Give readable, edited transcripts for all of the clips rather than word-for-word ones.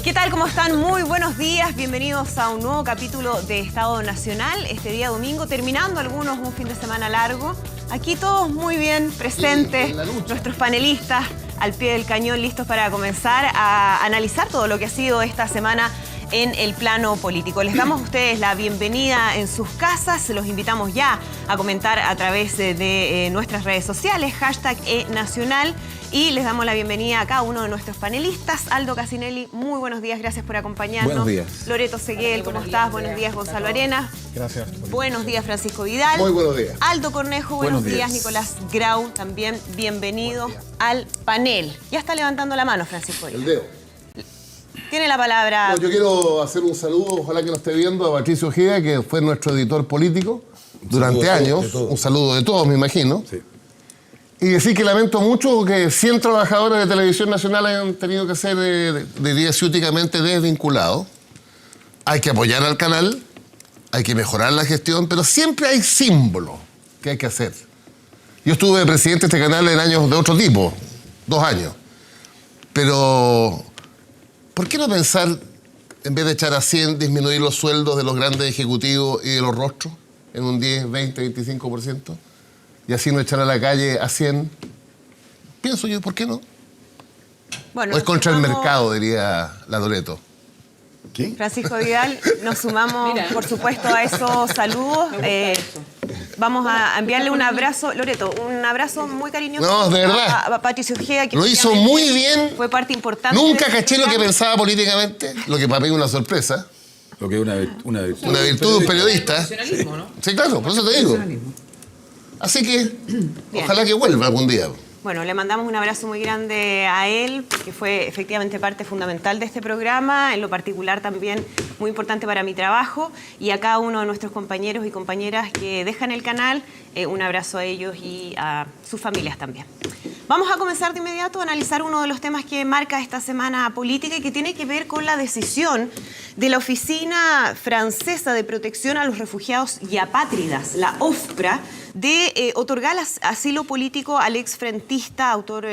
¿Qué tal? ¿Cómo están? Muy buenos días. Bienvenidos a un nuevo capítulo de Estado Nacional. Este día domingo, terminando algunos un fin de semana largo. Aquí todos muy bien presentes, nuestros panelistas al pie del cañón, listos para comenzar a analizar todo lo que ha sido esta semana en el plano político. Les damos a ustedes la bienvenida en sus casas. Los invitamos ya a comentar a través de nuestras redes sociales, #eNacional. Y les damos la bienvenida a cada uno de nuestros panelistas. Aldo Casinelli, muy buenos días, gracias por acompañarnos. Buenos días. Loreto Seguel, ¿cómo estás? Buenos días, Gonzalo Arenas. Gracias. Buenos días, Francisco Vidal. Muy buenos días. Aldo Cornejo, buenos días. Nicolás Grau, también bienvenido al panel. Ya está levantando la mano, Francisco Vidal. El dedo. Tiene la palabra. No, yo quiero hacer un saludo, ojalá que nos esté viendo, a Patricio Ojeda, que fue nuestro editor político durante años. Un saludo de todos, me imagino. Sí. Y decir que lamento mucho que 100 trabajadores de Televisión Nacional hayan tenido que ser, diría ciúticamente, desvinculados. Hay que apoyar al canal, hay que mejorar la gestión, pero siempre hay símbolos que hay que hacer. Yo estuve de presidente de este canal en años de otro tipo, 2 años. Pero, ¿por qué no pensar, en vez de echar a 100, disminuir los sueldos de los grandes ejecutivos y de los rostros en un 10, 20, 25%? Y así no echar a la calle a 100. Pienso yo, ¿por qué no? Bueno, o es contra el mercado, diría la Loreto. ¿Qué? Francisco Vidal, nos sumamos, por supuesto, a esos saludos. Vamos a enviarle un abrazo, Loreto, un abrazo muy cariñoso. No, de verdad. A Patricio Ojeda, que Lo hizo muy bien. fue parte importante. Nunca caché lo que pensaba políticamente, lo que para mí es una sorpresa. Lo que es una virtud. Una virtud de un periodista. Profesionalismo, ¿no? Sí, claro, por eso te digo. Así que, ojalá que vuelva algún día. Bueno, le mandamos un abrazo muy grande a él, que fue efectivamente parte fundamental de este programa, en lo particular también muy importante para mi trabajo, y a cada uno de nuestros compañeros y compañeras que dejan el canal, un abrazo a ellos y a sus familias también. Vamos a comenzar de inmediato a analizar uno de los temas que marca esta semana política y que tiene que ver con la decisión de la Oficina Francesa de Protección a los Refugiados y Apátridas, la OFPRA, de otorgar asilo político al exfrentista, autor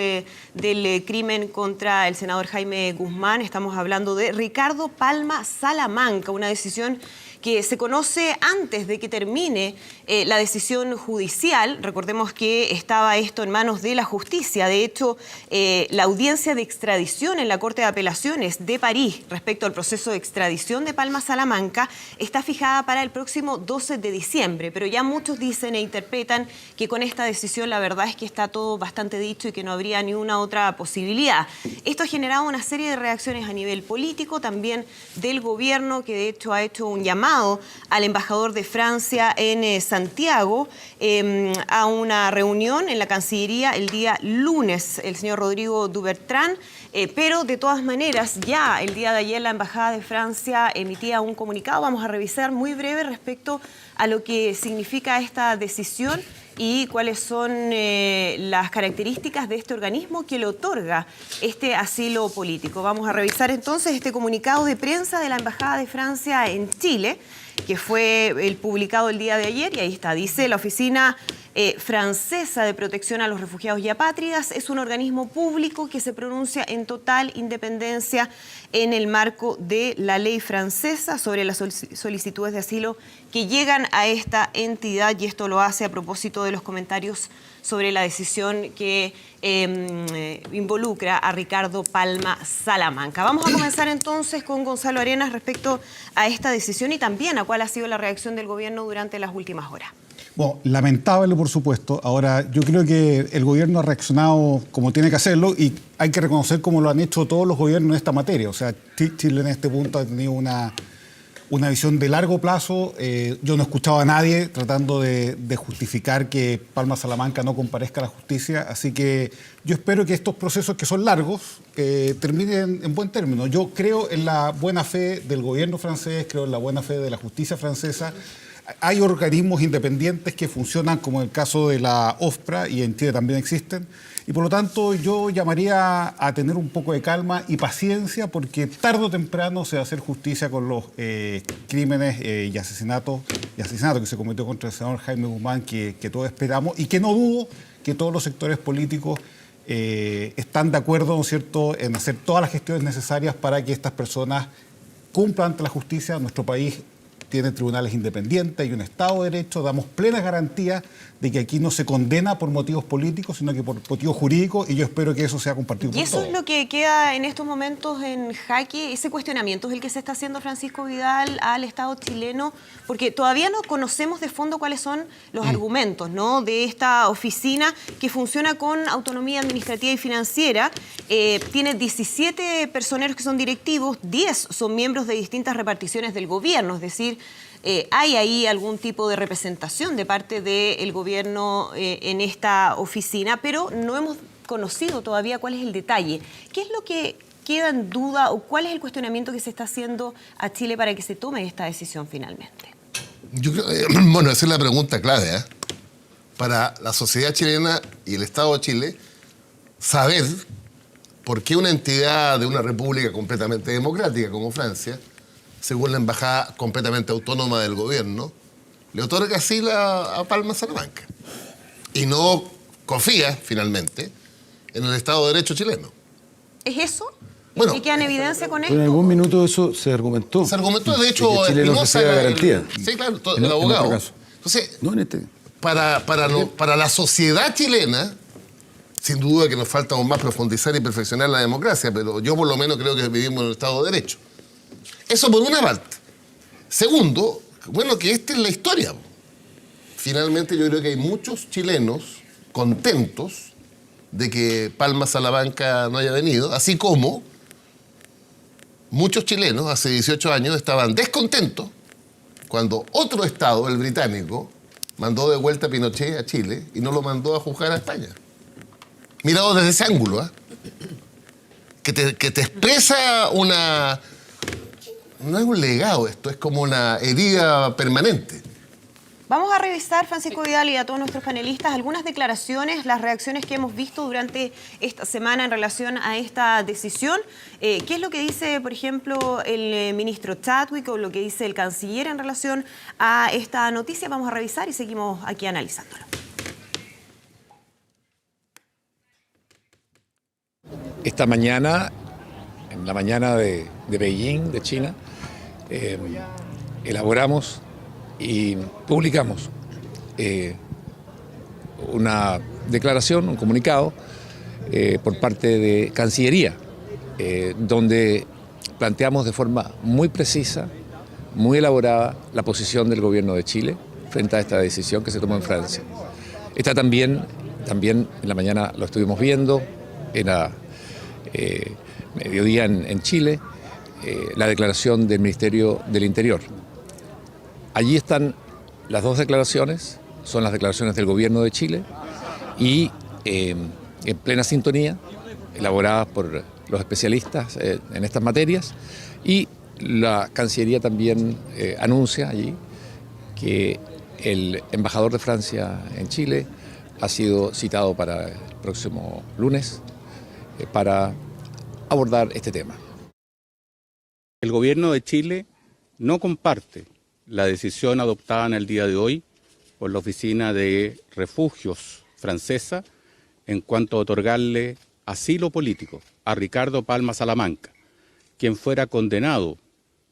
del crimen contra el senador Jaime Guzmán. Estamos hablando de Ricardo Palma Salamanca, una decisión que se conoce antes de que termine la decisión judicial. Recordemos que estaba esto en manos de la justicia. De hecho, la audiencia de extradición en la Corte de Apelaciones de París respecto al proceso de extradición de Palma Salamanca está fijada para el próximo 12 de diciembre. Pero ya muchos dicen e interpretan que con esta decisión la verdad es que está todo bastante dicho y que no habría ni una otra posibilidad. Esto ha generado una serie de reacciones a nivel político, también del gobierno, que de hecho ha hecho un llamado al embajador de Francia en Santiago a una reunión en la Cancillería el día lunes, el señor Rodrigo Dubertrán, pero de todas maneras ya el día de ayer la Embajada de Francia emitía un comunicado. Vamos a revisar muy breve respecto a lo que significa esta decisión y cuáles son las características de este organismo que le otorga este asilo político. Vamos a revisar entonces este comunicado de prensa de la Embajada de Francia en Chile, que fue el publicado el día de ayer, y ahí está, dice: la Oficina Francesa de Protección a los Refugiados y Apátridas es un organismo público que se pronuncia en total independencia en el marco de la ley francesa sobre las solicitudes de asilo que llegan a esta entidad, y esto lo hace a propósito de los comentarios sobre la decisión que involucra a Ricardo Palma Salamanca. Vamos a comenzar entonces con Gonzalo Arenas respecto a esta decisión y también a cuál ha sido la reacción del gobierno durante las últimas horas. Bueno, lamentable, por supuesto. Ahora, yo creo que el gobierno ha reaccionado como tiene que hacerlo y hay que reconocer cómo lo han hecho todos los gobiernos en esta materia. O sea, Chile en este punto ha tenido una visión de largo plazo. Yo no he escuchado a nadie tratando de justificar que Palma Salamanca no comparezca a la justicia. Así que yo espero que estos procesos, que son largos, terminen en buen término. Yo creo en la buena fe del gobierno francés, creo en la buena fe de la justicia francesa. Hay organismos independientes que funcionan, como en el caso de la OFPRA, y en Chile también existen. Y por lo tanto yo llamaría a tener un poco de calma y paciencia, porque tarde o temprano se va a hacer justicia con los crímenes y asesinato que se cometió contra el senador Jaime Guzmán, que todos esperamos, y que no dudo que todos los sectores políticos están de acuerdo, ¿no es cierto?, en hacer todas las gestiones necesarias para que estas personas cumplan ante la justicia. Nuestro país tiene tribunales independientes y un Estado de Derecho. Damos plenas garantías de que aquí no se condena por motivos políticos, sino que por motivos jurídicos, y yo espero que eso sea compartido por todos. Y eso es lo que queda en estos momentos en jaque, ese cuestionamiento es el que se está haciendo Francisco Vidal al Estado chileno, porque todavía no conocemos de fondo cuáles son los argumentos, ¿no?, de esta oficina que funciona con autonomía administrativa y financiera. Tiene 17 personeros que son directivos, 10 son miembros de distintas reparticiones del gobierno, es decir, ¿hay ahí algún tipo de representación de parte del gobierno en esta oficina? Pero no hemos conocido todavía cuál es el detalle. ¿Qué es lo que queda en duda o cuál es el cuestionamiento que se está haciendo a Chile para que se tome esta decisión finalmente? Yo creo, bueno, esa es la pregunta clave, ¿eh? Para la sociedad chilena y el Estado de Chile, saber por qué una entidad de una república completamente democrática como Francia, según la embajada completamente autónoma del gobierno, le otorga asilo a Palma Salamanca. Y no confía, finalmente, en el Estado de Derecho chileno. ¿Es eso? Bueno, ¿Y queda en evidencia con esto? En algún minuto eso se argumentó. Se argumentó, de hecho, que Chile no Espinosa, recibía garantía. sí, claro, En el abogado. otro caso. Entonces, No en este. para la sociedad chilena, sin duda que nos falta aún más profundizar y perfeccionar la democracia, pero yo por lo menos creo que vivimos en el Estado de Derecho. Eso por una parte. Segundo, bueno, que esta es la historia. Finalmente yo creo que hay muchos chilenos contentos de que Palma Salamanca no haya venido, así como muchos chilenos hace 18 años estaban descontentos cuando otro Estado, el británico, mandó de vuelta a Pinochet a Chile y no lo mandó a juzgar a España. Mirado desde ese ángulo, ¿eh? Que te expresa una... No es un legado esto, es como una herida permanente. Vamos a revisar, Francisco Vidal y a todos nuestros panelistas, algunas declaraciones, las reacciones que hemos visto durante esta semana en relación a esta decisión. ¿Qué es lo que dice, por ejemplo, el ministro Chadwick o lo que dice el canciller en relación a esta noticia? Vamos a revisar y seguimos aquí analizándolo. Esta mañana, en la mañana de Beijing, de China, elaboramos y publicamos una declaración, un comunicado por parte de Cancillería, donde planteamos de forma muy precisa, muy elaborada, la posición del gobierno de Chile frente a esta decisión que se tomó en Francia. Esta también en la mañana lo estuvimos viendo, era mediodía en Chile, la declaración del Ministerio del Interior. Allí están las dos declaraciones, son las declaraciones del gobierno de Chile y en plena sintonía, elaboradas por los especialistas en estas materias, y la Cancillería también anuncia allí que el embajador de Francia en Chile ha sido citado para el próximo lunes para abordar este tema. El gobierno de Chile no comparte la decisión adoptada en el día de hoy por la Oficina de Refugios francesa en cuanto a otorgarle asilo político a Ricardo Palma Salamanca, quien fuera condenado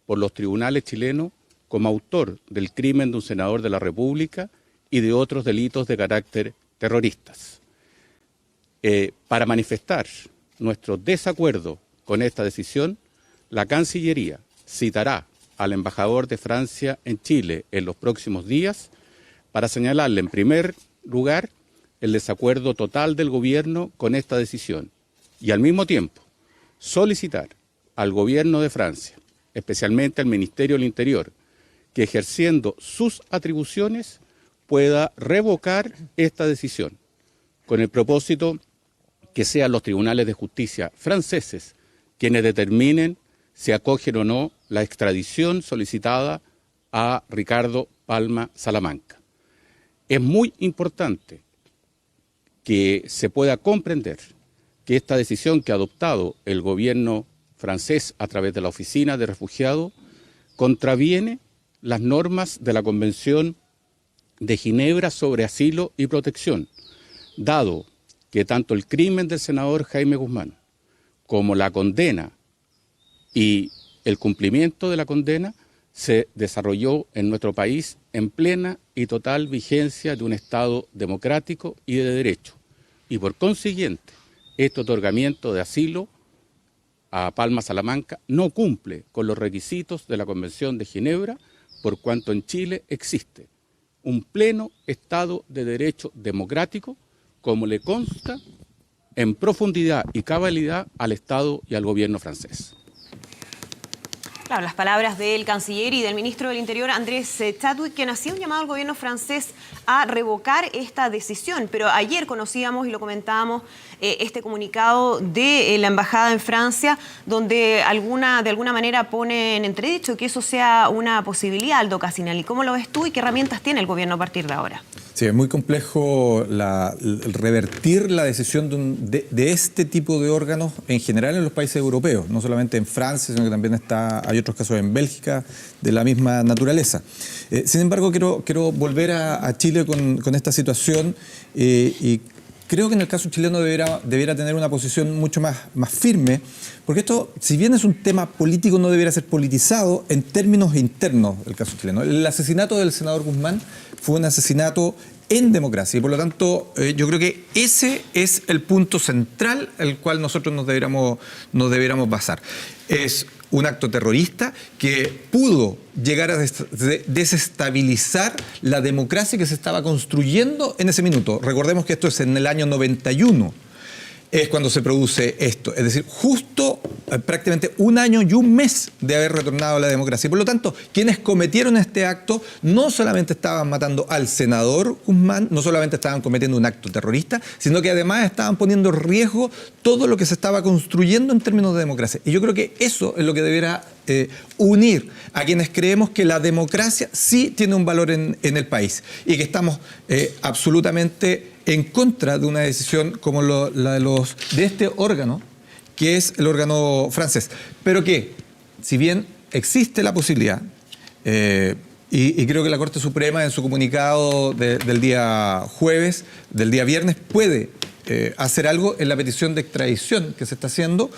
por los tribunales chilenos como autor del crimen de un senador de la República y de otros delitos de carácter terroristas. Para manifestar nuestro desacuerdo con esta decisión, la Cancillería citará al embajador de Francia en Chile en los próximos días para señalarle, en primer lugar, el desacuerdo total del gobierno con esta decisión y al mismo tiempo solicitar al gobierno de Francia, especialmente al Ministerio del Interior, que ejerciendo sus atribuciones pueda revocar esta decisión, con el propósito que sean los tribunales de justicia franceses quienes determinen si acogen o no la extradición solicitada a Ricardo Palma Salamanca. Es muy importante que se pueda comprender que esta decisión que ha adoptado el gobierno francés a través de la Oficina de Refugiados contraviene las normas de la Convención de Ginebra sobre asilo y protección, dado que tanto el crimen del senador Jaime Guzmán como la condena y el cumplimiento de la condena se desarrolló en nuestro país en plena y total vigencia de un Estado democrático y de derecho. Y por consiguiente, este otorgamiento de asilo a Palma Salamanca no cumple con los requisitos de la Convención de Ginebra, por cuanto en Chile existe un pleno Estado de Derecho democrático, como le consta en profundidad y cabalidad al Estado y al gobierno francés. Claro, las palabras del canciller y del ministro del Interior, Andrés Chadwick, quien hacía un llamado al gobierno francés a revocar esta decisión. Pero ayer conocíamos y lo comentábamos este comunicado de la embajada en Francia, donde de alguna manera pone en entredicho que eso sea una posibilidad, Aldo Cassinelli. ¿Cómo lo ves tú y qué herramientas tiene el gobierno a partir de ahora? Sí, es muy complejo el revertir la decisión de este tipo de órganos en general en los países europeos, no solamente en Francia, sino que también hay otros casos en Bélgica de la misma naturaleza. Sin embargo, quiero volver a Chile con esta situación y creo que en el caso chileno debiera tener una posición mucho más firme, porque esto, si bien es un tema político, no debiera ser politizado en términos internos del caso chileno. El asesinato del senador Guzmán fue un asesinato en democracia y por lo tanto yo creo que ese es el punto central al cual nosotros nos debiéramos basar. Es un acto terrorista que pudo llegar a desestabilizar la democracia que se estaba construyendo en ese minuto. Recordemos que esto es en el año 91. Es cuando se produce esto, es decir, justo prácticamente un año y un mes de haber retornado a la democracia. Y por lo tanto, quienes cometieron este acto no solamente estaban matando al senador Guzmán, no solamente estaban cometiendo un acto terrorista, sino que además estaban poniendo en riesgo todo lo que se estaba construyendo en términos de democracia. Y yo creo que eso es lo que debiera unir a quienes creemos que la democracia sí tiene un valor en el país y que estamos absolutamente en contra de una decisión como la de este órgano, que es el órgano francés. Pero que, si bien existe la posibilidad, y creo que la Corte Suprema en su comunicado del día jueves, del día viernes, puede hacer algo en la petición de extradición que se está haciendo,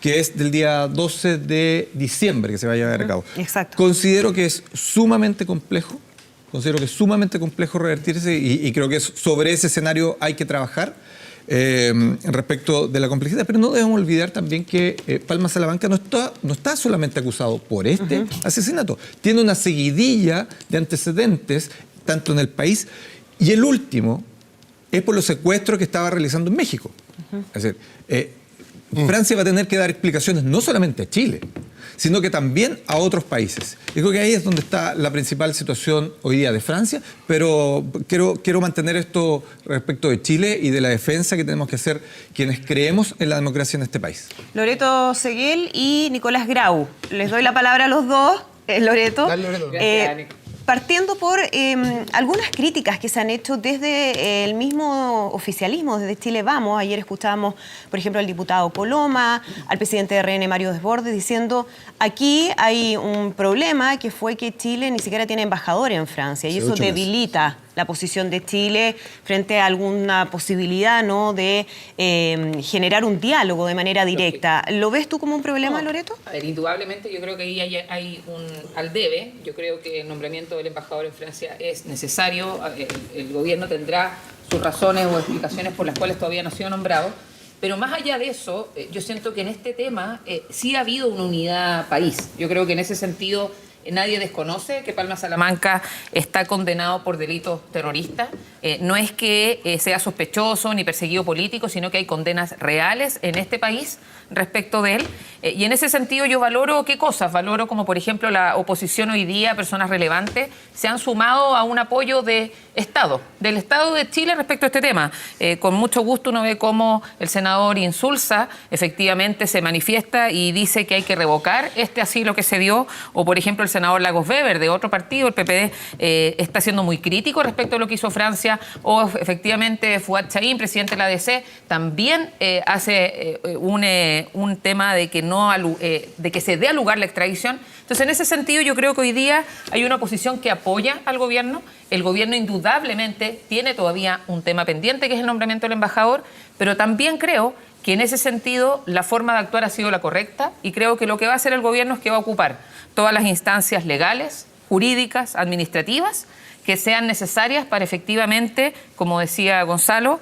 que es del día 12 de diciembre que se va a llevar a cabo. Exacto. Considero que es sumamente complejo. Considero que es sumamente complejo revertirse y creo que sobre ese escenario hay que trabajar respecto de la complejidad. Pero no debemos olvidar también que Palma Salamanca no está solamente acusado por este asesinato. Tiene una seguidilla de antecedentes, tanto en el país, y el último es por los secuestros que estaba realizando en México. Es decir, Francia va a tener que dar explicaciones no solamente a Chile, sino que también a otros países. Yo creo que ahí es donde está la principal situación hoy día de Francia, pero quiero mantener esto respecto de Chile y de la defensa que tenemos que hacer quienes creemos en la democracia en este país. Loreto Seguel y Nicolás Grau. Les doy la palabra a los dos. Loreto. Dale, Loreto. Partiendo por algunas críticas que se han hecho desde el mismo oficialismo, desde Chile Vamos. Ayer escuchábamos, por ejemplo, al diputado Coloma, al presidente de RN, Mario Desbordes, diciendo aquí hay un problema que fue que Chile ni siquiera tiene embajador en Francia y eso debilita la posición de Chile frente a alguna posibilidad, ¿no?, de generar un diálogo de manera directa. ¿Lo ves tú como un problema, Loreto? A ver, indudablemente yo creo que ahí hay al debe. Yo creo que el nombramiento del embajador en Francia es necesario. El gobierno tendrá sus razones o explicaciones por las cuales todavía no ha sido nombrado. Pero más allá de eso, yo siento que en este tema sí ha habido una unidad país. Yo creo que en ese sentido nadie desconoce que Palma Salamanca está condenado por delitos terroristas. No es que sea sospechoso ni perseguido político, sino que hay condenas reales en este país respecto de él. Y en ese sentido yo valoro ¿qué cosas? Valoro como por ejemplo la oposición hoy día, personas relevantes, se han sumado a un apoyo del Estado de Chile respecto a este tema. Con mucho gusto uno ve cómo el senador Insulza efectivamente se manifiesta y dice que hay que revocar este asilo que se dio, o por ejemplo el senador Lagos Weber de otro partido, el PPD, está siendo muy crítico respecto a lo que hizo Francia, o efectivamente Fouad Chaín, presidente de la ADC, también hace un tema de que no de que se dé a lugar la extradición. Entonces, en ese sentido, yo creo que hoy día hay una oposición que apoya al gobierno. El gobierno indudablemente tiene todavía un tema pendiente, que es el nombramiento del embajador, pero también creo que en ese sentido la forma de actuar ha sido la correcta y creo que lo que va a hacer el gobierno es que va a ocupar todas las instancias legales, jurídicas, administrativas, que sean necesarias para efectivamente, como decía Gonzalo,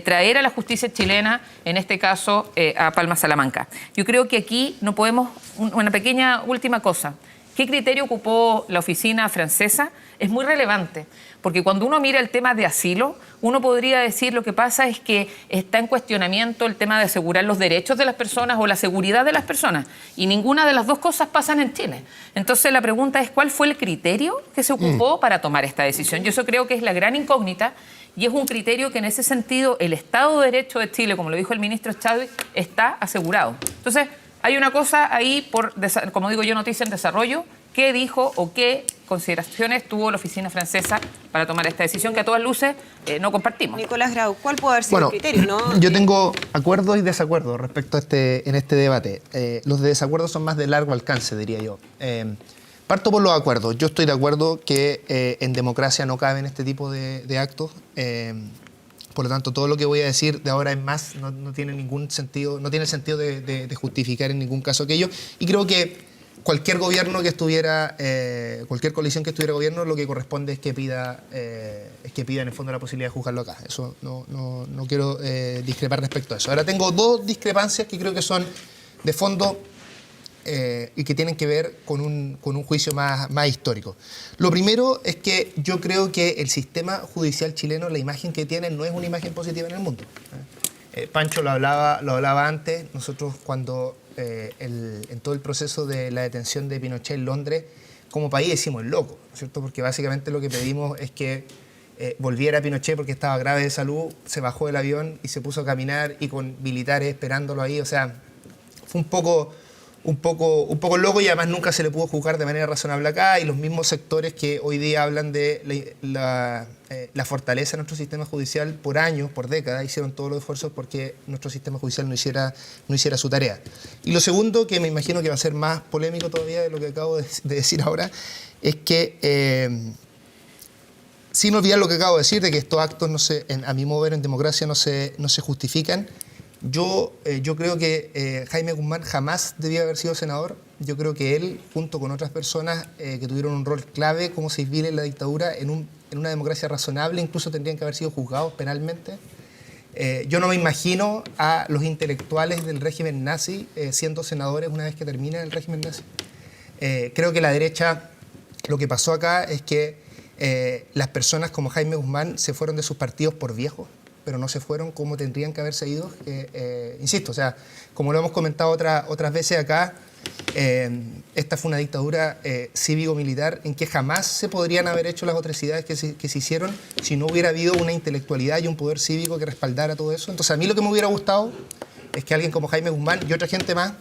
traer a la justicia chilena, en este caso a Palma Salamanca. Yo creo que aquí no podemos, una pequeña última cosa, ¿qué criterio ocupó la oficina francesa? Es muy relevante, porque cuando uno mira el tema de asilo, uno podría decir lo que pasa es que está en cuestionamiento el tema de asegurar los derechos de las personas o la seguridad de las personas, y ninguna de las dos cosas pasan en Chile. Entonces la pregunta es, ¿cuál fue el criterio que se ocupó para tomar esta decisión? Yo eso creo que es la gran incógnita, y es un criterio que en ese sentido el Estado de Derecho de Chile, como lo dijo el ministro Chadwick, está asegurado. Entonces hay una cosa ahí, como digo yo, noticia en desarrollo, qué dijo o qué consideraciones tuvo la oficina francesa para tomar esta decisión que a todas luces no compartimos. Nicolás Grau, ¿cuál puede haber sido el criterio? ¿No? Yo tengo acuerdos y desacuerdos respecto a en este debate. Los desacuerdos son más de largo alcance, diría yo. Parto por los acuerdos. Yo estoy de acuerdo que en democracia no caben este tipo de actos. Por lo tanto, todo lo que voy a decir de ahora en más no tiene ningún sentido, no tiene el sentido de justificar en ningún caso aquello. Y creo que cualquier gobierno que estuviera, cualquier coalición que estuviera gobierno, lo que corresponde es que pida en el fondo la posibilidad de juzgarlo acá. Eso no quiero discrepar respecto a eso. Ahora tengo dos discrepancias que creo que son de fondo y que tienen que ver con un juicio más histórico. Lo primero es que yo creo que el sistema judicial chileno, la imagen que tiene, no es una imagen positiva en el mundo. Pancho lo hablaba antes. Nosotros cuando en todo el proceso de la detención de Pinochet en Londres, como país decimos el loco, ¿cierto? Porque básicamente lo que pedimos es que volviera Pinochet porque estaba grave de salud, se bajó del avión y se puso a caminar y con militares esperándolo ahí. O sea, fue un poco loco y además nunca se le pudo juzgar de manera razonable acá, y los mismos sectores que hoy día hablan de la fortaleza de nuestro sistema judicial por años, por décadas, hicieron todos los esfuerzos porque nuestro sistema judicial no hiciera su tarea. Y lo segundo, que me imagino que va a ser más polémico todavía de lo que acabo de decir ahora, es que sin olvidar lo que acabo de decir, de que estos actos, a mi modo de ver, en democracia no se justifican. Yo creo que Jaime Guzmán jamás debía haber sido senador. Yo creo que él, junto con otras personas que tuvieron un rol clave como civil en la dictadura, en una democracia razonable, incluso tendrían que haber sido juzgados penalmente. Yo no me imagino a los intelectuales del régimen nazi siendo senadores una vez que termina el régimen nazi. Creo que la derecha, lo que pasó acá es que las personas como Jaime Guzmán se fueron de sus partidos por viejos, pero no se fueron como tendrían que haberse ido. Insisto, o sea, como lo hemos comentado otras veces acá, esta fue una dictadura cívico-militar en que jamás se podrían haber hecho las atrocidades que se hicieron si no hubiera habido una intelectualidad y un poder cívico que respaldara todo eso. Entonces, a mí lo que me hubiera gustado es que alguien como Jaime Guzmán y otra gente más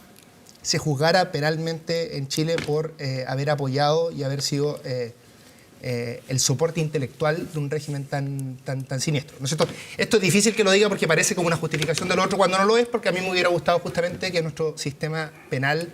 se juzgara penalmente en Chile por haber apoyado y haber sido el soporte intelectual de un régimen tan siniestro, ¿no es cierto? Esto es difícil que lo diga porque parece como una justificación de lo otro cuando no lo es, porque a mí me hubiera gustado justamente que nuestro sistema penal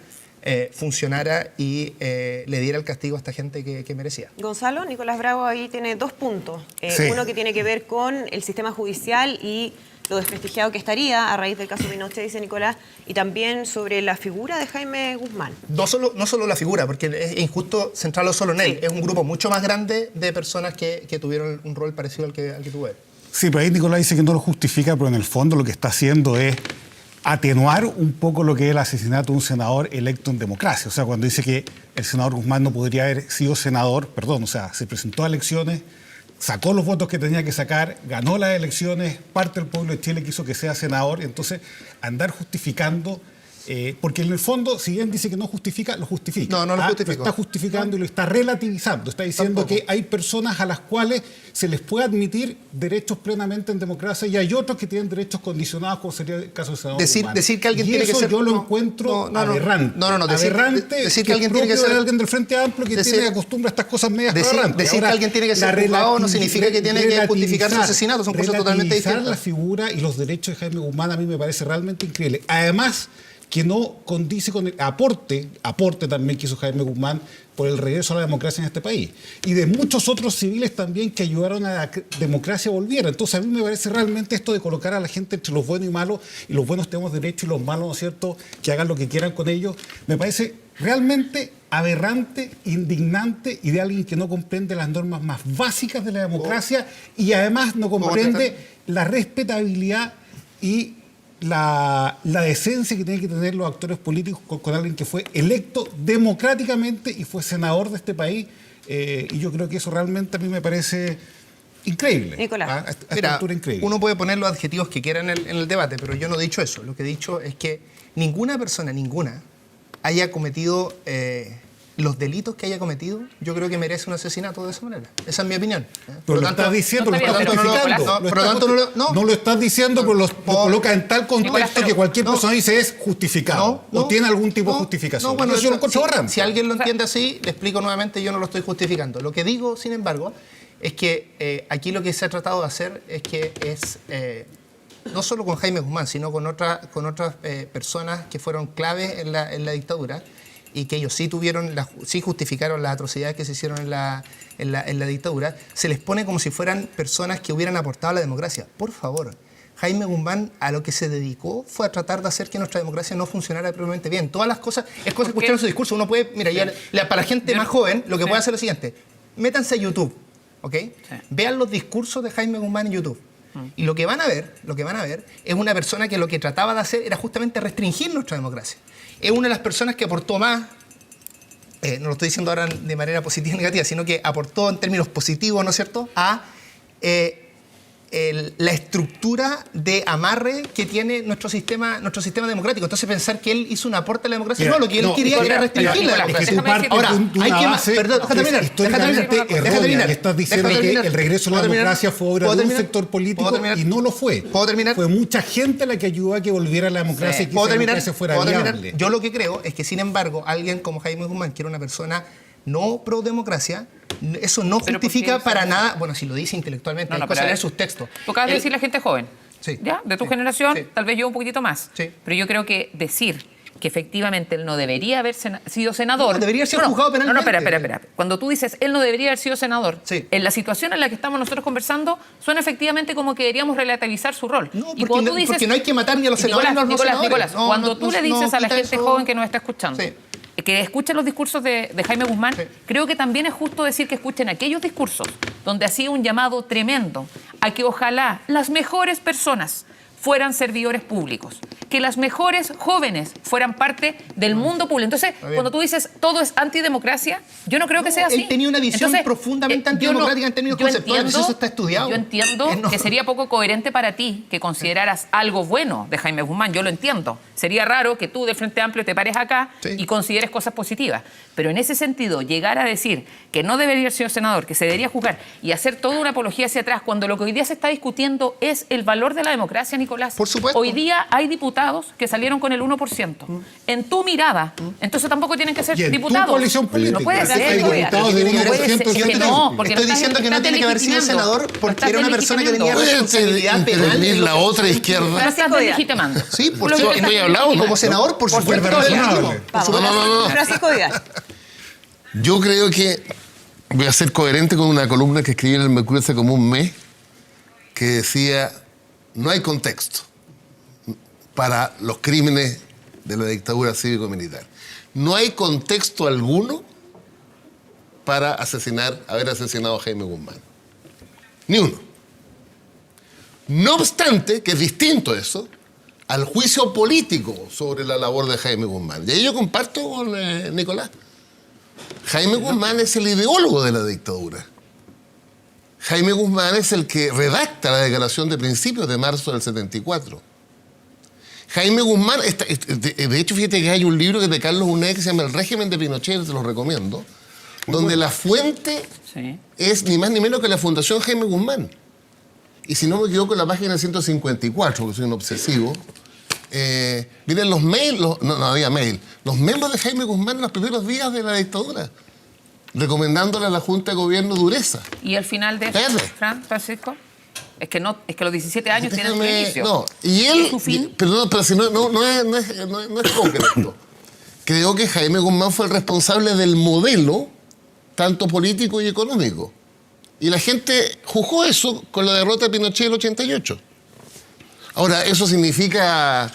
funcionara y le diera el castigo a esta gente que merecía. Gonzalo, Nicolás Bravo ahí tiene dos puntos. Sí. Uno que tiene que ver con el sistema judicial y lo desprestigiado que estaría a raíz del caso Pinochet, dice Nicolás, y también sobre la figura de Jaime Guzmán. No solo la figura, porque es injusto centrarlo solo en él. Sí. Es un grupo mucho más grande de personas que tuvieron un rol parecido al que tuvo él. Sí, pero ahí Nicolás dice que no lo justifica, pero en el fondo lo que está haciendo es atenuar un poco lo que es el asesinato de un senador electo en democracia. O sea, cuando dice que el senador Guzmán no podría haber sido senador, o sea, se presentó a elecciones, sacó los votos que tenía que sacar, ganó las elecciones, parte del pueblo de Chile quiso que sea senador, entonces andar justificando, porque en el fondo, si bien dice que no justifica, lo justifica. No lo justifica. Lo está justificando y lo está relativizando, está diciendo Tampoco. que hay personas a las cuales se les puede admitir derechos plenamente en democracia y hay otros que tienen derechos condicionados, como sería el caso del senador Guzmán. Decir que alguien y tiene eso que ser... yo lo encuentro aberrante. Decir que alguien tiene que ser... alguien del Frente Amplio que tiene acostumbra a estas cosas medias aberrantes. Decir que alguien tiene que ser juzgado no significa que tiene que justificar su asesinato, son cosas totalmente distintas. La figura y los derechos de Jaime Guzmán a mí me parece realmente increíble. Además, que no condice con el aporte también que hizo Jaime Guzmán por el regreso a la democracia en este país. Y de muchos otros civiles también que ayudaron a la democracia volviera. Entonces a mí me parece realmente esto de colocar a la gente entre los buenos y malos, y los buenos tenemos derecho y los malos, ¿no es cierto?, que hagan lo que quieran con ellos, me parece realmente aberrante, indignante y de alguien que no comprende las normas más básicas de la democracia y además no comprende la respetabilidad y la decencia que tienen que tener los actores políticos con alguien que fue electo democráticamente y fue senador de este país. Y yo creo que eso realmente a mí me parece increíble. Nicolás. A esta Mira, altura increíble. uno puede poner los adjetivos que quiera en el debate, pero yo no he dicho eso. Lo que he dicho es que ninguna persona, haya cometido los delitos que haya cometido, yo creo que merece un asesinato de esa manera. Esa es mi opinión. Pero lo estás diciendo, no lo estás está bien, justificando. por lo tanto, No lo estás diciendo, pero lo coloca en tal contexto que cualquier persona dice es justificado o tiene algún tipo de justificación. Bueno, yo lo encuentro aberrante. si alguien lo entiende así, le explico nuevamente, yo no lo estoy justificando. Lo que digo, sin embargo, es que aquí lo que se ha tratado de hacer es que no solo con Jaime Guzmán, sino con otras personas que fueron claves en la dictadura y que ellos sí justificaron las atrocidades que se hicieron en la dictadura, se les pone como si fueran personas que hubieran aportado a la democracia. Por favor, Jaime Guzmán a lo que se dedicó fue a tratar de hacer que nuestra democracia no funcionara propiamente bien. Todas las cosas, es cosa de escuchar su discurso. Uno puede, mira, para la gente más joven, lo que puede hacer es lo siguiente: métanse a YouTube, ¿ok? Vean los discursos de Jaime Guzmán en YouTube. Y lo que van a ver es una persona que lo que trataba de hacer era justamente restringir nuestra democracia. Es una de las personas que aportó más, no lo estoy diciendo ahora de manera positiva o negativa, sino que aportó en términos positivos, ¿no es cierto?, a la estructura de amarre que tiene nuestro sistema democrático. Entonces pensar que él hizo un aporte a la democracia, no, lo que él quería era restringir la democracia. Ahora, hay que base históricamente errónea. Estás diciendo que el regreso a la democracia fue obra de un sector político y no lo fue. ¿Puedo terminar? Fue mucha gente la que ayudó a que volviera la democracia y que esa democracia fuera viable. Yo lo que creo es que, sin embargo, alguien como Jaime Guzmán, que era una persona no pro democracia, eso no justifica para nada. Bueno, si lo dice intelectualmente, hay cosas leer sus textos. Tú acabas de decir la gente joven, Sí. ¿ya? De tu Sí. generación, Sí. tal vez yo un poquitito más. Sí. Pero yo creo que decir que efectivamente él no debería haber sido senador... No, debería ser juzgado penalmente. Espera. Cuando tú dices él no debería haber sido senador, Sí. en la situación en la que estamos nosotros conversando, suena efectivamente como que deberíamos relativizar su rol. No, Y cuando tú dices, porque no hay que matar ni a los senadores ni a los no senadores. Nicolás, No, cuando tú le dices a la quita gente eso. joven que nos está escuchando, Sí. que escuchen los discursos de Jaime Guzmán, Sí. creo que también es justo decir que escuchen aquellos discursos donde hacía un llamado tremendo a que ojalá las mejores personas fueran servidores públicos, que las mejores jóvenes fueran parte del mundo público. Entonces, bien. cuando tú dices todo es antidemocracia, yo no creo que sea así. Él tenía una visión profundamente antidemocrática en términos conceptuales, eso está estudiado. Yo entiendo que sería poco coherente para ti que consideraras algo bueno de Jaime Guzmán, yo lo entiendo. Sería raro que tú del Frente Amplio te pares acá y consideres cosas positivas. Pero en ese sentido, llegar a decir que no debería haber sido senador, que se debería juzgar y hacer toda una apología hacia atrás, cuando lo que hoy día se está discutiendo es el valor de la democracia, Nicolás. Por supuesto. Hoy día hay diputados que salieron con el 1%. En tu mirada, entonces tampoco tienen que ser Y en tu diputados. coalición política. No puede Hay ser. diputados de No puede 1% ser. Es que de no, porque Estoy lo estás- diciendo que no estás tiene que haber sido delegitimando. senador porque Lo era una estás persona que tenía delegitimando. responsabilidad penal. Intervenir la otra izquierda. Lo estás delegitimando. Sí, por Lo que supuesto. estás Estoy hablando, delegitimando. Como senador, por supuesto. fuerza razonable. Vamos. No. Francisco Vidal. Yo creo que voy a ser coherente con una columna que escribí en el Mercurio hace como un mes que decía: no hay contexto para los crímenes de la dictadura cívico-militar. No hay contexto alguno para haber asesinado a Jaime Guzmán. Ni uno. No obstante, que es distinto eso al juicio político sobre la labor de Jaime Guzmán. Y ahí yo comparto con Nicolás. Jaime Guzmán es el ideólogo de la dictadura. Jaime Guzmán es el que redacta la declaración de principios de marzo del 74. Jaime Guzmán, de hecho, fíjate que hay un libro que es de Carlos Uned que se llama El régimen de Pinochet, te lo recomiendo, donde la fuente es ni más ni menos que la Fundación Jaime Guzmán. Y si no me equivoco, en la página 154, porque soy un obsesivo, miren los mails, no había mail, los miembros de Jaime Guzmán en los primeros días de la dictadura, recomendándole a la Junta de Gobierno dureza. Y al final de eso, Verde. Francisco. Es que los 17 años tienen su Déjame- inicio. No, y él, ¿Es su fin? pero si no es concreto. Creo que Jaime Guzmán fue el responsable del modelo, tanto político y económico. Y la gente juzgó eso con la derrota de Pinochet del 88. Ahora, ¿eso significa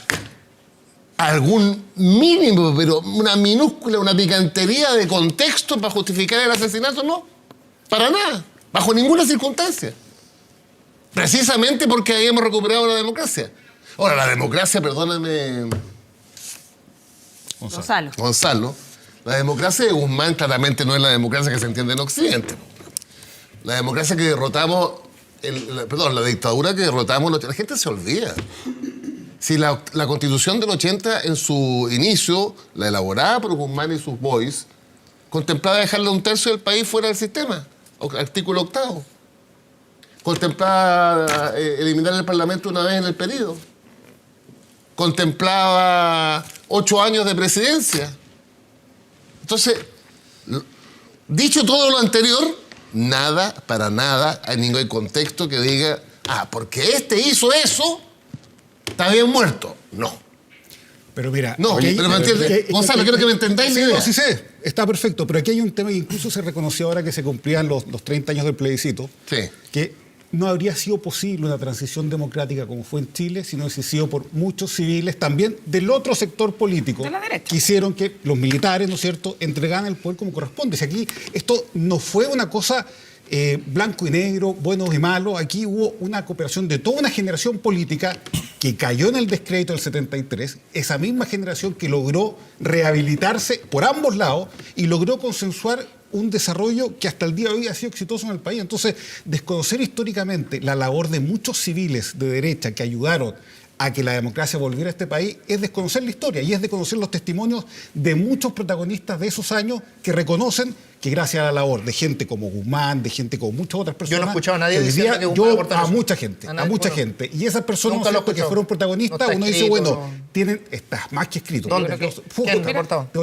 algún mínimo, pero una minúscula, una picantería de contexto para justificar el asesinato? No, para nada, bajo ninguna circunstancia. Precisamente porque habíamos recuperado la democracia. Ahora, la democracia, perdóname, Gonzalo, la democracia de Guzmán claramente no es la democracia que se entiende en Occidente. La democracia que derrotamos, la dictadura que derrotamos, la gente se olvida. Si la Constitución del 80 en su inicio, la elaborada por Guzmán y sus boys, contemplaba dejarle a un tercio del país fuera del sistema, artículo 8º. Contemplaba eliminar el Parlamento una vez en el periodo. Contemplaba 8 años de presidencia. Entonces, dicho todo lo anterior, nada, para nada, hay ningún contexto que diga, porque este hizo eso, está bien muerto. No. Pero mira, No, pero me entiendes. Gonzalo, quiero que me entendáis la idea. No, sí sé, está perfecto, pero aquí hay un tema que incluso se reconoció ahora que se cumplían los 30 años del plebiscito, Sí. que no habría sido posible una transición democrática como fue en Chile si no hubiese sido por muchos civiles también del otro sector político De la derecha. que hicieron que los militares, ¿no es cierto?, entregaran el poder como corresponde. Si aquí esto no fue una cosa blanco y negro, buenos y malos, aquí hubo una cooperación de toda una generación política que cayó en el descrédito del 73, esa misma generación que logró rehabilitarse por ambos lados y logró consensuar un desarrollo que hasta el día de hoy ha sido exitoso en el país. Entonces, desconocer históricamente la labor de muchos civiles de derecha que ayudaron a que la democracia volviera a este país es desconocer la historia y es desconocer los testimonios de muchos protagonistas de esos años que reconocen que gracias a la labor de gente como Guzmán, de gente como muchas otras personas... Yo no he escuchado a nadie hoy diciendo día que Guzmán aportó a eso. mucha gente, A a nadie, mucha bueno, gente. Y esas personas, nunca ¿no lo he es cierto?, que escuchado. fueron protagonistas, No está uno dice, escrito, bueno, no. tienen, está más que escrito. ¿Dónde? ¿Quién te ha aportado? Te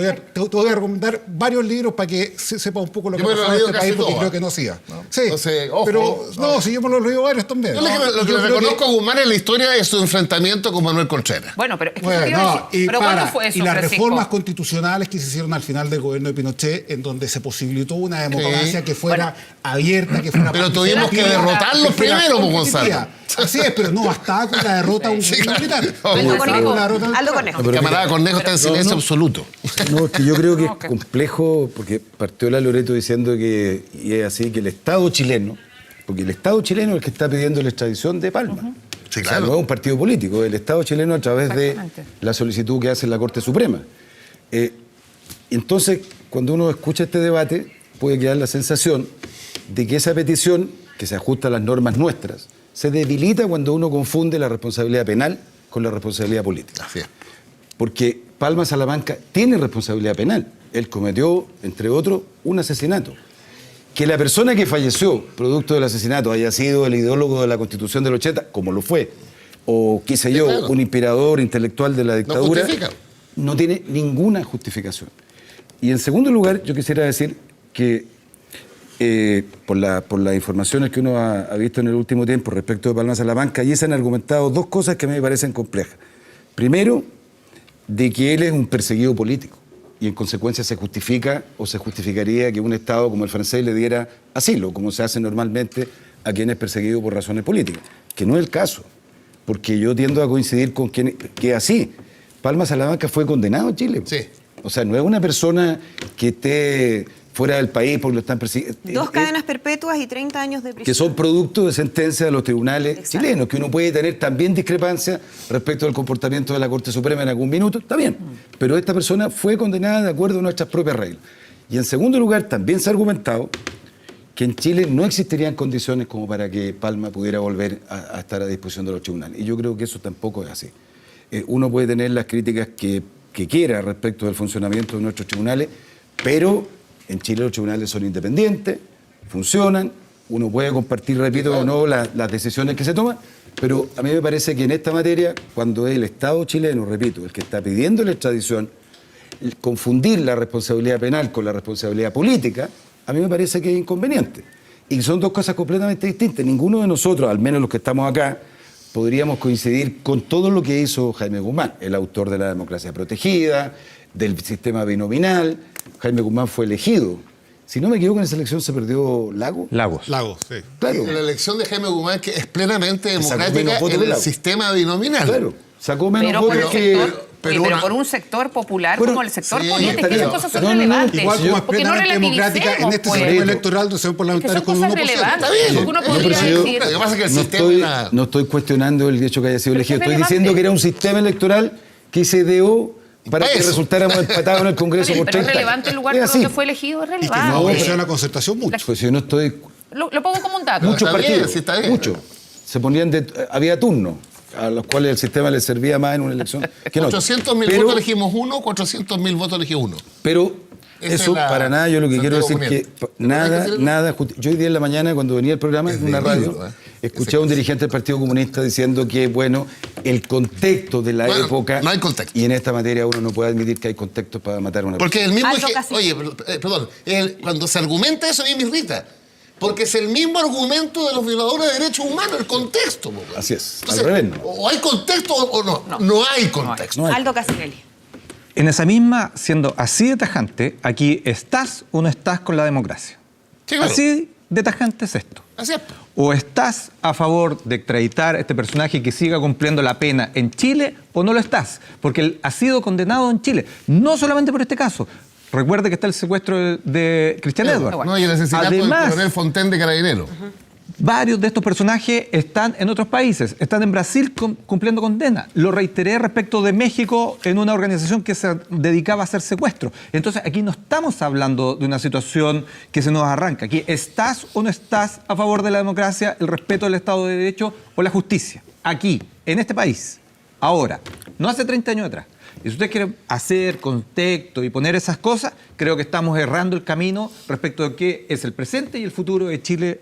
voy a recomendar varios libros para que sepa un poco lo que Yo me pasó lo en leo este casi país, porque todas. creo que no hacía. Sí, Entonces, ojo. pero no, si yo me lo leo varios también. Yo lo que Yo creo reconozco a Guzmán en la historia es su enfrentamiento con Manuel Contreras. Bueno, pero es que Bueno, te iba a decir, ¿pero cuándo fue eso, y las Francisco? reformas constitucionales que se hicieron al final del gobierno de Pinochet, en donde se posibilitó una democracia que fuera abierta, que fuera Pero tuvimos que participativa, derrotarlos que fuera primero, pues, competitiva. Gonzalo. Así es, pero no bastaba con la derrota a un Sí, claro. militar. Aldo Bastaba Conejo. con la derrota del Aldo pueblo. Conejo. pero Camarada Cornejo está en silencio absoluto. No, es que yo creo que es No, que- complejo, porque partió la Loreto diciendo que, y es así, que el Estado chileno, porque el Estado chileno es el que está pidiendo la extradición de Palma. Sí, O sea, claro. no es un partido político, el Estado chileno a través de Exactamente. la solicitud que hace la Corte Suprema. Entonces, cuando uno escucha este debate, puede quedar la sensación de que esa petición, que se ajusta a las normas nuestras, se debilita cuando uno confunde la responsabilidad penal con la responsabilidad política. Así es. Porque Palma Salamanca tiene responsabilidad penal. Él cometió, entre otros, un asesinato. Que la persona que falleció producto del asesinato haya sido el ideólogo de la Constitución del 80, como lo fue, o qué sé yo, claro. un inspirador intelectual de la dictadura, justifica. no tiene ninguna justificación. Y en segundo lugar, yo quisiera decir que por las informaciones que uno ha visto en el último tiempo respecto de Palma Salamanca, y se han argumentado dos cosas que a mí me parecen complejas. Primero, de que él es un perseguido político y en consecuencia se justifica o se justificaría que un Estado como el francés le diera asilo, como se hace normalmente a quien es perseguido por razones políticas, que no es el caso, porque yo tiendo a coincidir con que es así. Palma Salamanca fue condenado en Chile. Sí. O sea, no es una persona que esté fuera del país porque lo están persiguiendo. 2 cadenas perpetuas y 30 años de prisión. Que son producto de sentencias de los tribunales Exacto. chilenos, que uno puede tener también discrepancia respecto al comportamiento de la Corte Suprema en algún minuto, está bien, pero esta persona fue condenada de acuerdo a nuestras propias reglas. Y en segundo lugar, también se ha argumentado que en Chile no existirían condiciones como para que Palma pudiera volver a estar a disposición de los tribunales. Y yo creo que eso tampoco es así. Uno puede tener las críticas que quiera respecto del funcionamiento de nuestros tribunales, pero en Chile los tribunales son independientes, funcionan, uno puede compartir, repito, o no las decisiones que se toman, pero a mí me parece que en esta materia, cuando es el Estado chileno, repito, el que está pidiendo la extradición, confundir la responsabilidad penal con la responsabilidad política, a mí me parece que es inconveniente. Y son dos cosas completamente distintas. Ninguno de nosotros, al menos los que estamos acá, podríamos coincidir con todo lo que hizo Jaime Guzmán, el autor de la democracia protegida, del sistema binominal. Jaime Guzmán fue elegido. Si no me equivoco, en esa elección se perdió Lagos. Lagos. Lagos, sí. Claro. La elección de Jaime Guzmán, que es plenamente Sacó democrática menos votos en que el Lagos. sistema binominal. Claro. Sacó menos Pero por, votos un que... sector, pero pero una- por un sector popular Bueno, como el sector sí, político, está que esas bien. cosas son No, no, no, relevantes. Igual como es porque no plenamente democrática, en este pues. sistema electoral donde se ven Que parlamentarios son con cosas 1%. relevantes. Está bien. Porque uno No, podría pero yo- decir... Lo que pasa es que el No sistema era- no estoy cuestionando el hecho que haya sido Pero es elegido. Estoy relevante. diciendo que era un sistema electoral que se ideó para que Eso. resultáramos empatados en el Congreso por Pero es 30 relevante el lugar Es por así. donde fue elegido, es Y que no relevante. evoluciona la concertación mucho. Pues yo no estoy... Lo pongo como un dato. Muchos está bien, partidos, sí, está bien. muchos. Se ponían había turnos a los cuales el sistema les servía más en una elección que en otra. 800.000 Pero- votos elegimos uno, 400.000 votos elegí uno. Pero Esa eso, es la para nada, yo lo que quiero Santiago decir que Comienzo. nada, yo hoy día en la mañana, cuando venía el programa en una de radio, libro, escuché a un dirigente del Partido Comunista diciendo que, bueno, el contexto de la Bueno, época... no hay contexto. Y en esta materia uno no puede admitir que hay contextos para matar a una Porque el mismo... Aldo Castillo. Oye, perdón, cuando se argumenta eso a mí me irrita. Porque es el mismo argumento de los violadores de derechos humanos, el contexto. po. Así es, Entonces, al revés, ¿no? o hay contexto o no. No hay contexto. No hay. Aldo Casinelli. En esa misma, siendo así de tajante, aquí estás o no estás con la democracia. Sí, claro. Así de tajante es esto. Así es. O estás a favor de extraditar a este personaje que siga cumpliendo la pena en Chile o no lo estás, porque él ha sido condenado en Chile, no solamente por este caso. Recuerde que está el secuestro de Cristian Edwards. No, y el asesinato del coronel Fontaine de Carabineros. Varios de estos personajes están en otros países, están en Brasil cumpliendo condena. Lo reiteré respecto de México en una organización que se dedicaba a hacer secuestros. Entonces, aquí no estamos hablando de una situación que se nos arranca. Aquí, ¿estás o no estás a favor de la democracia, el respeto del Estado de Derecho o la justicia? Aquí, en este país, ahora, no hace 30 años atrás. Y si usted quiere hacer contexto y poner esas cosas, creo que estamos errando el camino respecto de qué es el presente y el futuro de Chile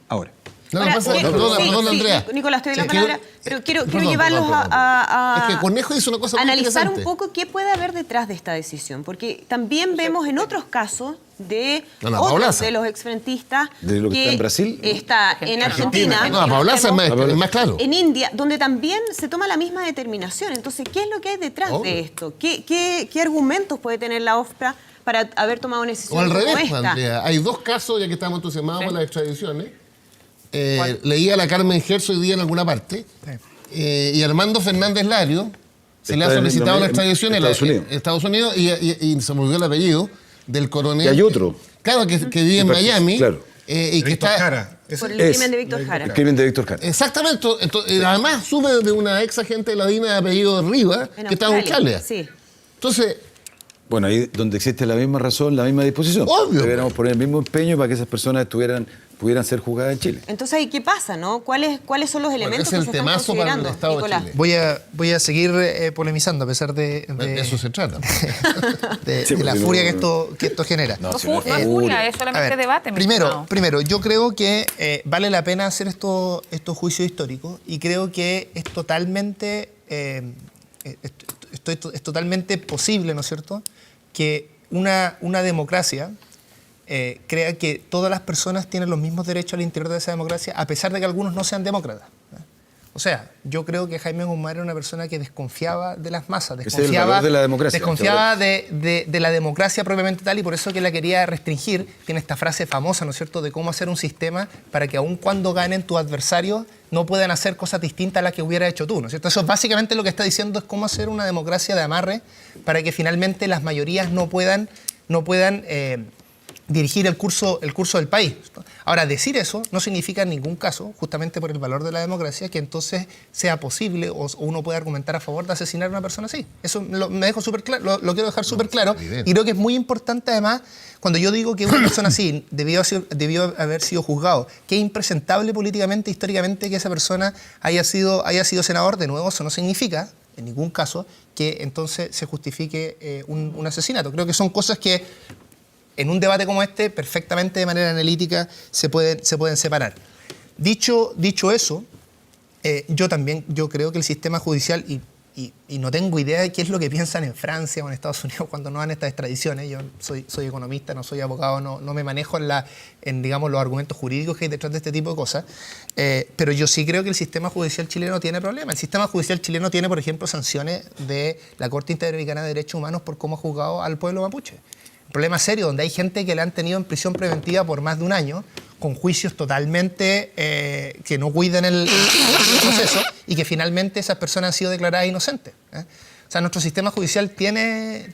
ahora. No, Ahora, pasa, quiero- perdón, sí, Andrea. Nicolás, te doy la Sí, palabra, pero quiero perdón, llevarlos perdón. a Es que Cornejo dice una cosa muy analizar un interesante. poco qué puede haber detrás de esta decisión, porque también vemos en otros casos de No, no, otros Paulaza. de los exfrentistas De lo que está en Brasil, ¿no? está en Argentina, No, Paulaza es más claro. en India, donde también se toma la misma determinación. Entonces, ¿qué es lo que hay detrás Obvio. de esto? ¿Qué argumentos puede tener la OFPRA para haber tomado una decisión O al como revés, esta? Andrea. Hay dos casos, ya que estamos entusiasmados por las extradiciones. Leía a la Carmen Gerso hoy día en alguna parte. Y Armando Fernández Lario se le ha Está en solicitado la extradición en Estados Unidos. y se me olvidó el apellido del coronel. Y hay otro. Claro, que vive en Miami. Claro. Y que Víctor está. Jara. Por el Es crimen de Víctor Jara. el crimen de Víctor Jara. Exactamente. Entonces, además sube de una ex agente de la DINA de apellido Rivas, En que está en Australia. Sí. Entonces, Bueno, ahí donde existe la misma razón, la misma disposición. Obvio. Deberíamos poner el mismo empeño para que esas personas pudieran ser juzgadas en Chile. Entonces, ¿ahí qué pasa, no? ¿Cuáles son los elementos ese es que el se están temazo para el considerando, Estado de Nicolás? Chile. Voy a seguir polemizando a pesar de de eso se trata. de la furia que esto genera. No es furia, es A solamente ver, debate. mi estimado. primero, yo creo que vale la pena hacer estos juicios históricos y creo que es totalmente, es totalmente posible, ¿no es cierto?, que una democracia crea que todas las personas tienen los mismos derechos al interior de esa democracia, a pesar de que algunos no sean demócratas. O sea, yo creo que Jaime Guzmán era una persona que desconfiaba de las masas, Ese es el valor de la democracia. desconfiaba de la democracia propiamente tal y por eso que la quería restringir. Tiene esta frase famosa, ¿no es cierto?, de cómo hacer un sistema para que aun cuando ganen tus adversarios no puedan hacer cosas distintas a las que hubiera hecho tú, ¿no es cierto? Eso es básicamente lo que está diciendo, es cómo hacer una democracia de amarre para que finalmente las mayorías no puedan dirigir el curso del país. Ahora, decir eso no significa en ningún caso, justamente por el valor de la democracia, que entonces sea posible o uno pueda argumentar a favor de asesinar a una persona así. Eso me dejo súper claro, lo quiero dejar súper claro. evidente. Y creo que es muy importante, además, cuando yo digo que una persona así debió haber sido juzgado, que es impresentable políticamente, históricamente, que esa persona haya sido senador. De nuevo, eso no significa, en ningún caso, que entonces se justifique un asesinato. Creo que son cosas que en un debate como este, perfectamente de manera analítica, se pueden separar. Dicho eso, yo creo que el sistema judicial, y y no tengo idea de qué es lo que piensan en Francia o en Estados Unidos cuando no dan estas extradiciones. Yo soy economista, no soy abogado, no me manejo en digamos, los argumentos jurídicos que hay detrás de este tipo de cosas. Pero yo sí creo que el sistema judicial chileno tiene problemas. El sistema judicial chileno tiene, por ejemplo, sanciones de la Corte Interamericana de Derechos Humanos por cómo ha juzgado al pueblo mapuche. Problema serio, donde hay gente que le han tenido en prisión preventiva por más de un año, con juicios totalmente que no cuidan el proceso, y que finalmente esas personas han sido declaradas inocentes. O sea, nuestro sistema judicial tiene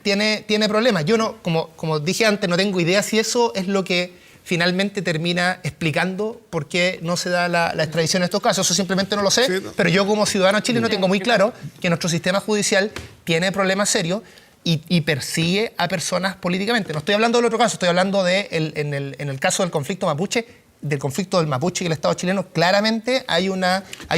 problemas. Yo no, como dije antes, no tengo idea si eso es lo que finalmente termina explicando por qué no se da la extradición en estos casos. Eso simplemente no lo sé, pero yo como ciudadano chileno tengo muy claro que nuestro sistema judicial tiene problemas serios y persigue a personas políticamente. No estoy hablando del otro caso, estoy hablando en el caso del conflicto mapuche, del conflicto del mapuche y el Estado chileno. Claramente hay un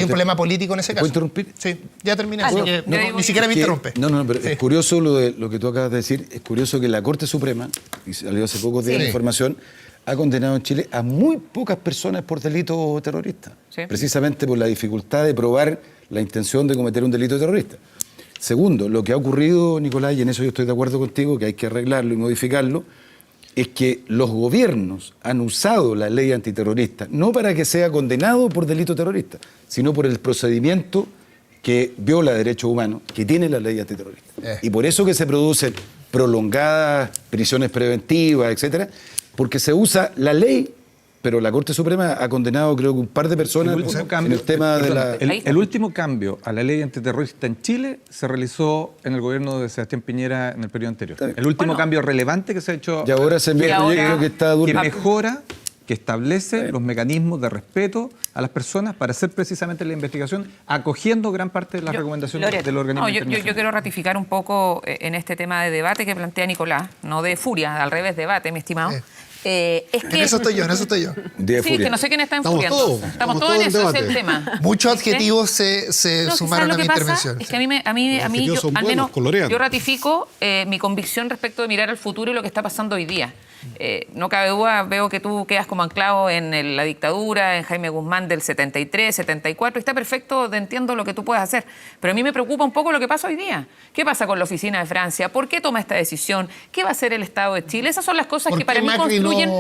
problema político en ese caso. ¿Puedo interrumpir? Sí, ya terminé. Así que ni siquiera me interrumpe. No, pero Sí. es curioso lo que tú acabas de decir. Es curioso que la Corte Suprema, y salió hace pocos días la información, ha condenado en Chile a muy pocas personas por delitos terroristas. Sí. Precisamente por la dificultad de probar la intención de cometer un delito terrorista. Segundo, lo que ha ocurrido, Nicolás, y en eso yo estoy de acuerdo contigo, que hay que arreglarlo y modificarlo, es que los gobiernos han usado la ley antiterrorista no para que sea condenado por delito terrorista, sino por el procedimiento que viola derechos humanos, que tiene la ley antiterrorista. Y por eso que se producen prolongadas prisiones preventivas, etcétera, porque se usa la ley, pero la Corte Suprema ha condenado, creo que un par de personas en el tema de la... El último cambio a la ley antiterrorista en Chile se realizó en el gobierno de Sebastián Piñera en el periodo anterior. El último cambio relevante que se ha hecho... Y ahora se envía un proyecto que está duro. Que mejora, que establece los mecanismos de respeto a las personas para hacer precisamente la investigación, acogiendo gran parte de las recomendaciones del organismo internacional. Yo quiero ratificar un poco en este tema de debate que plantea Nicolás, no de furia, al revés, debate, mi estimado. Es que, en eso estoy yo. Sí, que no sé quién está enfuriando. Estamos todos en eso, es el tema. Muchos adjetivos se sumaron a mi intervención. Es que a mí Los yo, son al buenos, menos, colorean. yo ratifico mi convicción respecto de mirar al futuro y lo que está pasando hoy día. No cabe duda, veo que tú quedas como anclado en la dictadura, en Jaime Guzmán del 73, 74, y está perfecto, entiendo lo que tú puedes hacer, pero a mí me preocupa un poco lo que pasa hoy día. ¿Qué pasa con la oficina de Francia? ¿Por qué toma esta decisión? ¿Qué va a hacer el Estado de Chile? Esas son las cosas que para mí Macri construyen...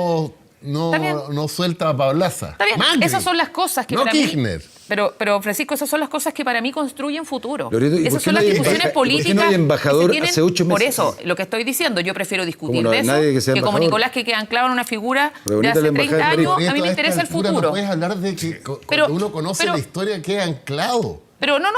no suelta a Pablaza? Está bien, Macri. esas son las cosas que No para Kirchner. mí... Pero Francisco, esas son las cosas que para mí construyen futuro. Loreto, ¿y por esas qué son no las hay discusiones políticas. ¿por qué no hay embajador que se tienen? hace 8 meses? Por eso, lo que estoy diciendo, yo prefiero discutir Como no hay de eso, nadie que sea como embajador. Nicolás, que queda anclado en una figura Pero de bonita hace la 30 embajada de años. Madrid. A mí me A esta interesa el altura futuro. No puedes hablar de que cuando Pero- uno conoce pero- la historia queda anclado. Pero no,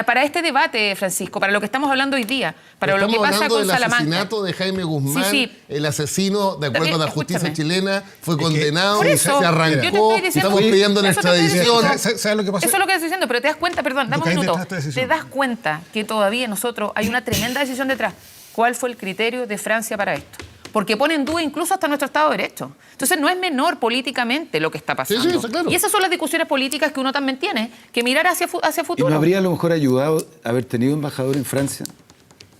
para este debate, Francisco, para lo que estamos hablando hoy día, para lo que Estamos pasa hablando con del Salamanca. asesinato de Jaime Guzmán. Sí. El asesino, de acuerdo a la justicia Escúchame. chilena, fue condenado, Por y eso, se yo te arrancó. estoy diciendo- Estamos pidiendo la eso te estoy extradición. diciendo. ¿Sabes lo que pasa? Eso es lo que estoy diciendo, pero te das cuenta, perdón, dame Lo que hay un minuto. detrás de esta decisión. Te das cuenta que todavía nosotros hay una tremenda decisión detrás. ¿Cuál fue el criterio de Francia para esto? Porque pone en duda incluso hasta nuestro Estado de Derecho. Entonces no es menor políticamente lo que está pasando. Sí, sí, claro. Y esas son las discusiones políticas que uno también tiene que mirar hacia ¿Y futuro. no habría a lo mejor ayudado haber tenido embajador en Francia?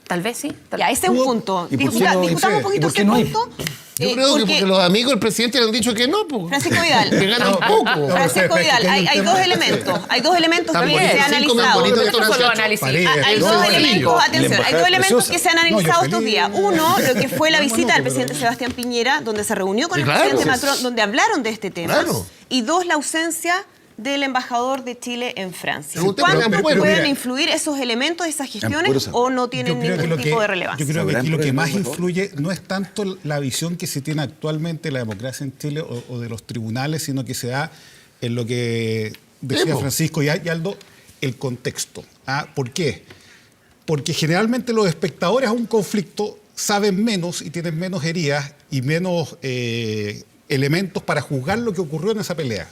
Tal vez sí. Ya, ese es un punto. ¿Y por qué no? Discutamos un ¿Y poquito por qué ese no hay? punto. Yo creo que porque los amigos del presidente le han dicho que no, pues. Francisco Vidal. Que ganan poco. Francisco Vidal, hay dos elementos. Hay dos elementos que se han analizado. Eso son los análisis. Hay dos elementos, atención, hay dos elementos que se han analizado estos días. Uno, lo que fue la visita del presidente Sebastián Piñera, donde se reunió con el presidente Macron, donde hablaron de este tema. Claro. Y dos, la ausencia del embajador de Chile en Francia. Es un tema ¿Cuánto que puede- pueden mira, influir esos elementos, esas puro gestiones, saber. o no tienen ningún tipo de relevancia? Yo creo que ¿Sabrán aquí lo por que el más embajador? influye no es tanto la visión que se tiene actualmente de la democracia en Chile o de los tribunales, sino que se da en lo que decía Sí, po. Francisco y Aldo, el contexto. ¿Por qué? Porque generalmente los espectadores a un conflicto saben menos y tienen menos heridas y menos elementos para juzgar lo que ocurrió en esa pelea.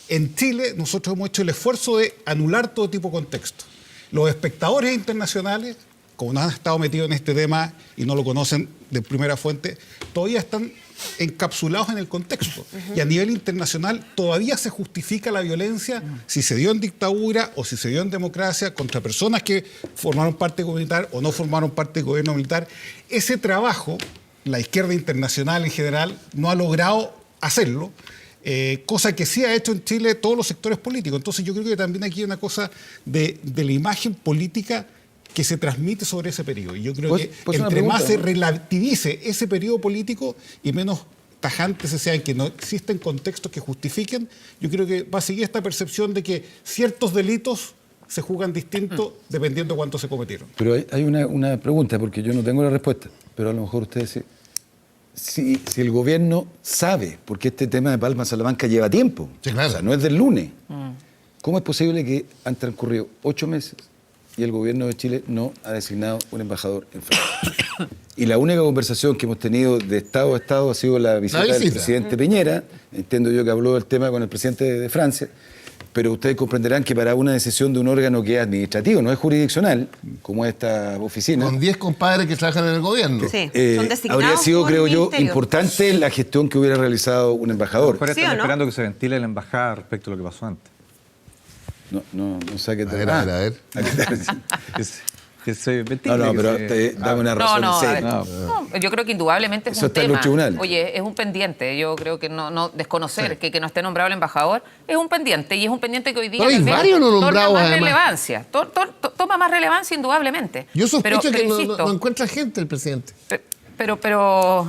En Chile nosotros hemos hecho el esfuerzo de anular todo tipo de contexto. Los espectadores internacionales, como no han estado metidos en este tema y no lo conocen de primera fuente, todavía están encapsulados en el contexto. Y a nivel internacional todavía se justifica la violencia si se dio en dictadura o si se dio en democracia contra personas que formaron parte del gobierno militar o no formaron parte del gobierno militar. Ese trabajo, la izquierda internacional en general, no ha logrado hacerlo. Cosa que sí ha hecho en Chile todos los sectores políticos. Entonces yo creo que también aquí hay una cosa de la imagen política que se transmite sobre ese periodo. Y yo creo Pues- que pues una entre más pregunta, se ¿no? relativice ese periodo político y menos tajantes se sean, que no existen contextos que justifiquen, yo creo que va a seguir esta percepción de que ciertos delitos se juzgan distinto dependiendo de cuánto se cometieron. Pero hay una pregunta, porque yo no tengo la respuesta, pero a lo mejor ustedes sí. Si el gobierno sabe, porque este tema de Palma Salamanca lleva tiempo, Sí, claro. o sea, no es del lunes, ¿cómo es posible que han transcurrido 8 meses y el gobierno de Chile no ha designado un embajador en Francia? Y la única conversación que hemos tenido de Estado a Estado ha sido la visita del presidente Piñera. Entiendo yo que habló del tema con el presidente de Francia, pero ustedes comprenderán que para una decisión de un órgano que es administrativo, no es jurisdiccional, como esta oficina, Con 10 compadres que trabajan en el gobierno. Sí, son designados habría sido, por creo yo, ministerio. importante la gestión que hubiera realizado un embajador. Ahora ¿Sí están o no? esperando que se ventile la embajada respecto a lo que pasó antes. No sé a qué te A ver. ¿A qué te Que se ventile. No, que pero se- dame una razón. No, en a ver, serio. no, yo creo que indudablemente es Eso un está en los tema. tribunales. Oye, es un pendiente. Yo creo que no desconocer que no esté nombrado el embajador es un pendiente, y es un pendiente que hoy día Pero hay tal vez varios no nombrados, toma más además. relevancia. Toma más relevancia indudablemente. Yo sospecho Pero que insisto, no encuentra gente el presidente. pero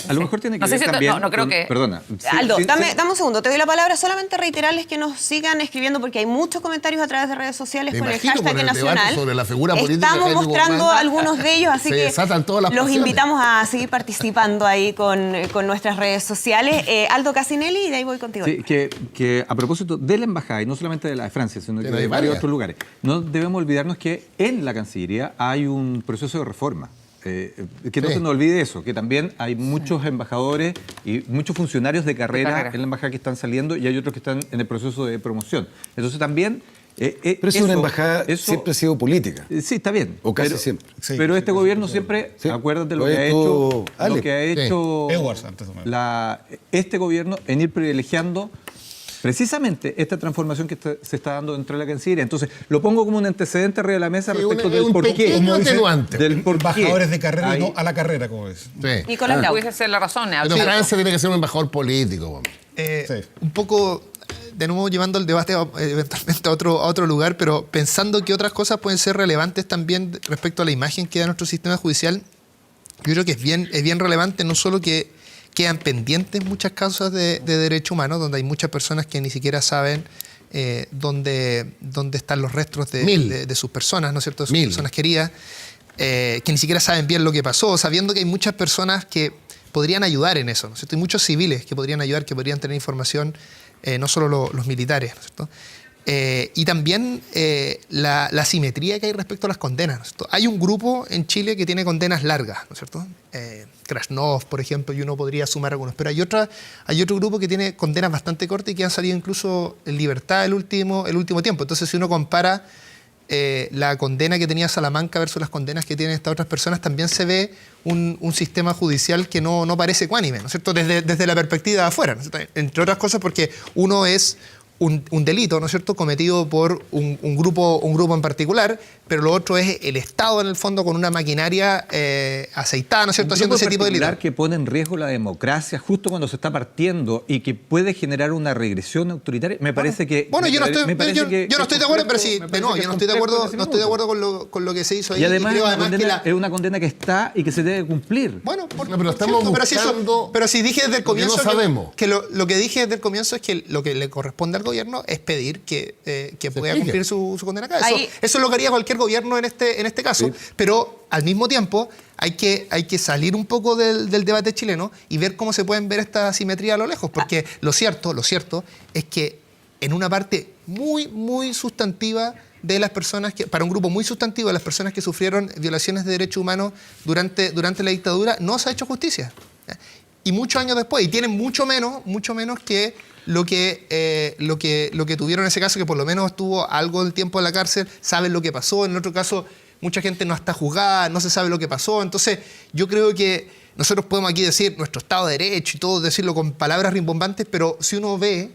A lo mejor tiene que no sé ver si también no creo con- que Perdona. Sí, Aldo, sí, dame sí. un segundo, te doy la palabra. Solamente reiterarles que nos sigan escribiendo porque hay muchos comentarios a través de redes sociales Me con el imagino, hashtag por el debate nacional. sobre la figura política de Estamos Jaime mostrando Guzmán. algunos de ellos, así Se que desatan todas las los pasiones. invitamos a seguir participando ahí con nuestras redes sociales. Aldo Casinelli, y de ahí voy contigo. Sí, que a propósito de la embajada, y no solamente de la de Francia, sino que Pero hay de varios varias. otros lugares, no debemos olvidarnos que en la Cancillería hay un proceso de reforma. Que no Sí. se nos olvide eso, que también hay muchos embajadores y muchos funcionarios de carrera en la embajada que están saliendo, y hay otros que están en el proceso de promoción. Entonces también... Pero es una embajada siempre ha sido política. Sí, está bien. O casi pero, siempre. Sí, pero sí, este sí, gobierno siempre, Sí. acuérdate lo Lo que ha estuvo hecho, Ale. lo que ha hecho Edwards antes también. este gobierno en ir privilegiando precisamente esta transformación que se está dando dentro de la Cancillería. Entonces, lo pongo como un antecedente arriba de la mesa Sí, respecto es del un por qué. pequeño Como dice, atenuante. Del por qué. Embajadores de carrera Hay- y no a la carrera, como es. Sí. Nicolás Grau. pudiese ser la razón. Pero absoluto. Francia tiene que ser un embajador político. Bueno. Sí. Un poco, de nuevo, llevando el debate eventualmente a otro lugar, pero pensando que otras cosas pueden ser relevantes también respecto a la imagen que da nuestro sistema judicial, yo creo que es bien relevante no solo que quedan pendientes muchas causas de derechos humanos, donde hay muchas personas que ni siquiera saben dónde están los restos de sus personas, ¿no es cierto?, de sus personas queridas, que ni siquiera saben bien lo que pasó, sabiendo que hay muchas personas que podrían ayudar en eso, ¿no es cierto? Hay muchos civiles que podrían ayudar, que podrían tener información, no solo los militares, ¿no es cierto? Y también la asimetría que hay respecto a las condenas, ¿no es cierto? Hay un grupo en Chile que tiene condenas largas, ¿no es cierto? Krasnov, por ejemplo, y uno podría sumar algunos, pero hay otro grupo que tiene condenas bastante cortas y que han salido incluso en libertad el último tiempo. Entonces, si uno compara la condena que tenía Salamanca versus las condenas que tienen estas otras personas, también se ve un sistema judicial que no parece ecuánime, ¿no es cierto?, desde la perspectiva de afuera, ¿no es cierto? Entre otras cosas porque uno es un delito, ¿no es cierto?, cometido por un grupo en particular, pero lo otro es el Estado, en el fondo, con una maquinaria aceitada, ¿no es cierto?, haciendo ese tipo de delitos. que pone en riesgo la democracia justo cuando se está partiendo y que puede generar una regresión autoritaria. Me parece que... Bueno, yo no estoy de acuerdo, pero sí, me de nuevo, parece yo no que estoy de es complejo acuerdo, en ese no estoy de minuto. acuerdo con lo que se hizo ahí. Y además, creo es una condena que está y que se debe cumplir. Bueno, No, pero estamos buscando pero si dije desde el lo que no comienzo sabemos. que lo que dije desde el comienzo es que lo que le corresponde al gobierno es pedir que pueda explique. cumplir su condena acá. Ahí- Eso es lo que haría cualquier gobierno en este caso. Pero al mismo tiempo hay que salir un poco del debate chileno y ver cómo se pueden ver esta asimetría a lo lejos. Porque lo cierto es que en una parte muy sustantiva de las personas para un grupo muy sustantivo de las personas que sufrieron violaciones de derechos humanos durante la dictadura, no se ha hecho justicia. Y muchos años después, y tienen mucho menos que lo que tuvieron en ese caso, que por lo menos estuvo algo del tiempo en la cárcel, saben lo que pasó. En el otro caso, mucha gente no está juzgada, no se sabe lo que pasó. Entonces, yo creo que nosotros podemos aquí decir nuestro Estado de Derecho y todo, decirlo con palabras rimbombantes, pero si uno ve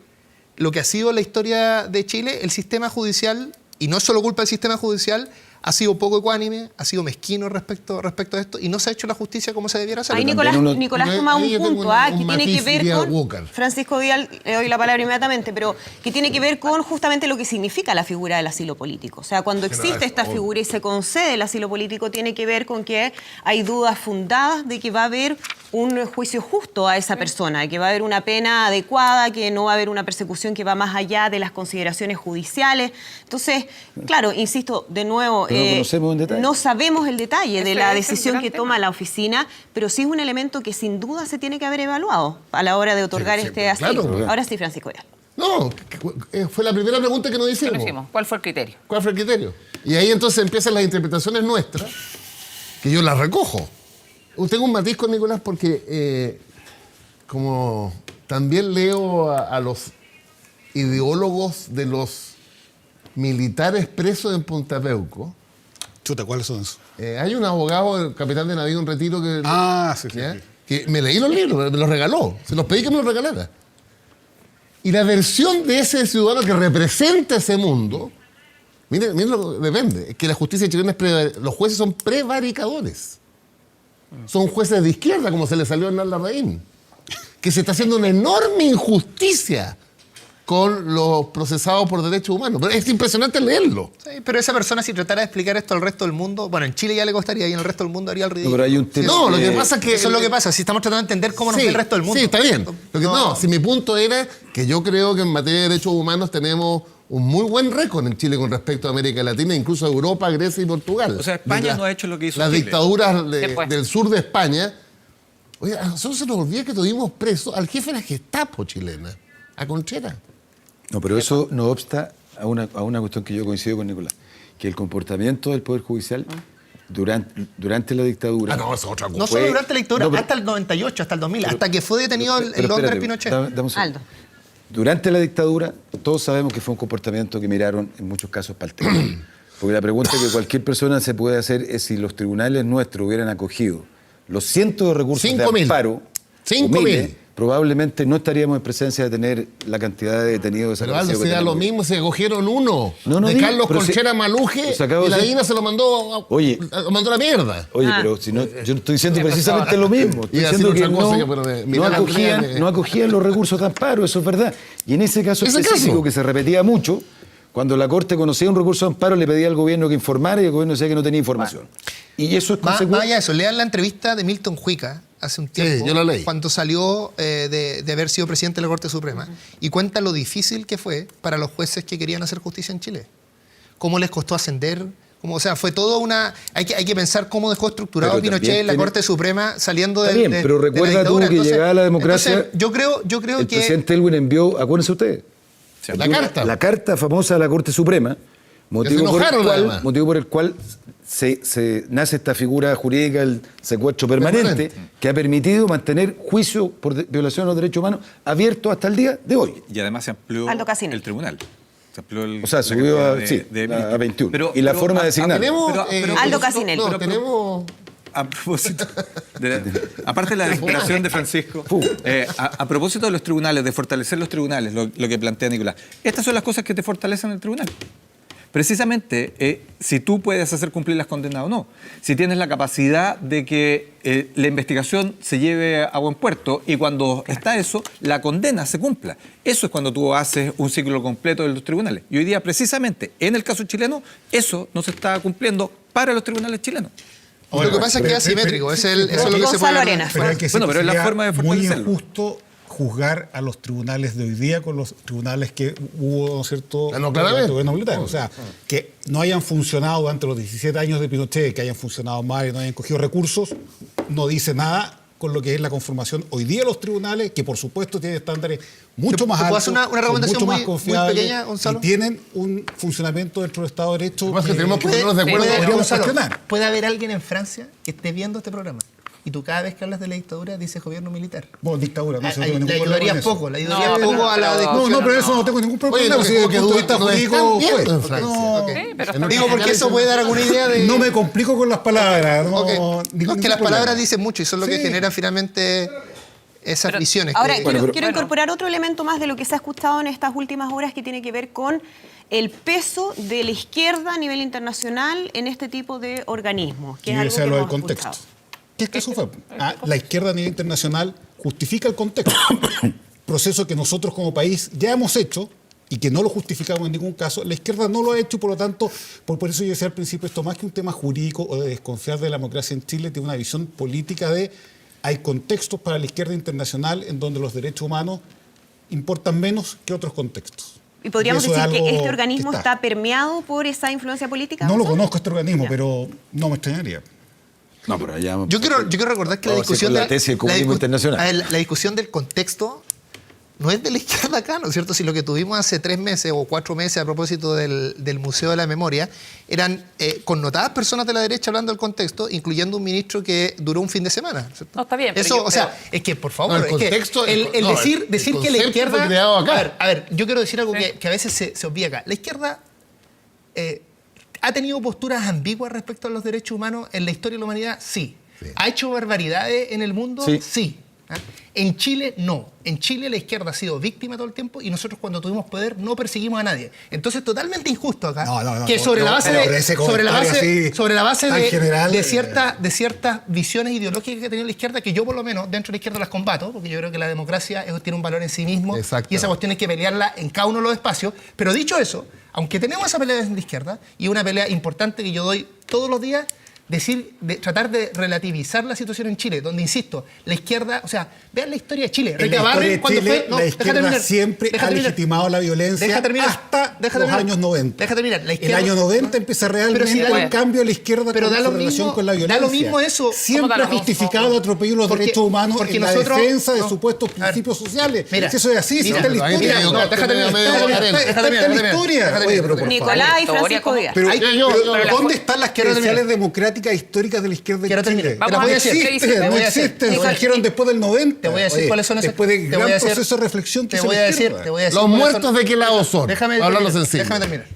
lo que ha sido la historia de Chile, el sistema judicial, y no es solo culpa del sistema judicial, ha sido poco ecuánime, ha sido mezquino respecto a esto y no se ha hecho la justicia como se debiera hacer. Ahí Nicolás toma un punto que tiene que ver con... Walker. Francisco Vidal, le doy la palabra inmediatamente, pero que tiene que ver con justamente lo que significa la figura del asilo político. O sea, cuando existe esta figura y se concede el asilo político, tiene que ver con que hay dudas fundadas de que va a haber un juicio justo a esa persona, que va a haber una pena adecuada, que no va a haber una persecución que va más allá de las consideraciones judiciales. Entonces, claro, insisto, de nuevo, no sabemos el detalle de la decisión que toma la oficina, pero sí es un elemento que sin duda se tiene que haber evaluado a la hora de otorgar este asilo. Claro. Ahora sí, Francisco Vidal. No, fue la primera pregunta que nos hicimos. ¿Cuál fue el criterio? ¿Cuál fue el criterio? Y ahí entonces empiezan las interpretaciones nuestras, que yo las recojo. Tengo un matiz con Nicolás porque como también leo a los ideólogos de los militares presos en Punta Peuco. Chuta, ¿cuáles son esos? Hay un abogado, el capitán de navío, un retiro que... Sí. Que me leí los libros, me los regaló. Se los pedí que me los regalara. Y la versión de ese ciudadano que representa ese mundo, miren lo que depende, es que la justicia chilena los jueces son prevaricadores. Son jueces de izquierda, como se le salió a Hernán Larraín, que se está haciendo una enorme injusticia con los procesados por derechos humanos. Pero es impresionante leerlo. Sí, pero esa persona, si tratara de explicar esto al resto del mundo, bueno, en Chile ya le costaría y en el resto del mundo haría el ridículo. No, pero hay un tema No, lo que pasa es que... Eso es lo que pasa, si estamos tratando de entender cómo nos ve el resto del mundo. Sí, está bien. Si mi punto era que yo creo que en materia de derechos humanos tenemos un muy buen récord en Chile con respecto a América Latina, incluso a Europa, Grecia y Portugal. O sea, España no ha hecho lo que hizo Las Chile. dictaduras del sur de España. Oye, a nosotros se nos olvida que tuvimos preso al jefe de la Gestapo chilena, a Conchera. No, pero eso no obsta a una cuestión que yo coincido con Nicolás, que el comportamiento del Poder Judicial durante la dictadura... no, es otra cosa. No solo durante la dictadura, No, pero- hasta el 98, hasta el 2000, hasta que fue detenido el Londres Pinochet. Dame un segundo. Aldo. Durante la dictadura, todos sabemos que fue un comportamiento que miraron en muchos casos para el techo. Porque la pregunta que cualquier persona se puede hacer es si los tribunales nuestros hubieran acogido los cientos de recursos 5.000. de amparo, 5.000. o miles, probablemente no estaríamos en presencia de tener la cantidad de detenidos Pero Aldo, desaparecidos. se que da lo tenemos. mismo, se cogieron uno No, de digo, Carlos pero Conchera si- Maluje pues acabo y la de decir- DINA se lo mandó lo mandó a la mierda. Oye, pero si no, yo estoy diciendo precisamente lo mismo. Estoy Iba a diciendo decir que otra cosa, pero no mirar a Andrea, no acogían los recursos de amparo, eso es verdad. Y en ese caso ¿Ese específico caso? que se repetía mucho, cuando la Corte conocía un recurso de amparo, le pedía al gobierno que informara y el gobierno decía que no tenía información. Y eso es Más allá consecuencia. de eso, lean la entrevista de Milton Juica hace un tiempo, yo la leí. cuando salió de haber sido presidente de la Corte Suprema, y cuenta lo difícil que fue para los jueces que querían hacer justicia en Chile. Cómo les costó ascender, o sea, fue todo una... Hay que pensar cómo dejó estructurado Pero Pinochet también en la tiene- Corte Suprema saliendo Está de bien, pero de la recuerda tú dictadura. que llegada la democracia, entonces, yo creo El que... presidente Elwin envió, acuérdense ustedes, La carta. famosa de la Corte Suprema, motivo se por, enojaron, el cual, además. motivo por el cual se nace esta figura jurídica, el secuestro permanente, que ha permitido mantener juicio por violación de los derechos humanos abierto hasta el día de hoy. Y además se amplió Aldo Casinel. el tribunal. Se amplió O sea, subió a, sí, a 21. Y la forma de designar. Tenemos, Aldo Casinel. No, tenemos... A propósito, aparte de la desesperación de Francisco, a propósito de los tribunales, de fortalecer los tribunales, lo que plantea Nicolás, estas son las cosas que te fortalecen el tribunal. Precisamente, si tú puedes hacer cumplir las condenas o no, si tienes la capacidad de que la investigación se lleve a buen puerto y cuando está eso, la condena se cumpla. Eso es cuando tú haces un ciclo completo de los tribunales. Y hoy día, precisamente, en el caso chileno, eso no se está cumpliendo para los tribunales chilenos. Lo que pasa es que es asimétrico, eso es lo que se puede... Gonzalo Arenas. Pero hay que Bueno, pero es la sería forma de muy fortalecerlo. injusto juzgar a los tribunales de hoy día con los tribunales que hubo, ¿no es cierto?, No, claramente. el gobierno militar. O sea, que no hayan funcionado durante los 17 años de Pinochet, que hayan funcionado mal y no hayan cogido recursos, no dice nada con lo que es la conformación hoy día de los tribunales, que por supuesto tienen estándares mucho más ¿Te puedo altos, hacer una son recomendación mucho más muy confiables pequeña, Gonzalo? y tienen un funcionamiento dentro del Estado de Derecho. Lo que pasa es que tenemos que ponernos de acuerdo. podríamos Gonzalo, cuestionar. puede haber alguien en Francia que esté viendo este programa y tú cada vez que hablas de la dictadura dices gobierno militar. Bueno, dictadura, no se Le tengo ningún problema ayudaría con eso. poco, le ayudaría No, poco a la pero- discusión. No, pero eso no tengo ningún problema. Oye, lo que- si desde lo que el punto de vista nos jurídico están viendo fue. en Francia. No, Sí, pero está Digo, porque eso puede dar alguna idea de... no me complico con las palabras. No, Ok. ningún No, es que las problema. palabras dicen mucho y son lo que Sí. genera finalmente esas visiones. Ahora, que- quiero incorporar otro elemento más de lo que se ha escuchado en estas últimas horas que tiene que ver con el peso de la izquierda a nivel internacional en este tipo de organismos. Que Y es algo ese es que lo del hemos contexto. escuchado. ¿Qué es que eso fue? La izquierda a nivel internacional justifica el contexto. Proceso que nosotros como país ya hemos hecho y que no lo justificamos en ningún caso. La izquierda no lo ha hecho y por lo tanto, por eso yo decía al principio, esto más que un tema jurídico o de desconfiar de la democracia en Chile, tiene una visión política de hay contextos para la izquierda internacional en donde los derechos humanos importan menos que otros contextos. ¿Y podríamos eso es decir que algo este organismo que está permeado por esa influencia política? No lo Gonzalo? conozco este organismo, Ya. pero no me extrañaría. No, pero allá... Yo quiero recordar que la Vamos a discusión hacer con la tesis del comunismo internacional. a ver, la discusión del contexto no es de la izquierda acá, ¿no es cierto? Si lo que tuvimos hace 3 meses o 4 meses a propósito del Museo de la Memoria eran connotadas personas de la derecha hablando del contexto, incluyendo un ministro que duró un fin de semana, ¿cierto? No, está bien, pero Eso, yo- o sea, pero- es que por favor, No, el es que contexto- el no, decir el que la concepto izquierda... fue creado acá. A ver, yo quiero decir algo Sí. que a veces se obvia acá. La izquierda ha tenido posturas ambiguas respecto a los derechos humanos en la historia de la humanidad, sí. ¿Ha hecho barbaridades en el mundo? Sí. Sí. ¿Ah? En Chile, no. En Chile la izquierda ha sido víctima todo el tiempo y nosotros cuando tuvimos poder no perseguimos a nadie. Entonces, totalmente injusto acá que sobre la base pero ese comentario así, tan general, de ciertas visiones ideológicas que ha tenido la izquierda, que yo por lo menos dentro de la izquierda las combato, porque yo creo que la democracia tiene un valor en sí mismo Exacto. y esa cuestión hay que pelearla en cada uno de los espacios. Pero dicho eso, aunque tenemos esa pelea en la izquierda y una pelea importante que yo doy todos los días, tratar de relativizar la situación en Chile, donde, insisto, la izquierda, o sea, vean la historia de Chile. En la historia Recabarren de cuando Chile, fue... la izquierda siempre ha legitimado la violencia hasta los años 90. Deja terminar. La El izquierda, año 90 empieza realmente Pero si da- el cambio de la izquierda pero con da su lo relación mismo- con la da lo violencia. mismo eso. Siempre ¿Cómo da ha lo mismo? justificado el atropello de los Porque- derechos humanos porque en la nosotros- defensa de no. supuestos A ver, principios sociales. mira, Si eso es así, si mira, está en la ahí historia. te digo, no, déjate medio terminar, coherente. Está en la historia. Oye, pero por favor. Nicolás y Historia, Francisco ¿cómo? Vidal. Pero, Yo- ¿dónde están las quiero credenciales terminar. democráticas históricas de la izquierda en Quiero Chile? terminar. Vamos No a decir, ¿qué existen, dice? no Te voy a decir, existen. te voy a Surgieron después del 90. Te voy a decir Oye, cuáles son esas... después del te voy gran a decir- proceso de reflexión que te hizo voy la a decir, izquierda. te voy a decir Los cuáles muertos son- de qué lado son. Déjame Hablando terminar, sencillo. déjame terminar.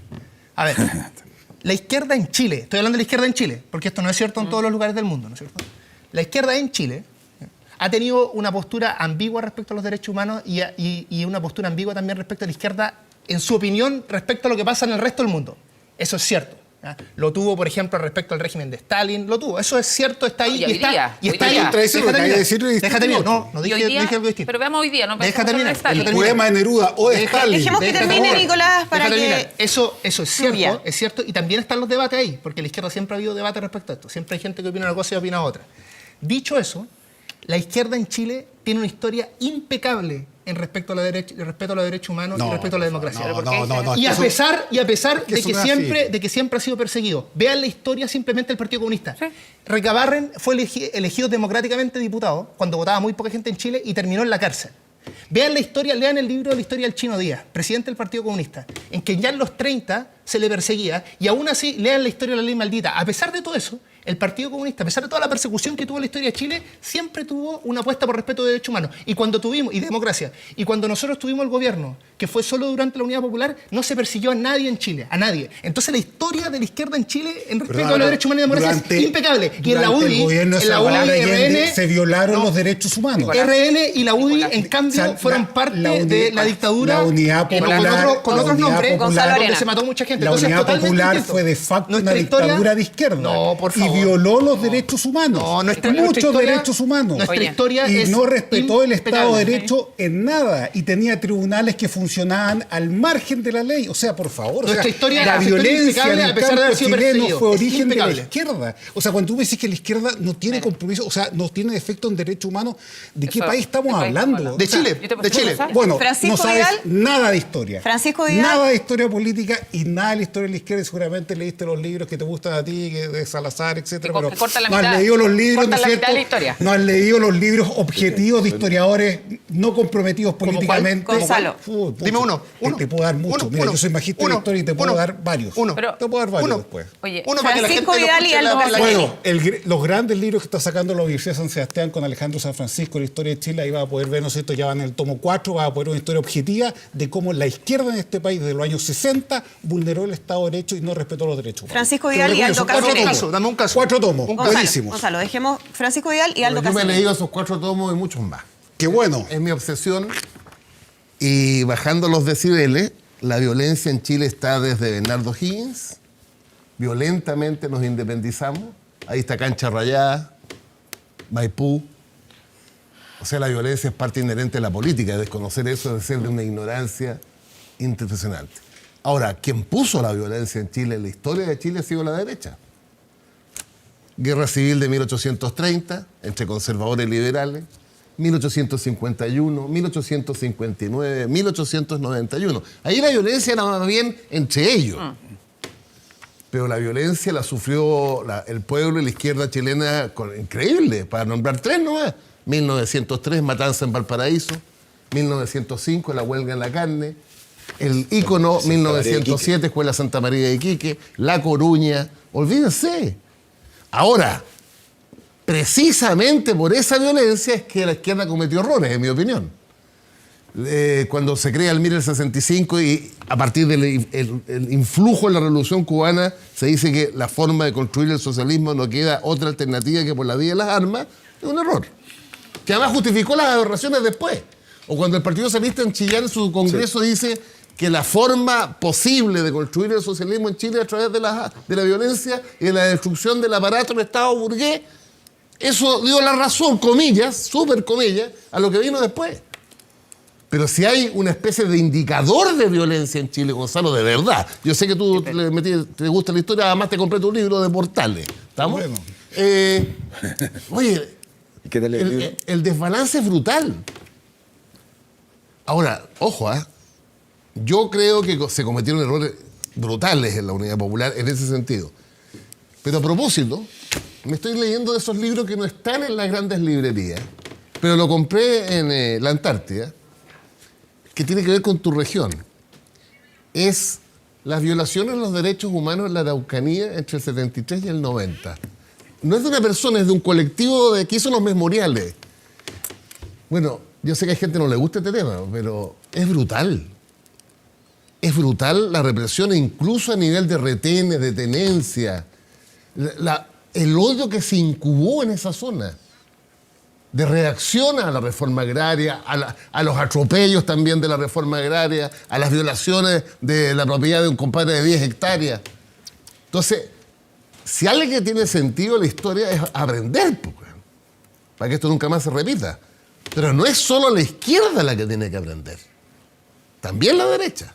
A ver, la izquierda en Chile, estoy hablando de la izquierda en Chile, porque esto no es cierto en todos los lugares del mundo, ¿no es cierto? La izquierda en Chile ha tenido una postura ambigua respecto a los derechos humanos y una postura ambigua también respecto a la izquierda, en su opinión, respecto a lo que pasa en el resto del mundo. Eso es cierto. ¿Ya? Lo tuvo, por ejemplo, respecto al régimen de Stalin, lo tuvo. Eso es cierto, está ahí. Y hoy está, día, y hoy está ahí. día. Contradice lo que acaba de decir el Déjate terminar. distinto. No Y dije, hoy día, dije algo distinto. pero veamos hoy día, no Deja terminar. Stalin. El poema de Neruda o de Stalin. Dejemos que Déjate termine, terminar. Nicolás, para Déjate que terminar. Eso es fluya. cierto, y también están los debates ahí, porque en la izquierda siempre ha habido debate respecto a esto. Siempre hay gente que opina una cosa y opina otra. Dicho eso, la izquierda en Chile tiene una historia impecable en respecto a los derechos humanos y respecto a la democracia. No. Y a pesar que de eso que no es siempre ha sido perseguido. Vean la historia simplemente del Partido Comunista. Sí. Recabarren fue elegido democráticamente diputado cuando votaba muy poca gente en Chile y terminó en la cárcel. Vean la historia, lean el libro de la historia del Chino Díaz, presidente del Partido Comunista, en que ya en los 30 se le perseguía y aún así lean la historia de la ley maldita. A pesar de todo eso, el Partido Comunista, a pesar de toda la persecución que tuvo en la historia de Chile, siempre tuvo una apuesta por respeto de derechos humanos. Y cuando tuvimos, y democracia, y cuando nosotros tuvimos el gobierno, que fue solo durante la Unidad Popular, no se persiguió a nadie en Chile, a nadie. Entonces la historia de la izquierda en Chile en respecto a los derechos humanos y democracia es impecable. Y en la durante UDI, el gobierno de en la Salvador UDI, Allende RN, se violaron los derechos humanos. RN y la UDI, en cambio, O sea, fueron parte de la dictadura. La Unidad Popular. Con otros la Unidad nombres, Gonzalo donde Arena. se mató mucha gente. La Entonces, Unidad totalmente Popular distinto. fue de facto Nuestra una historia- dictadura de izquierda. No, por y favor. violó los derechos humanos. No, nuestra muchos historia- derechos humanos. Nuestra Oye, historia Y es no respetó el Estado de impecable. Derecho en nada. Y tenía tribunales que funcionaban al margen de la ley. O sea, por favor. Nuestra historia la es violencia impecable en a el pesar de haber campo sido chileno perseguido. fue Es origen de la impecable. izquierda. O sea, cuando tú me dices que la izquierda no tiene compromiso, o sea, no tiene defecto en derechos humanos, ¿de qué Eso, país estamos ¿de qué país hablando? estamos De O sea, Chile, yo te- de Chile. ¿sabes? bueno, Francisco no sabes Vidal. nada de historia. Francisco Vidal. Nada de historia política y nada de la historia de la izquierda. Y seguramente leíste los libros que te gustan a ti, de Salazar, etcétera. Que pero cortan la no has mitad- leído los libros, cortan ¿no es la mitad cierto? de la historia. No has leído los libros objetivos de historiadores no comprometidos ¿Cómo políticamente. cuál? Gonzalo. Pucha, Dime uno. Te puedo dar mucho. Mira, yo soy magíster de historia y te puedo dar varios. Uno. Te puedo dar varios Uno. después. Oye, Uno para que la gente Francisco lo Vidal y escuche en Aldo la- en la- García. Bueno, los grandes libros que está sacando la Universidad de San Sebastián con Alejandro San Francisco, la historia de Chile, ahí va a poder ver, ¿no es cierto? Ya van en el tomo 4, va a poder ver una historia objetiva de cómo la izquierda en este país desde los años 60 vulneró el Estado de Derecho y no respetó los derechos humanos. Francisco Te lo Vidal y recomiendo, Aldo son cuatro Carceres. tomos. Dame un caso. 4 tomos, Un Gonzalo, buenísimos. Gonzalo, dejemos Francisco Vidal y Aldo Yo me he Cáceres. leído esos 4 tomos y muchos más. Qué bueno. Es mi obsesión. Y bajando los decibeles, la violencia en Chile está desde Bernardo Higgins, violentamente nos independizamos, ahí está Cancha Rayada, Maipú. O sea, la violencia es parte inherente de la política, desconocer eso es ser de una ignorancia impresionante. Ahora, quien puso la violencia en Chile, en la historia de Chile, ha sido la derecha. Guerra Civil de 1830, entre conservadores y liberales, 1851, 1859, 1891. Ahí la violencia era más bien entre ellos. Pero la violencia la sufrió el pueblo y la izquierda chilena increíble, para nombrar tres nomás. 1903, matanza en Valparaíso. 1905, la huelga en la carne. El ícono, 1907, Escuela Santa María de Iquique. La Coruña. Olvídense. Ahora, precisamente por esa violencia es que la izquierda cometió errores, en mi opinión. Cuando se crea el MIR el 65 y a partir del el influjo en la Revolución Cubana se dice que la forma de construir el socialismo no queda otra alternativa que por la vía de las armas, es un error. Que además justificó las aberraciones después. O cuando el Partido Socialista en Chillán, en su congreso, dice que la forma posible de construir el socialismo en Chile es a través de la violencia y de la destrucción del aparato del Estado burgués. Eso dio la razón, comillas, súper comillas, a lo que vino después. Pero si hay una especie de indicador de violencia en Chile, Gonzalo, de verdad. Yo sé que tú te gusta la historia, además te compré tu libro de Portales. ¿Estamos? Bueno. Oye, ¿Qué tal el libro? el desbalance es brutal. Ahora, ojo, yo creo que se cometieron errores brutales en la Unidad Popular en ese sentido. Pero a propósito, me estoy leyendo de esos libros que no están en las grandes librerías, pero lo compré en la Antártida, que tiene que ver con tu región. Es las violaciones de los derechos humanos en la Araucanía entre el 73 y el 90. No es de una persona, es de un colectivo que hizo los memoriales. Bueno, yo sé que a gente no le gusta este tema, pero es brutal. Es brutal la represión, incluso a nivel de retenes, de tenencia. El odio que se incubó en esa zona, de reacción a la reforma agraria, a los atropellos también de la reforma agraria, a las violaciones de la propiedad de un compadre de 10 hectáreas. Entonces, si algo que tiene sentido en la historia es aprender, para que esto nunca más se repita. Pero no es solo la izquierda la que tiene que aprender, también la derecha.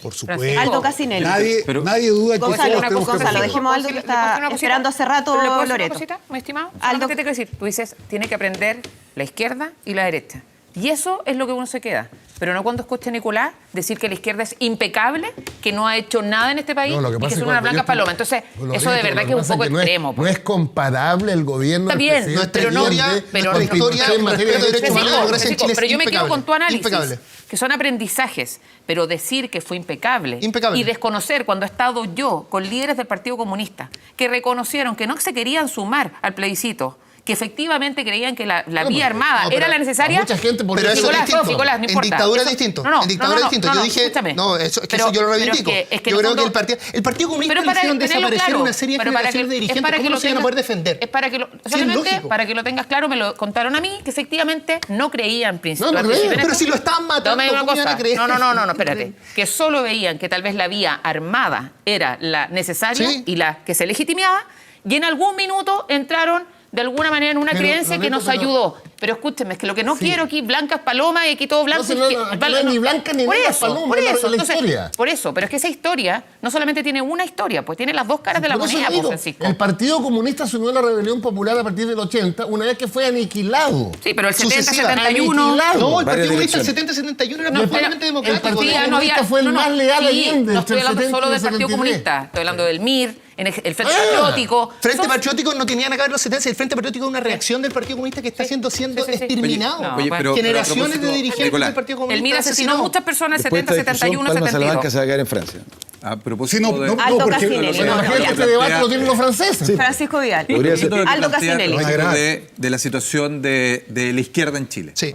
Por supuesto. Aldo Casinelli. Nadie duda que todos Gonzalo, tenemos que Gonzalo, aprender. dejemos a Aldo que está esperando hace rato, ¿Pero le puedo decir una Loreto. cosita, mi estimado? Aldo, ¿Qué te quiero decir? Tú dices, tiene que aprender la izquierda y la derecha. Y eso es lo que uno se queda. Pero no cuando escuche a Nicolás decir que la izquierda es impecable, que no ha hecho nada en este país No, lo que y pasa que es son una cuando blanca yo- paloma. Entonces, eso de verdad que es un poco extremo. No es comparable el gobierno Está del bien, presidente pero no, Allende pero con no. Pinochet en materia de derechos Francisco, humanos. democracia en Chile es pero yo me quedo impecable, con tu análisis, impecable. que son aprendizajes, pero decir que fue impecable, Impecable. y desconocer cuando he estado yo con líderes del Partido Comunista que reconocieron que no se querían sumar al plebiscito, que efectivamente creían que la vía armada pero era la necesaria. a mucha gente por Pero eso es Nicolás, distinto. Nicolás, no En importa. dictadura es Eso- distinto. No, no, En dictadura no, es distinto. no, Yo no, dije, escúchame. no, eso, es que Pero- eso yo lo pero reivindico. es que en Yo el creo que fondo- el Partido Comunista Pero para hicieron tenerlo desaparecer claro, una serie de pero para generaciones de que- es dirigentes. para ¿Cómo que no lo se van a tengas- poder defender? Es para que lo, Sí, es solamente lógico. para que lo tengas claro, me lo contaron a mí, que efectivamente no creían No, no al creían. principio en Pero esto. si lo estaban matando, Dame una ¿cómo iban a cosa. creer? No, espérate. Que solo veían que tal vez la vía armada era la necesaria Sí. y la que se legitimaba, y en algún minuto entraron de alguna manera en una Pero, creencia que Loreto, nos pero- ayudó. Pero escúcheme, es que lo que no Sí. quiero aquí, blancas palomas y aquí todo blanco. No, es no, que- no, aquí no hay ni blanca ni por negras eso, palomas, por es la- eso. es la Entonces, historia. por eso, pero es que esa historia no solamente tiene una historia, pues tiene las dos caras de la Por eso moneda, digo, pues, Francisco. el Partido Comunista se unió a la rebelión popular a partir del 80, una vez que fue aniquilado. Sí, pero el 70, Sucesiva. 71... Aniquilado. No, el Varias Partido Comunista el direcciones. 70-71 era No, perfectamente el democrático. Partido Sí, no había- Comunista fue el más leal a sí, Allende no entre estoy el hablando 70 solo y del el Partido 73. Comunista, estoy hablando del MIR, el Frente Ah. Patriótico. Frente Son- Patriótico no tenía nada que ver los 70. El Frente Patriótico es una reacción del Partido Comunista que está siendo sí. exterminado. No, Oye, pero a Generaciones propósito, de dirigentes Nicolás, del Partido Comunista El MIR asesinó asesinados. muchas personas en Después de 70, esta discusión, 71, Palma Salamanca 72. se va a quedar en Francia. a propósito Sí, no, de... no, Aldo porque Casinelli, Bueno, no, imagínate ya. este debate lo tienen los franceses. Francisco Vidal. Podría ser. Lo que Aldo plantea Casinelli. respecto No, de la situación de la izquierda en Chile. Sí.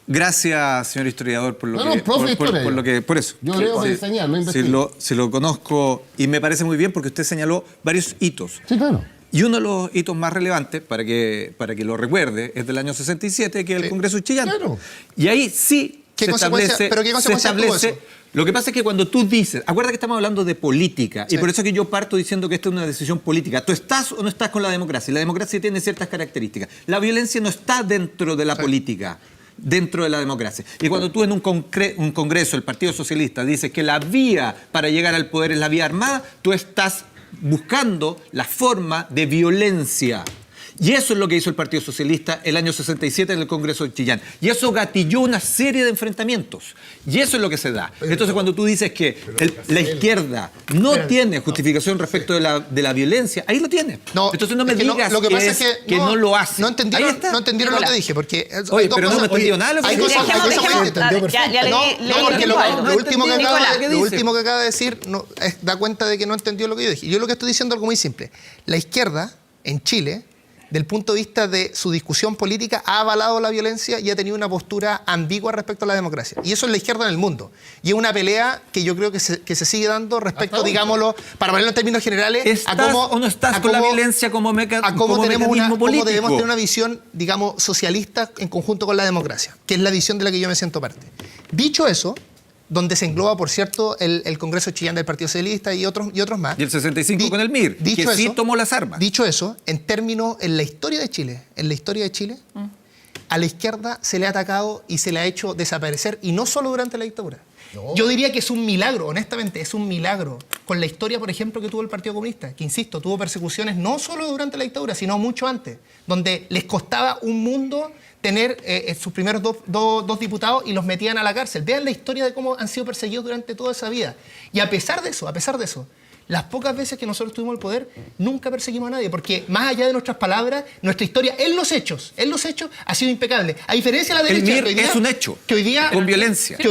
Gracias, señor historiador, por lo No, que... no, profe de historia por yo. lo que... Por eso. Yo leo para enseñar, no investigo. Si lo conozco y me parece muy bien porque usted señaló varios hitos. Sí, claro. Y uno de los hitos más relevantes, para que lo recuerde, es del año 67, que es el Congreso de Chillán. Claro. Y ahí sí ¿Qué consecuencia tuvo eso? Lo que pasa es que cuando tú dices, acuérdate que estamos hablando de política, Sí. y por eso es que yo parto diciendo que esta es una decisión política. ¿Tú estás o no estás con la democracia? Y la democracia tiene ciertas características. La violencia no está dentro de la política, dentro de la democracia. Y cuando tú en un congreso, el Partido Socialista, dices que la vía para llegar al poder es la vía armada, tú estás buscando la forma de violencia. Y eso es lo que hizo el Partido Socialista el año 67 en el Congreso de Chillán. Y eso gatilló una serie de enfrentamientos. Y eso es lo que se da. Entonces, cuando tú dices que la izquierda no tiene justificación respecto de la violencia, ahí lo tiene. No, entonces no me es que digas lo que pasa es que no lo hace. No entendieron, Ahí está. no entendieron lo Nicolás. que dije, porque... Oye, hay dos pero no cosas. me entendió nada de lo que Hay dije. cosas- hay cosas Dejemos- que entendió ya le No, leí no, porque igual. lo último que entendí, acaba, Nicolás, ¿qué lo dice? último que acaba de decir da cuenta de que no entendió lo que yo dije. Yo lo que estoy diciendo es algo muy simple. La izquierda en Chile, del punto de vista de su discusión política, ha avalado la violencia y ha tenido una postura ambigua respecto a la democracia. Y eso es la izquierda en el mundo. Y es una pelea que yo creo que se sigue dando respecto, digámoslo, para ponerlo en términos generales, ¿Estás o no estás con la violencia como mecanismo cómo político? debemos tener una visión, digamos, socialista en conjunto con la democracia, que es la visión de la que yo me siento parte. Dicho eso, donde se engloba, por cierto, el Congreso de Chillán del Partido Socialista y otros más. Y el 65 con el MIR, que sí tomó las armas. Dicho eso, en la historia de Chile, a la izquierda se le ha atacado y se le ha hecho desaparecer, y no solo durante la dictadura. Yo diría que es un milagro, honestamente, es un milagro con la historia, por ejemplo, que tuvo el Partido Comunista, que, insisto, tuvo persecuciones no solo durante la dictadura, sino mucho antes, donde les costaba un mundo tener sus primeros dos diputados y los metían a la cárcel. Vean la historia de cómo han sido perseguidos durante toda esa vida. Y a pesar de eso, las pocas veces que nosotros tuvimos el poder, nunca perseguimos a nadie, porque más allá de nuestras palabras, nuestra historia en los hechos ha sido impecable. A diferencia de la derecha, El MIR que hoy día- es un hecho, que hoy día, con violencia. que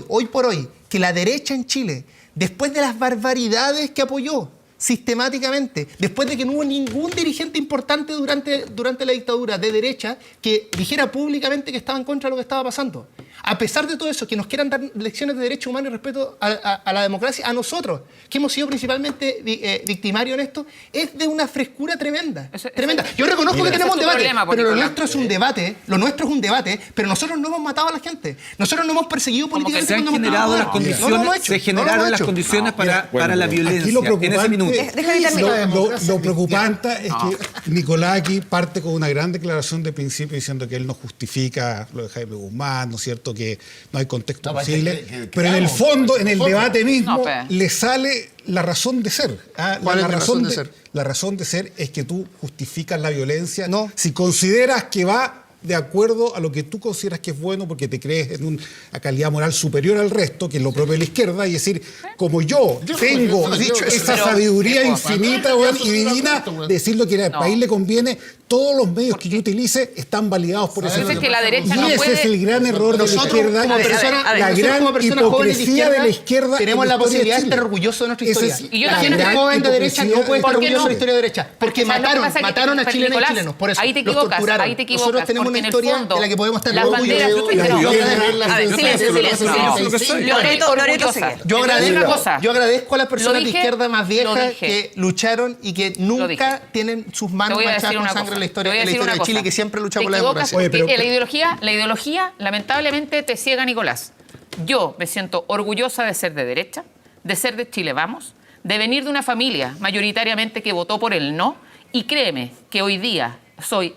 hoy por hoy, que la derecha en Chile, después de las barbaridades que apoyó sistemáticamente, después de que no hubo ningún dirigente importante durante la dictadura de derecha que dijera públicamente que estaba en contra de lo que estaba pasando. A pesar de todo eso, que nos quieran dar lecciones de derechos humanos y respeto a la democracia, a nosotros, que hemos sido principalmente victimarios en esto, es de una frescura tremenda. Tremenda. Yo reconozco que tenemos un debate, pero lo nuestro es un debate, pero nosotros no hemos matado a la gente. Nosotros no hemos perseguido políticamente Se han cuando hemos generado estado las en el poder. condiciones, No lo hemos hecho. se generaron las condiciones para la violencia Aquí lo en ese preocupante, minuto. Déjame terminar. lo preocupante es que Nicolás aquí parte con una gran declaración de principio diciendo que él no justifica lo de Jaime Guzmán, ¿no es cierto? Que no hay contexto posible. Pero en el fondo, en el debate mismo, No, pero- le sale la razón de ser. ¿Cuál es la razón de ser? La razón de ser es que tú justificas la violencia No. si consideras que va de acuerdo a lo que tú consideras que es bueno porque te crees en una calidad moral superior al resto, que es lo propio de la izquierda, y decir, como yo tengo esa sabiduría infinita y divina de decir lo que al país le conviene, todos los medios que yo utilice están validados por ese. Entonces que la derecha Y no ese puede- es el gran error de la Nosotros, izquierda, como personas- la nosotros gran como personas jóvenes de hipocresía de la izquierda. tenemos en la historia posibilidad de Chile. estar orgullosos de nuestra Esa historia. es Y yo la también- gente joven de derecha no puede estar ¿Por qué orgulloso no? de la historia de derecha, porque ¿Sabes lo que mataron pasa? Que, a chilenas y Nicolás, chilenos. Por eso ahí te los equivocas, torturaron. ahí te equivocas, Nosotros tenemos porque una en el historia fondo, de la que podemos estar las orgullosos. banderas- Yo pero- agradezco- A ver, silencio, silencio. Loreto, sigue. Yo agradezco a las personas Lo dije, de izquierda más lo viejas dije. que lucharon y que dije. nunca tienen sus manos Te voy a manchadas decir con una sangre cosa. en la Te historia, voy a en la decir historia una de Chile, cosa. que siempre lucha Te por la equivocas democracia. Oye, pero- porque la ideología lamentablemente te ciega, Nicolás. Yo me siento orgullosa de ser de derecha, de ser de Chile Vamos, de venir de una familia mayoritariamente que votó por el no, y créeme que hoy día soy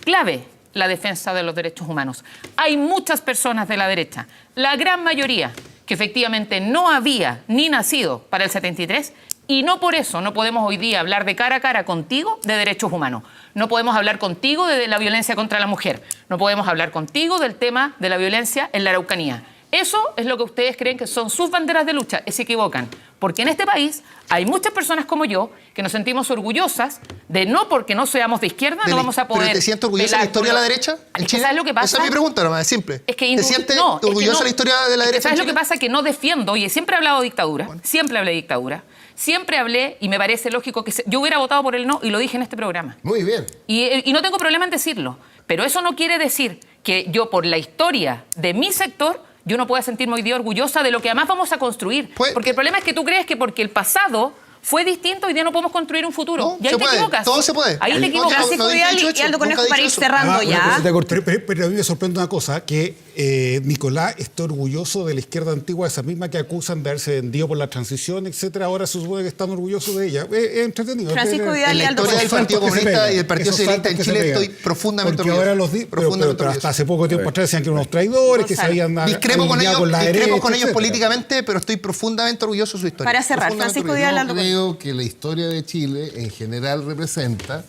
clave la defensa de los derechos humanos. Hay muchas personas de la derecha, la gran mayoría, que efectivamente no había ni nacido para el 73, y no por eso no podemos hoy día hablar de cara a cara contigo de derechos humanos. No podemos hablar contigo de la violencia contra la mujer. No podemos hablar contigo del tema de la violencia en la Araucanía. Eso es lo que ustedes creen que son sus banderas de lucha. Se equivocan. Porque en este país hay muchas personas como yo que nos sentimos orgullosas de no porque no seamos de izquierda no vamos a poder... ¿Pero te sientes orgullosa de la velar historia de por la lo- derecha en Es que Chile? ¿sabes lo que pasa? Esa es mi pregunta, nomás, es simple. Es que ¿Te sientes no, es que orgullosa no. de la historia de la Es que derecha en ¿sabes lo que Chile? pasa? Que no defiendo, y siempre he hablado de dictadura, siempre hablé de dictadura, siempre hablé, y me parece lógico que yo hubiera votado por el no, y lo dije en este programa. Muy bien. Y no tengo problema en decirlo, pero eso no quiere decir que yo, por la historia de mi sector, yo no pueda sentirme hoy día orgullosa de lo que además vamos a construir. Pues- Porque el problema es que tú crees que porque el pasado fue distinto, hoy día no podemos construir un futuro. No, y ahí se te puede, equivocas. todo se puede. Ahí te equivocas. Francisco no he Vidal dicho y eso, Aldo nunca Conejo, he para dicho ir eso. cerrando una ya. cosita corta. Pero a mí me sorprende una cosa, que Nicolás esté orgulloso de la izquierda antigua, esa misma que acusan de haberse vendido por la transición, etcétera. Ahora se supone que están orgullosos de ella. Es entretenido. Francisco Vidal En la historia del Partido Comunista y del Partido Socialista en Chile estoy profundamente Porque ahora orgulloso. pero hasta hace poco tiempo atrás decían que eran unos traidores, que se habían Discrepo con alineado ellos, la discrepo con derecha, ellos etcétera. políticamente, pero estoy profundamente orgulloso de su historia. Para cerrar, Profundamente Francisco orgulloso. Vidal, Yo Aldo creo que la historia de Chile en general representa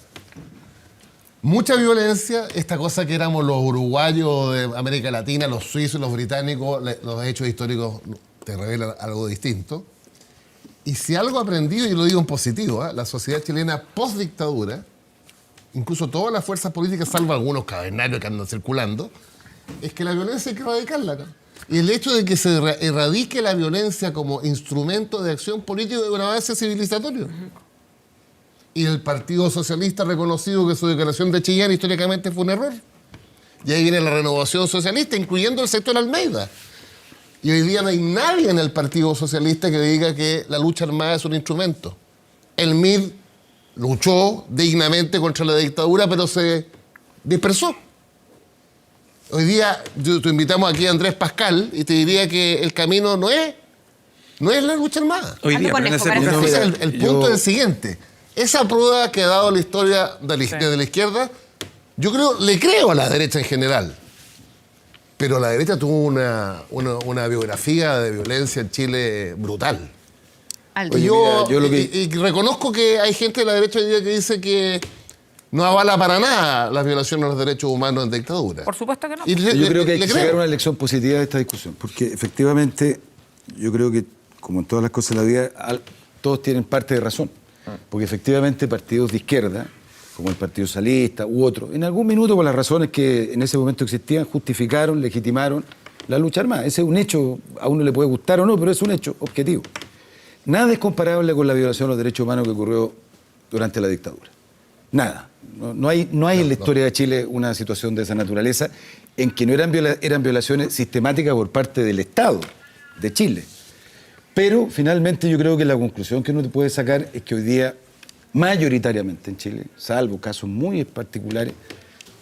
mucha violencia, esta cosa que éramos los uruguayos de América Latina, los suizos, los británicos, los hechos históricos te revelan algo distinto. Y si algo ha aprendido, y lo digo en positivo, la sociedad chilena post-dictadura, incluso todas las fuerzas políticas, salvo algunos cavernarios que andan circulando, es que la violencia hay que erradicarla acá. Y el hecho de que se erradique la violencia como instrumento de acción política es un avance civilizatorio. Y el Partido Socialista ha reconocido que su declaración de Chillán históricamente fue un error. Y ahí viene la renovación socialista, incluyendo el sector Almeida. Y hoy día no hay nadie en el Partido Socialista que diga que la lucha armada es un instrumento. El MID luchó dignamente contra la dictadura, pero se dispersó. Hoy día te invitamos aquí a Andrés Pascal y te diría que el camino no es la lucha armada. Hoy día, Aldo pero en ese Conejo, punto- Entonces, el punto es el siguiente. Esa prueba que ha dado la historia de la izquierda, yo le creo a la derecha en general. Pero la derecha tuvo una biografía de violencia en Chile brutal. Aldo. Oye, Yo, mira, yo lo que- y reconozco que hay gente de la derecha hoy día que dice que no avala para nada las violaciones a los derechos humanos en dictadura. Por supuesto que no. Y Yo creo que hay le que creo. sacar una lección positiva de esta discusión, porque efectivamente yo creo que, como en todas las cosas de la vida, todos tienen parte de razón. Porque efectivamente partidos de izquierda, como el Partido Socialista u otros, en algún minuto, por las razones que en ese momento existían, justificaron, legitimaron la lucha armada. Ese es un hecho, a uno le puede gustar o no, pero es un hecho objetivo. Nada es comparable con la violación de los derechos humanos que ocurrió durante la dictadura. Nada. No hay en la historia de Chile una situación de esa naturaleza en que no eran violaciones sistemáticas por parte del Estado de Chile. Pero finalmente yo creo que la conclusión que uno puede sacar es que hoy día, mayoritariamente en Chile, salvo casos muy particulares,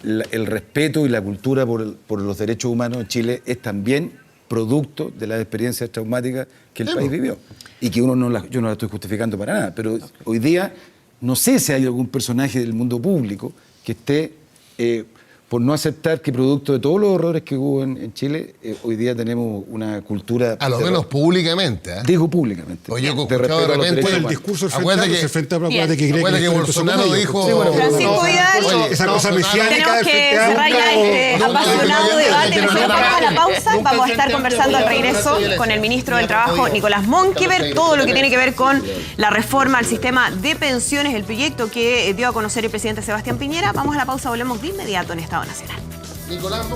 el respeto y la cultura por los derechos humanos en Chile es también producto de las experiencias traumáticas que el país vivió. Y que yo no la estoy justificando para nada, pero hoy día no sé si hay algún personaje del mundo público que esté por no aceptar que producto de todos los horrores que hubo en Chile, hoy día tenemos una cultura... A lo menos públicamente. Digo públicamente. Oye, yo he de escuchado respeto de a los repente- derechos El humanos. discurso del Acuérdate Frente que- Amplio, acuérdate que Bien. cree que Acuérdate que la historia empezó Bolsonaro con ellos. dijo... Sí, bueno, Francisco Vidal, Oye, esa cosa mesiánica tenemos del que Frente cerrar Amplio. ya este nunca apasionado el debate. Frente Nosotros Amplio. vamos a la pausa, Nunca vamos a el estar Frente conversando al Amplio. regreso con el ministro del Trabajo, Nicolás Monkever, todo lo que tiene que ver con la reforma al sistema de pensiones, el proyecto que dio a conocer el presidente Sebastián Piñera. Vamos a la pausa, volvemos de inmediato en Estado Nacional. Nicolás,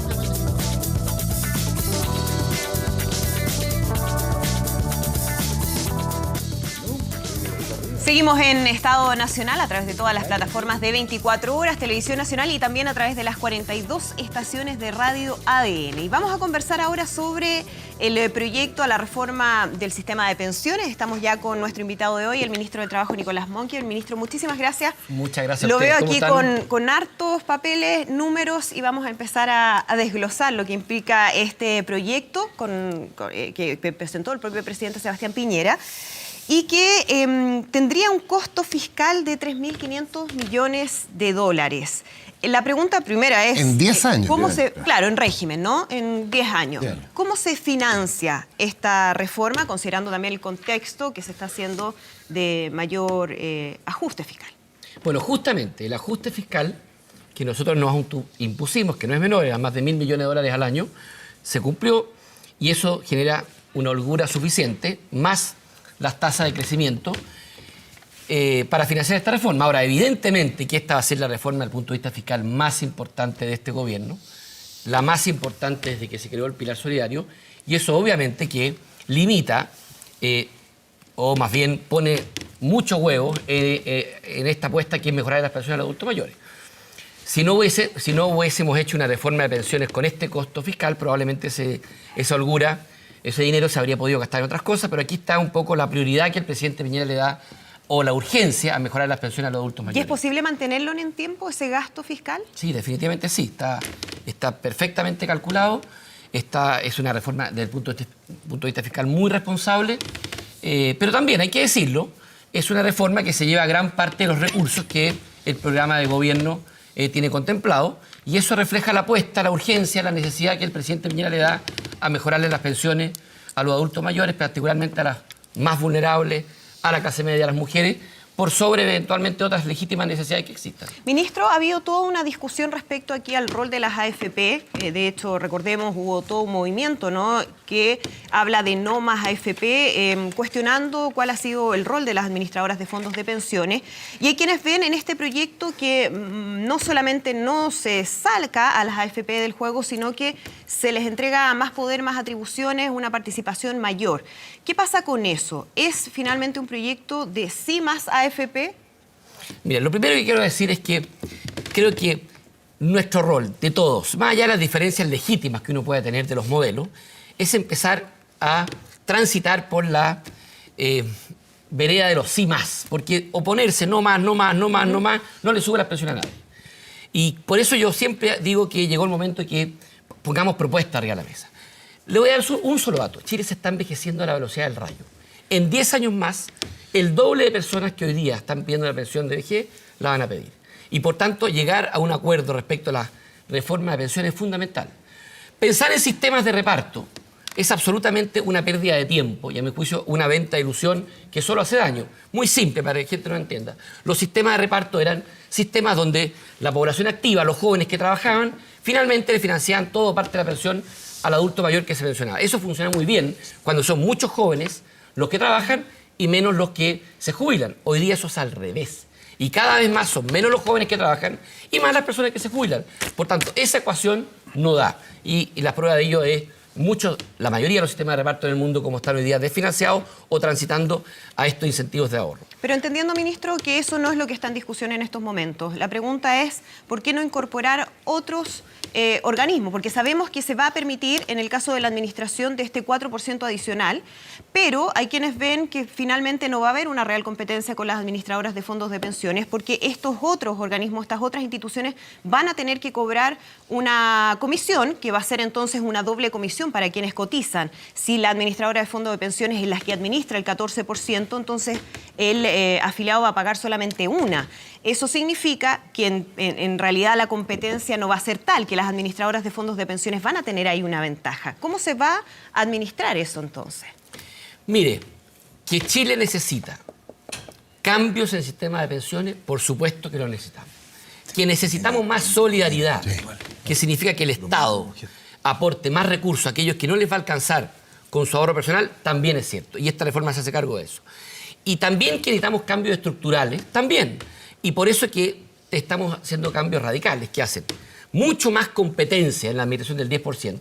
Seguimos en Estado Nacional a través de todas las plataformas de 24 horas, Televisión Nacional y también a través de las 42 estaciones de radio ADN. Y vamos a conversar ahora sobre el proyecto a la reforma del sistema de pensiones. Estamos ya con nuestro invitado de hoy, el ministro de Trabajo, Nicolás Monkever. Ministro, muchísimas gracias. Muchas gracias a Lo ustedes. veo ¿Cómo aquí están? con hartos papeles, números y vamos a empezar a desglosar lo que implica este proyecto que presentó el propio presidente Sebastián Piñera y que tendría un costo fiscal de 3.500 millones de dólares. La pregunta primera es... En 10 años. ¿Cómo claro, en régimen, ¿no? En 10 años. Bien. ¿Cómo se financia esta reforma, considerando también el contexto que se está haciendo de mayor ajuste fiscal? Bueno, justamente el ajuste fiscal que nosotros nos impusimos, que no es menor, era más de 1.000 millones de dólares al año, se cumplió y eso genera una holgura suficiente, más las tasas de crecimiento, para financiar esta reforma. Ahora, evidentemente que esta va a ser la reforma desde el punto de vista fiscal más importante de este gobierno, la más importante desde que se creó el Pilar Solidario, y eso obviamente que limita, o más bien pone mucho huevo en esta apuesta que es mejorar las pensiones a los adultos mayores. Si no hubiésemos hecho una reforma de pensiones con este costo fiscal, probablemente esa holgura, ese dinero se habría podido gastar en otras cosas, pero aquí está un poco la prioridad que el presidente Piñera le da o la urgencia a mejorar las pensiones a los adultos ¿Y mayores. es posible mantenerlo en el tiempo, ese gasto fiscal? Sí, definitivamente sí. Está perfectamente calculado. Es una reforma desde el punto de vista fiscal muy responsable. Pero también, hay que decirlo, es una reforma que se lleva gran parte de los recursos que el programa de gobierno tiene contemplado. Y eso refleja la apuesta, la urgencia, la necesidad que el presidente Piñera le da a mejorarle las pensiones a los adultos mayores, particularmente a las más vulnerables, a la clase media, a las mujeres, por sobre eventualmente otras legítimas necesidades que existan. Ministro, ha habido toda una discusión respecto aquí al rol de las AFP. De hecho, recordemos, hubo todo un movimiento, ¿no?, que habla de no más AFP, cuestionando cuál ha sido el rol de las administradoras de fondos de pensiones. Y hay quienes ven en este proyecto que no solamente no se saca a las AFP del juego, sino que se les entrega más poder, más atribuciones, una participación mayor. ¿Qué pasa con eso? ¿Es finalmente un proyecto de sí más AFP? Mira, lo primero que quiero decir es que creo que nuestro rol de todos, más allá de las diferencias legítimas que uno puede tener de los modelos, es empezar a transitar por la vereda de los sí más, porque oponerse no más, no más, no más, no más, no le sube la presión a nadie. Y por eso yo siempre digo que llegó el momento de que pongamos propuestas arriba de la mesa. Le voy a dar un solo dato. Chile se está envejeciendo a la velocidad del rayo. En 10 años más, el doble de personas que hoy día están pidiendo la pensión de vejez la van a pedir. Y por tanto, llegar a un acuerdo respecto a la reforma de pensiones es fundamental. Pensar en sistemas de reparto es absolutamente una pérdida de tiempo y, a mi juicio, una venta de ilusión que solo hace daño. Muy simple para que la gente no entienda. Los sistemas de reparto eran sistemas donde la población activa, los jóvenes que trabajaban, finalmente le financiaban todo parte de la pensión al adulto mayor que se pensionaba. Eso funciona muy bien cuando son muchos jóvenes los que trabajan y menos los que se jubilan. Hoy día eso es al revés. Y cada vez más son menos los jóvenes que trabajan y más las personas que se jubilan. Por tanto, esa ecuación no da. Y la prueba de ello es la mayoría de los sistemas de reparto en el mundo como están hoy día desfinanciados o transitando a estos incentivos de ahorro. Pero entendiendo, ministro, que eso no es lo que está en discusión en estos momentos. La pregunta es, ¿por qué no incorporar otros organismos? Porque sabemos que se va a permitir, en el caso de la administración, de este 4% adicional, pero hay quienes ven que finalmente no va a haber una real competencia con las administradoras de fondos de pensiones, porque estos otros organismos, estas otras instituciones, van a tener que cobrar una comisión, que va a ser entonces una doble comisión para quienes cotizan. Si la administradora de fondos de pensiones es la que administra el 14%, entonces el afiliado va a pagar solamente una. Eso significa que en realidad la competencia no va a ser tal, que las administradoras de fondos de pensiones van a tener ahí una ventaja. ¿Cómo se va a administrar eso entonces? Mire, que Chile necesita cambios en el sistema de pensiones, por supuesto que lo necesitamos. Que necesitamos más solidaridad, que significa que el Estado aporte más recursos a aquellos que no les va a alcanzar con su ahorro personal, también es cierto. Y esta reforma se hace cargo de eso. Y también que necesitamos cambios estructurales, también. Y por eso es que estamos haciendo cambios radicales que hacen mucho más competencia en la administración del 10%.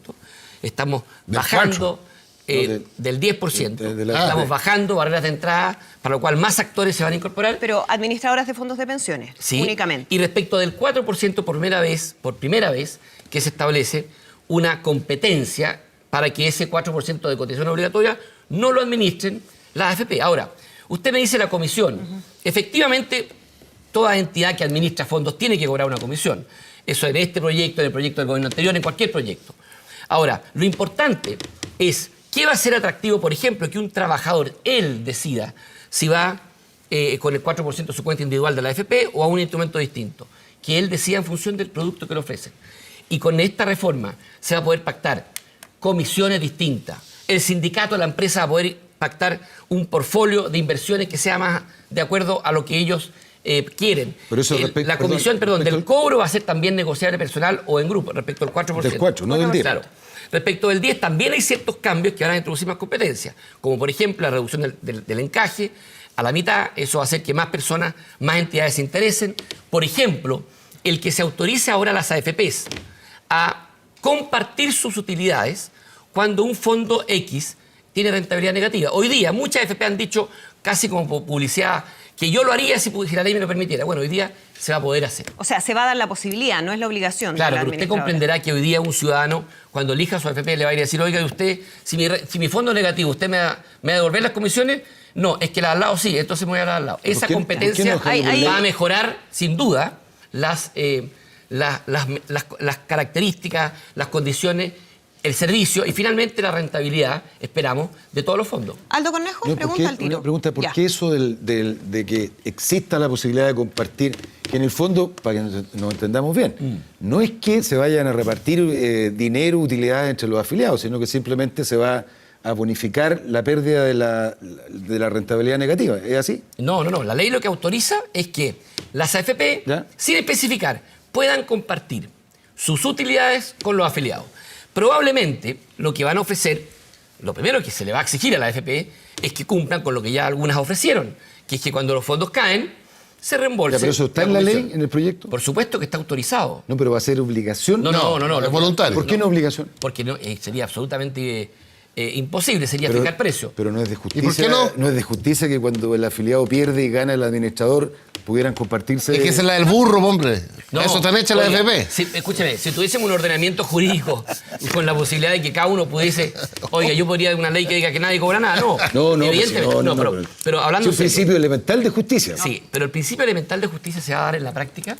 Estamos bajando del 10%. Estamos bajando barreras de entrada, para lo cual más actores se van a incorporar. Pero administradoras de fondos de pensiones, sí, únicamente. Y respecto del 4%, por primera vez que se establece una competencia para que ese 4% de cotización obligatoria no lo administren las AFP. Ahora, usted me dice la comisión. Efectivamente, toda entidad que administra fondos tiene que cobrar una comisión. Eso en este proyecto, en el proyecto del gobierno anterior, en cualquier proyecto. Ahora, lo importante es qué va a ser atractivo, por ejemplo, que un trabajador, él decida si va con el 4% de su cuenta individual de la AFP o a un instrumento distinto. Que él decida en función del producto que le ofrecen. Y con esta reforma se va a poder pactar comisiones distintas. El sindicato, la empresa va a poder pactar un portfolio de inversiones que sea más de acuerdo a lo que ellos quieren. Pero eso la comisión del cobro va a ser también negociable personal o en grupo respecto al 4%. Del 4, no del 10. Claro. Respecto del 10 también hay ciertos cambios que van a introducir más competencias, como por ejemplo la reducción del encaje a la mitad. Eso va a hacer que más personas, más entidades se interesen. Por ejemplo, el que se autorice ahora a las AFPs a compartir sus utilidades cuando un fondo X tiene rentabilidad negativa. Hoy día muchas AFP han dicho, casi como publicidad que yo lo haría si la ley me lo permitiera. Bueno, hoy día se va a poder hacer. O sea, se va a dar la posibilidad, no es la obligación. Claro, de la pero usted administradora. comprenderá que hoy día un ciudadano, cuando elija su AFP, le va a ir a decir, oiga, usted, si mi fondo es negativo, ¿usted me va a devolver las comisiones? No, es que la al lado sí, entonces me voy a la al lado. Esa competencia va a mejorar, sin duda, las características, las condiciones, el servicio y finalmente la rentabilidad, esperamos, de todos los fondos. Aldo Cornejo, No, pregunta al tiro. Una pregunta, ¿por Ya. qué eso de que exista la posibilidad de compartir, que en el fondo, para que nos entendamos bien, no es que se vayan a repartir dinero, utilidades entre los afiliados, sino que simplemente se va a bonificar la pérdida de la rentabilidad negativa? ¿Es así? No. La ley lo que autoriza es que las AFP, ¿Ya? sin especificar, puedan compartir sus utilidades con los afiliados. Probablemente lo que van a ofrecer, lo primero que se le va a exigir a la AFP es que cumplan con lo que ya algunas ofrecieron, que es que cuando los fondos caen, se reembolse. ¿Pero eso está en la ley, en el proyecto? Por supuesto que está autorizado. No, pero va a ser obligación. No, es voluntario. ¿Por qué no obligación? Porque sería absolutamente imposible, sería fijar precio. Pero no es de justicia. ¿Y por qué no? No es de justicia que cuando el afiliado pierde y gana el administrador pudieran compartirse. Es que esa es la del burro, hombre. Eso está hecha la AFP. Escúchame, si tuviésemos un ordenamiento jurídico con la posibilidad de que cada uno pudiese, oiga, yo podría una ley que diga que nadie cobra nada, no. Evidentemente, pero hablando es un principio elemental de justicia. Sí, pero el principio elemental de justicia se va a dar en la práctica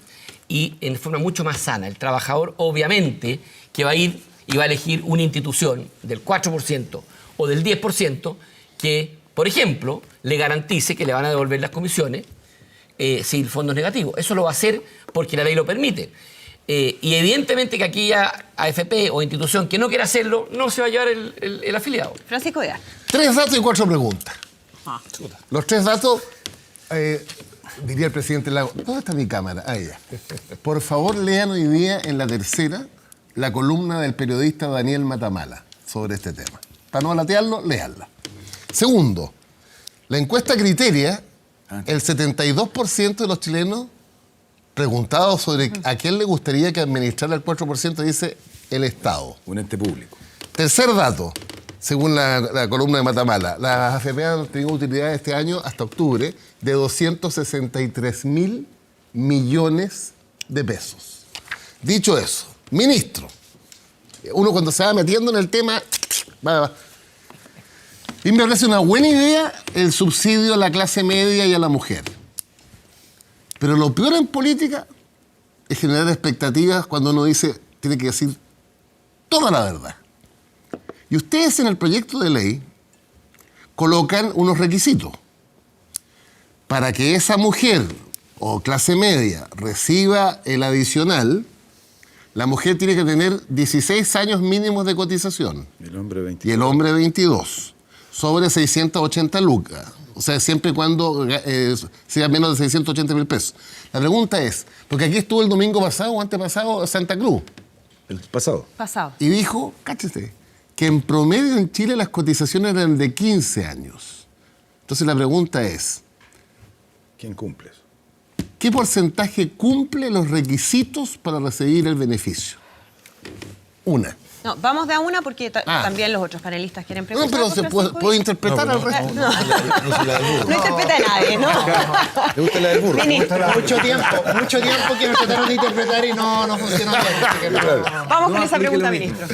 y en forma mucho más sana. El trabajador, obviamente, que va a ir y va a elegir una institución del 4% o del 10% que, por ejemplo, le garantice que le van a devolver las comisiones si el fondo es negativo. Eso lo va a hacer porque la ley lo permite. Y evidentemente que aquella AFP o institución que no quiera hacerlo, no se va a llevar el afiliado. Francisco Díaz. 3 datos y 4 preguntas. Los 3 datos, diría el presidente Lago. ¿Dónde está mi cámara? Ahí ya. Por favor, lean hoy día en La Tercera la columna del periodista Daniel Matamala sobre este tema. Para no latearlo, léanla. Segundo, la encuesta Criteria, el 72% de los chilenos preguntados sobre a quién le gustaría que administrara el 4% dice el Estado. Un ente público. Tercer dato, según la columna de Matamala, las AFP han tenido utilidades este año hasta octubre de 263.000 millones de pesos. Dicho eso, ministro, uno cuando se va metiendo en el tema, va. Y me parece una buena idea el subsidio a la clase media y a la mujer. Pero lo peor en política es generar expectativas cuando uno dice, tiene que decir toda la verdad. Y ustedes en el proyecto de ley colocan unos requisitos. Para que esa mujer o clase media reciba el adicional, la mujer tiene que tener 16 años mínimos de cotización. El hombre 22. Y el hombre 22. Sobre 680 lucas. O sea, siempre y cuando sea menos de 680.000 pesos. La pregunta es, porque aquí estuvo el domingo pasado o antepasado Santa Cruz. El pasado. Y dijo, cáchate, que en promedio en Chile las cotizaciones eran de 15 años. Entonces la pregunta es, ¿quién cumple eso? ¿qué porcentaje cumple los requisitos para recibir el beneficio? Una. No, vamos de a una porque también los otros panelistas quieren No, preguntar. pero se puede interpretar al resto. No interpreta a nadie, ¿no? ¿Le gusta la del burro? Ministro. Mucho tiempo que nos trataron de interpretar y no funcionó bien. Vamos con esa pregunta, ministro.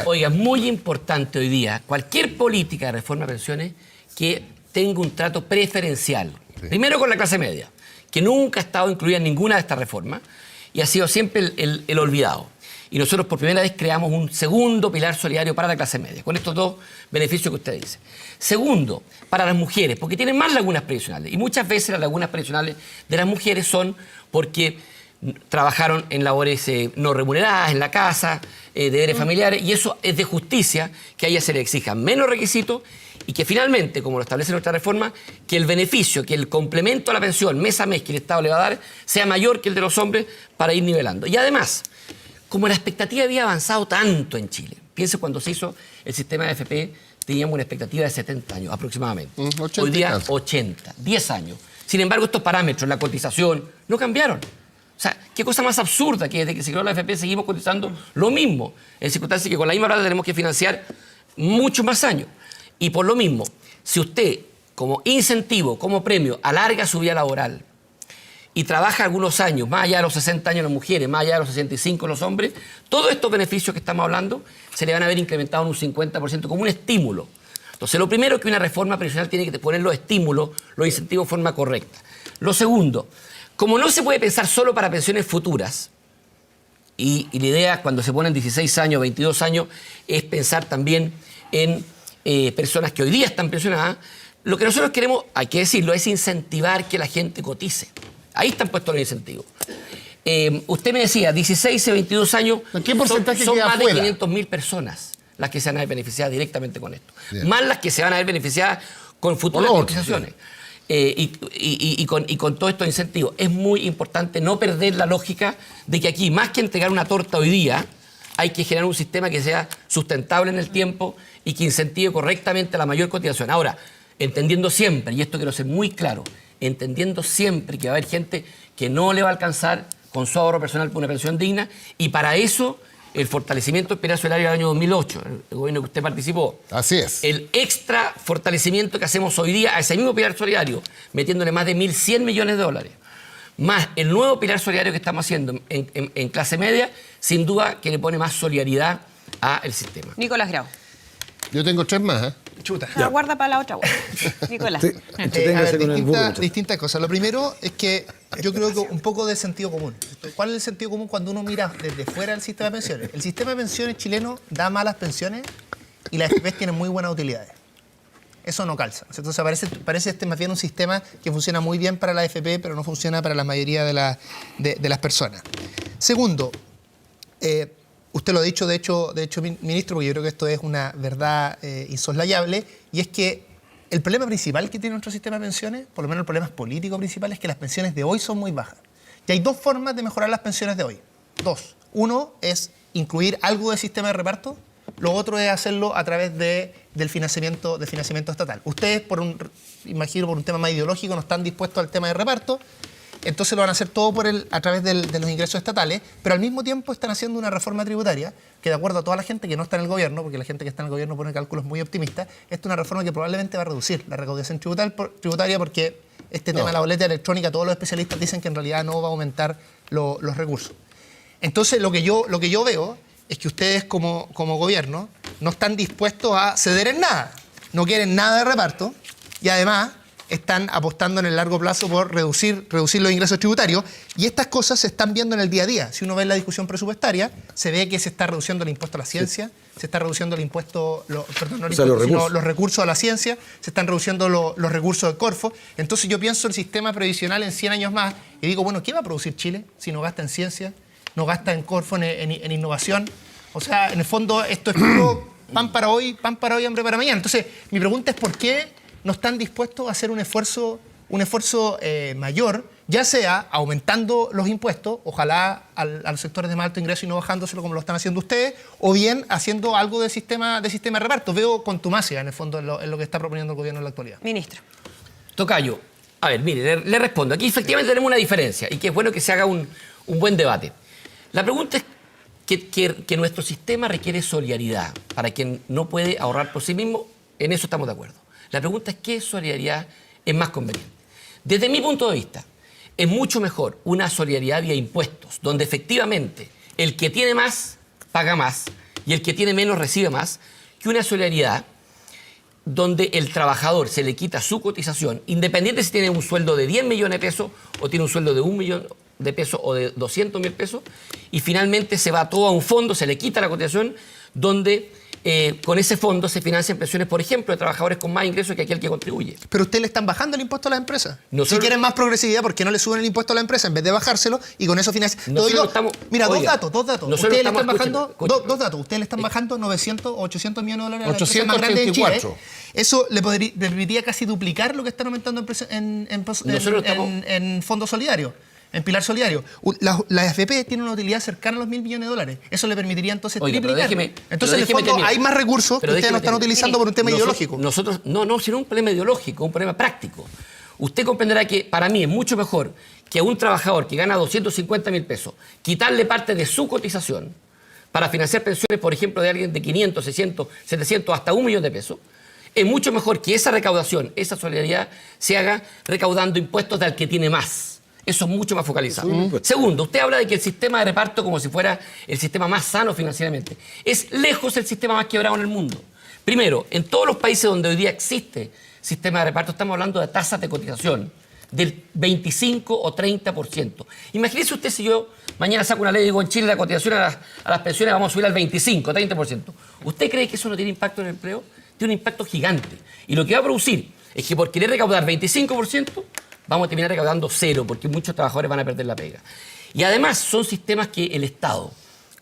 Oiga, muy importante hoy día, cualquier política de reforma de pensiones que tenga un trato preferencial. Primero con la clase media, que nunca ha estado incluida en ninguna de estas reformas y ha sido siempre el olvidado. Y nosotros por primera vez creamos un segundo pilar solidario para la clase media, con estos dos beneficios que usted dice. Segundo, para las mujeres, porque tienen más lagunas previsionales. Y muchas veces las lagunas previsionales de las mujeres son porque trabajaron en labores no remuneradas, en la casa, deberes familiares, y eso es de justicia que a ellas se les exijan menos requisitos y que finalmente, como lo establece nuestra reforma, que el beneficio, que el complemento a la pensión mes a mes que el Estado le va a dar sea mayor que el de los hombres para ir nivelando. Y además, como la expectativa había avanzado tanto en Chile, piense cuando se hizo el sistema de AFP, teníamos una expectativa de 70 años aproximadamente. 80 Hoy día, casi. 80, 10 años. Sin embargo, estos parámetros, la cotización, no cambiaron. O sea, qué cosa más absurda que desde que se creó la AFP seguimos cotizando lo mismo, en circunstancias que con la misma plata tenemos que financiar muchos más años. Y por lo mismo, si usted como incentivo, como premio, alarga su vida laboral y trabaja algunos años, más allá de los 60 años las mujeres, más allá de los 65 los hombres, todos estos beneficios que estamos hablando se le van a ver incrementados en un 50% como un estímulo. Entonces, lo primero que una reforma previsional tiene que poner los estímulos, los incentivos de forma correcta. Lo segundo, como no se puede pensar solo para pensiones futuras, y la idea cuando se ponen 16 años, 22 años, es pensar también en personas que hoy día están pensionadas, lo que nosotros queremos, hay que decirlo, es incentivar que la gente cotice. Ahí están puestos los incentivos. Usted me decía, 16 y 22 años, ¿qué porcentaje son queda más afuera? de 500.000 personas las que se van a ver beneficiadas directamente con esto. Bien. Más las que se van a ver beneficiadas con futuras Con otros, cotizaciones. Y con todos estos incentivos. Es muy importante no perder la lógica de que aquí, más que entregar una torta hoy día, hay que generar un sistema que sea sustentable en el tiempo y que incentive correctamente la mayor cotización. Ahora, entendiendo siempre, y esto quiero ser muy claro, entendiendo siempre que va a haber gente que no le va a alcanzar con su ahorro personal por una pensión digna, y para eso el fortalecimiento del pilar solidario del año 2008, el gobierno que usted participó. Así es. El extra fortalecimiento que hacemos hoy día a ese mismo pilar solidario, metiéndole más de 1.100 millones de dólares, más el nuevo pilar solidario que estamos haciendo en clase media, sin duda que le pone más solidaridad al sistema. Nicolás Grau. Yo tengo 3 más, ¿eh? Chuta. Guarda para la otra. Nicolás. Sí, entreténgase con el burro. Distintas cosas. Lo primero es que yo creo que un poco de sentido común. ¿Cuál es el sentido común cuando uno mira desde fuera del sistema de pensiones? El sistema de pensiones chileno da malas pensiones y las AFP tienen muy buenas utilidades. Eso no calza. Entonces parece más bien un sistema que funciona muy bien para la AFP, pero no funciona para la mayoría de las personas. Segundo, usted lo ha dicho, de hecho, ministro, porque yo creo que esto es una verdad insoslayable, y es que el problema principal que tiene nuestro sistema de pensiones, por lo menos el problema político principal, es que las pensiones de hoy son muy bajas. Y hay 2 formas de mejorar las pensiones de hoy. 2. Uno es incluir algo de sistema de reparto, lo otro es hacerlo a través del financiamiento estatal. Ustedes, imagino por un tema más ideológico, no están dispuestos al tema de reparto, entonces lo van a hacer todo a través de los ingresos estatales, pero al mismo tiempo están haciendo una reforma tributaria que, de acuerdo a toda la gente que no está en el gobierno, porque la gente que está en el gobierno pone cálculos muy optimistas, esta es una reforma que probablemente va a reducir la recaudación tributaria porque este tema de la boleta electrónica, todos los especialistas dicen que en realidad no va a aumentar los recursos. Entonces lo que yo veo es que ustedes como gobierno no están dispuestos a ceder en nada, no quieren nada de reparto y además están apostando en el largo plazo por reducir los ingresos tributarios, y estas cosas se están viendo en el día a día. Si uno ve la discusión presupuestaria, se ve que se está reduciendo el impuesto a la ciencia, se está reduciendo el impuesto, los recursos a la ciencia, se están reduciendo los recursos del Corfo. Entonces yo pienso el sistema previsional en 100 años más y digo, bueno, ¿qué va a producir Chile si no gasta en ciencia, no gasta en Corfo, en innovación? O sea, en el fondo esto es puro pan para hoy, hambre para mañana. Entonces mi pregunta es ¿por qué no están dispuestos a hacer un esfuerzo mayor, ya sea aumentando los impuestos, ojalá a los sectores de más alto ingreso y no bajándoselo como lo están haciendo ustedes, o bien haciendo algo de sistema de reparto? Veo contumacia en el fondo en lo que está proponiendo el gobierno en la actualidad. Ministro. Tocayo, a ver, mire, le respondo. Aquí efectivamente tenemos una diferencia y que es bueno que se haga un buen debate. La pregunta es que nuestro sistema requiere solidaridad para quien no puede ahorrar por sí mismo, en eso estamos de acuerdo. La pregunta es ¿qué solidaridad es más conveniente? Desde mi punto de vista, es mucho mejor una solidaridad vía impuestos, donde efectivamente el que tiene más paga más y el que tiene menos recibe más, que una solidaridad donde el trabajador se le quita su cotización, independiente si tiene un sueldo de 10 millones de pesos o tiene un sueldo de 1 millón de pesos o de 200.000 pesos, y finalmente se va todo a un fondo, se le quita la cotización, donde con ese fondo se financian pensiones, por ejemplo, de trabajadores con más ingresos que aquel que contribuye. Pero ustedes le están bajando el impuesto a las empresas. Nosotros, si quieren más progresividad, ¿por qué no le suben el impuesto a la empresa en vez de bajárselo y con eso financian? Mira, dos datos. Ustedes le están bajando, dos datos. Ustedes le están bajando 900 o 800 millones de dólares a la empresa más grande de Chile. Eso le permitiría casi duplicar lo que están aumentando en fondos solidarios. En pilar solidario. La AFP tiene una utilidad cercana a los 1.000 millones de dólares. Eso le permitiría entonces triplicar. Entonces, en el fondo, hay más recursos que ustedes no están utilizando por un tema ideológico. No, sino un problema ideológico, un problema práctico. Usted comprenderá que para mí es mucho mejor que a un trabajador que gana 250.000 pesos, quitarle parte de su cotización para financiar pensiones, por ejemplo, de alguien de 500, 600, 700, hasta 1 millón de pesos, Es mucho mejor que esa recaudación, esa solidaridad, se haga recaudando impuestos del que tiene más. Eso es mucho más focalizado. Segundo, usted habla de que el sistema de reparto como si fuera el sistema más sano financieramente. Es lejos el sistema más quebrado en el mundo. Primero, en todos los países donde hoy día existe sistema de reparto, estamos hablando de tasas de cotización del 25 o 30%. Imagínese usted si yo mañana saco una ley y digo en Chile la cotización a las pensiones vamos a subir al 25, 30%. ¿Usted cree que eso no tiene impacto en el empleo? Tiene un impacto gigante. Y lo que va a producir es que por querer recaudar 25%, vamos a terminar recaudando cero, porque muchos trabajadores van a perder la pega. Y además son sistemas que el Estado,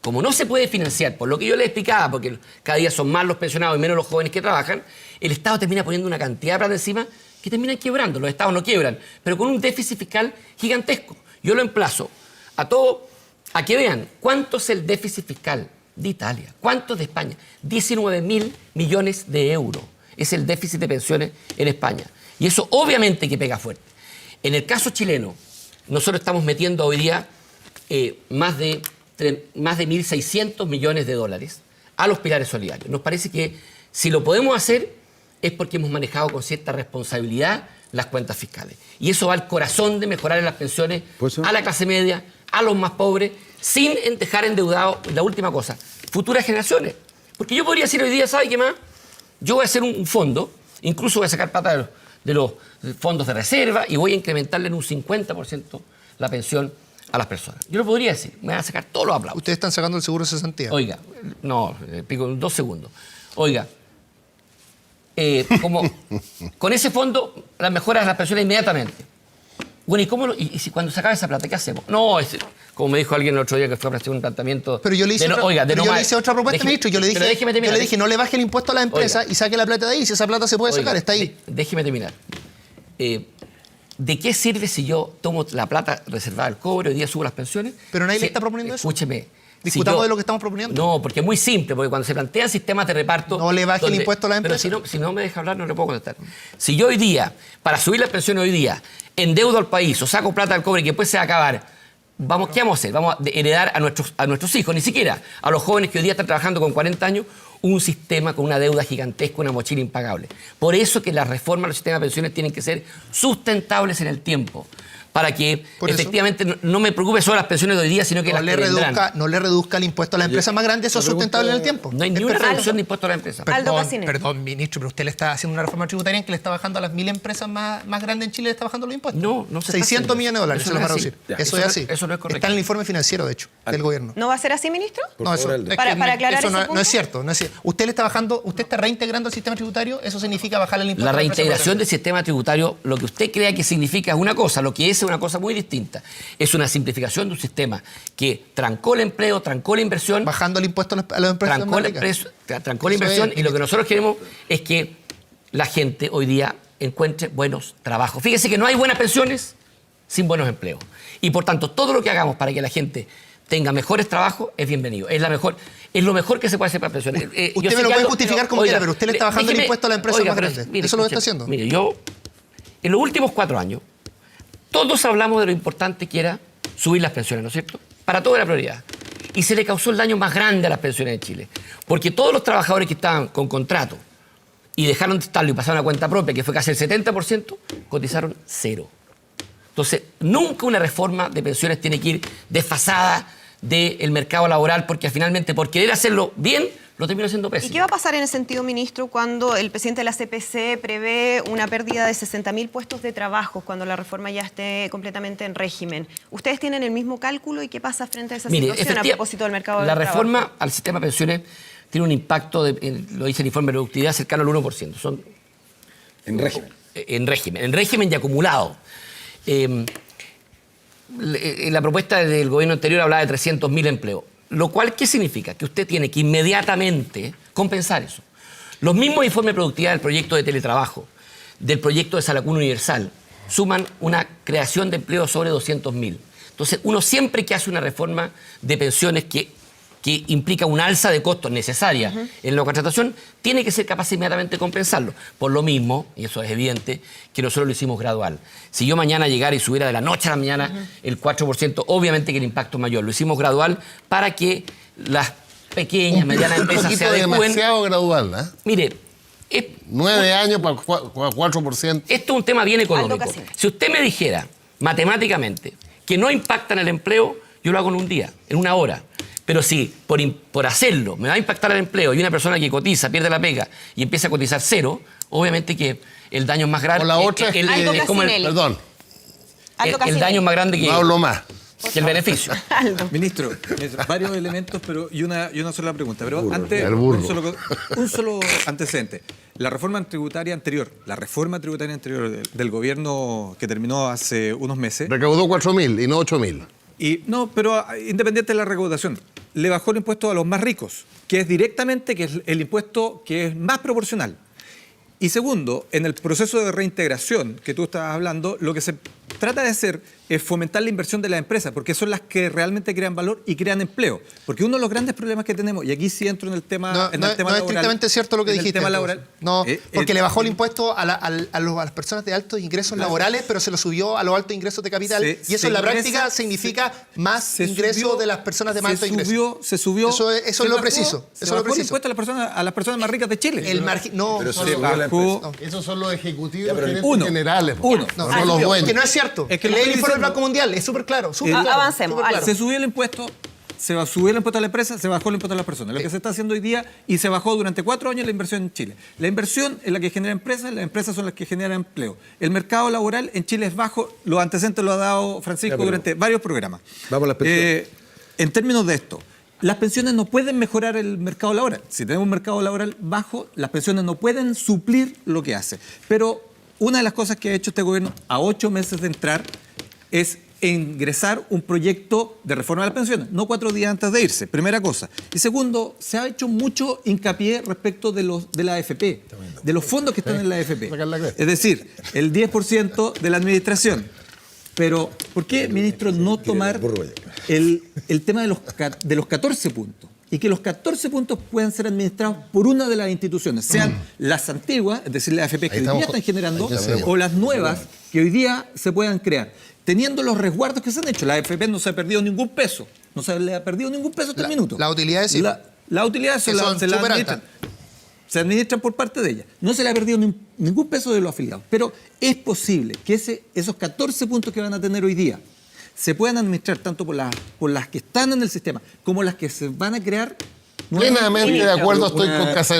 como no se puede financiar, por lo que yo le explicaba, porque cada día son más los pensionados y menos los jóvenes que trabajan, el Estado termina poniendo una cantidad de plata encima que terminan quebrando. Los Estados no quiebran, pero con un déficit fiscal gigantesco. Yo lo emplazo a todos a que vean cuánto es el déficit fiscal de Italia, cuánto es de España. 19.000 millones de euros es el déficit de pensiones en España. Y eso obviamente que pega fuerte. En el caso chileno, nosotros estamos metiendo hoy día más de 1.600 millones de dólares a los pilares solidarios. Nos parece que si lo podemos hacer es porque hemos manejado con cierta responsabilidad las cuentas fiscales. Y eso va al corazón de mejorar las pensiones a la clase media, a los más pobres, sin dejar endeudados, la última cosa, futuras generaciones. Porque yo podría decir hoy día, ¿sabe qué más? Yo voy a hacer un fondo, incluso voy a sacar plata de los fondos de reserva y voy a incrementarle en un 50% la pensión a las personas. Yo lo podría decir, me van a sacar todos los aplausos. Ustedes están sacando el seguro de cesantía. Oiga, no, pico en 2 segundos. Oiga, con ese fondo las mejoras de las pensiones inmediatamente. Bueno, ¿y si cuando se acaba esa plata, qué hacemos? No, como me dijo alguien el otro día que fue a prestar un tratamiento... Pero yo le hice, otra propuesta, ministro. Yo le dije, no le baje el impuesto a la empresa y saque la plata de ahí. Si esa plata se puede sacar, está ahí. Déjeme terminar. ¿De qué sirve si yo tomo la plata reservada al cobre, hoy día subo las pensiones? Pero nadie le está proponiendo eso. Escúcheme. Discutamos de lo que estamos proponiendo. No, porque es muy simple, porque cuando se plantean sistemas de reparto... No le baje el impuesto a la empresa. Pero si no me deja hablar, no le puedo contestar. Si yo hoy día, para subir las pensiones hoy día, endeudo al país o saco plata al cobre que después se va a acabar, ¿qué vamos a hacer? Vamos a heredar a nuestros hijos, ni siquiera a los jóvenes que hoy día están trabajando con 40 años, un sistema con una deuda gigantesca, una mochila impagable. Por eso que las reformas de los sistemas de pensiones tienen que ser sustentables en el tiempo, para que efectivamente no me preocupe solo las pensiones de hoy día, sino que las que vendrán. No le reduzca el impuesto a las empresas más grandes, eso es sustentable en el tiempo. No hay ni una reducción de impuesto a las empresas. Perdón, ministro, pero usted le está haciendo una reforma tributaria en que le está bajando a las 1.000 empresas más grandes en Chile, le está bajando los impuestos. No se 600 millones de dólares se los va a reducir. Eso es así. Eso no es correcto. Está en el informe financiero, de hecho, del gobierno. ¿No va a ser así, ministro? No, eso, para aclarar eso ese punto. No es cierto. Usted le está bajando, usted está reintegrando el sistema tributario, eso significa bajar el impuesto. La reintegración del sistema tributario, lo que usted crea que significa es una cosa, lo que es una cosa muy distinta. Es una simplificación de un sistema que trancó el empleo, trancó la inversión. Bajando el impuesto a las empresas. Trancó la inversión y lo que nosotros queremos es que la gente hoy día encuentre buenos trabajos. Fíjese que no hay buenas pensiones sin buenos empleos. Y por tanto, todo lo que hagamos para que la gente tenga mejores trabajos es bienvenido. Es lo mejor que se puede hacer para pensiones. Usted me lo puede justificar como quiera, pero usted le está bajando el impuesto a la empresa más grande. Eso es lo que está haciendo. Mire, yo, en los últimos 4 años, todos hablamos de lo importante que era subir las pensiones, ¿no es cierto? Para todo era prioridad. Y se le causó el daño más grande a las pensiones de Chile. Porque todos los trabajadores que estaban con contrato y dejaron de estarlo y pasaron a cuenta propia, que fue casi el 70%, cotizaron 0. Entonces, nunca una reforma de pensiones tiene que ir desfasada del mercado laboral, porque finalmente por querer hacerlo bien, lo termina haciendo pésimo. ¿Y qué va a pasar en ese sentido, ministro, cuando el presidente de la CPC prevé una pérdida de 60.000 puestos de trabajo cuando la reforma ya esté completamente en régimen? ¿Ustedes tienen el mismo cálculo y qué pasa frente a esa situación a propósito del mercado laboral? La reforma al sistema de pensiones tiene un impacto, lo dice el informe de productividad, cercano al 1%. En régimen y acumulado. La propuesta del gobierno anterior hablaba de 300.000 empleos. Lo cual, ¿qué significa? Que usted tiene que inmediatamente compensar eso. Los mismos informes de productividad del proyecto de teletrabajo, del proyecto de Salacún Universal, suman una creación de empleo sobre 200.000. Entonces, uno siempre que hace una reforma de pensiones que implica una alza de costos necesaria en la contratación, tiene que ser capaz inmediatamente de compensarlo. Por lo mismo, y eso es evidente, que nosotros lo hicimos gradual. Si yo mañana llegara y subiera de la noche a la mañana el 4%, obviamente que el impacto es mayor. Lo hicimos gradual para que las pequeñas, medianas empresas se adecúen. Demasiado gradual, ¿eh? Mire, 9 años para 4%. Esto es un tema bien económico. Casino. Si usted me dijera matemáticamente que no impacta en el empleo, yo lo hago en un día, en una hora. Pero si por hacerlo me va a impactar el empleo y una persona que cotiza, pierde la pega y empieza a cotizar cero, obviamente que el daño es más grande. O la otra es que... es como Perdón, el daño es más grande que, no hablo más. que el beneficio. Ministro, varios elementos y una sola pregunta. Pero antes, el burro. un solo antecedente. La reforma tributaria anterior del gobierno que terminó hace unos meses. Recaudó 4.000 y no 8.000. Y no, pero independiente de la recaudación, le bajó el impuesto a los más ricos, que es directamente que es el impuesto que es más proporcional. Y segundo, en el proceso de reintegración que tú estabas hablando, lo que se trata de hacer es fomentar la inversión de las empresas, porque son las que realmente crean valor y crean empleo. Porque uno de los grandes problemas que tenemos, y aquí sí entro en el tema, No laboral, es estrictamente cierto lo que dijiste. El tema laboral, no, porque le bajó el impuesto a las personas de altos ingresos laborales, pero se lo subió a los altos ingresos de capital. Y eso en la práctica significa más ingresos de las personas de más alto ingreso. Se subió. Eso es lo preciso. Se bajó el impuesto a las personas más ricas de Chile. No, Pero no, se no. bajó. Esos son los ejecutivos uno. generales. Uno. No los dueños. Que no es cierto. Es que Lee lo el estoy informe del diciendo. Banco Mundial, es súper claro. Avancemos, Aldo. Se subió el impuesto, se subió el impuesto a la empresa, se bajó el impuesto a las personas. Lo que se está haciendo hoy día, y se bajó durante 4 años la inversión en Chile. La inversión es la que genera empresas, las empresas son las que generan empleo. El mercado laboral en Chile es bajo, los antecedentes lo ha dado Francisco durante varios programas. Vamos a las pensiones. En términos de esto, las pensiones no pueden mejorar el mercado laboral. Si tenemos un mercado laboral bajo, las pensiones no pueden suplir lo que hace. Pero una de las cosas que ha hecho este gobierno a 8 meses de entrar es ingresar un proyecto de reforma de las pensiones, no 4 días antes de irse, primera cosa. Y segundo, se ha hecho mucho hincapié respecto de la AFP, de los fondos que están en la AFP. Es decir, el 10% de la administración. Pero, ¿por qué, ministro, no tomar el tema de los 14 puntos? Y que los 14 puntos puedan ser administrados por una de las instituciones, sean las antiguas, es decir, las AFP que hoy día están generando, o las nuevas que hoy día se puedan crear, teniendo los resguardos que se han hecho. La AFP no se ha perdido ningún peso, no se le ha perdido ningún peso hasta el minuto. Las utilidades sí. Las utilidades se las administran. Se administran por parte de ella. No se le ha perdido ningún peso de los afiliados. Pero es posible que esos 14 puntos que van a tener hoy día se puedan administrar tanto por las que están en el sistema como las que se van a crear. Plenamente de acuerdo estoy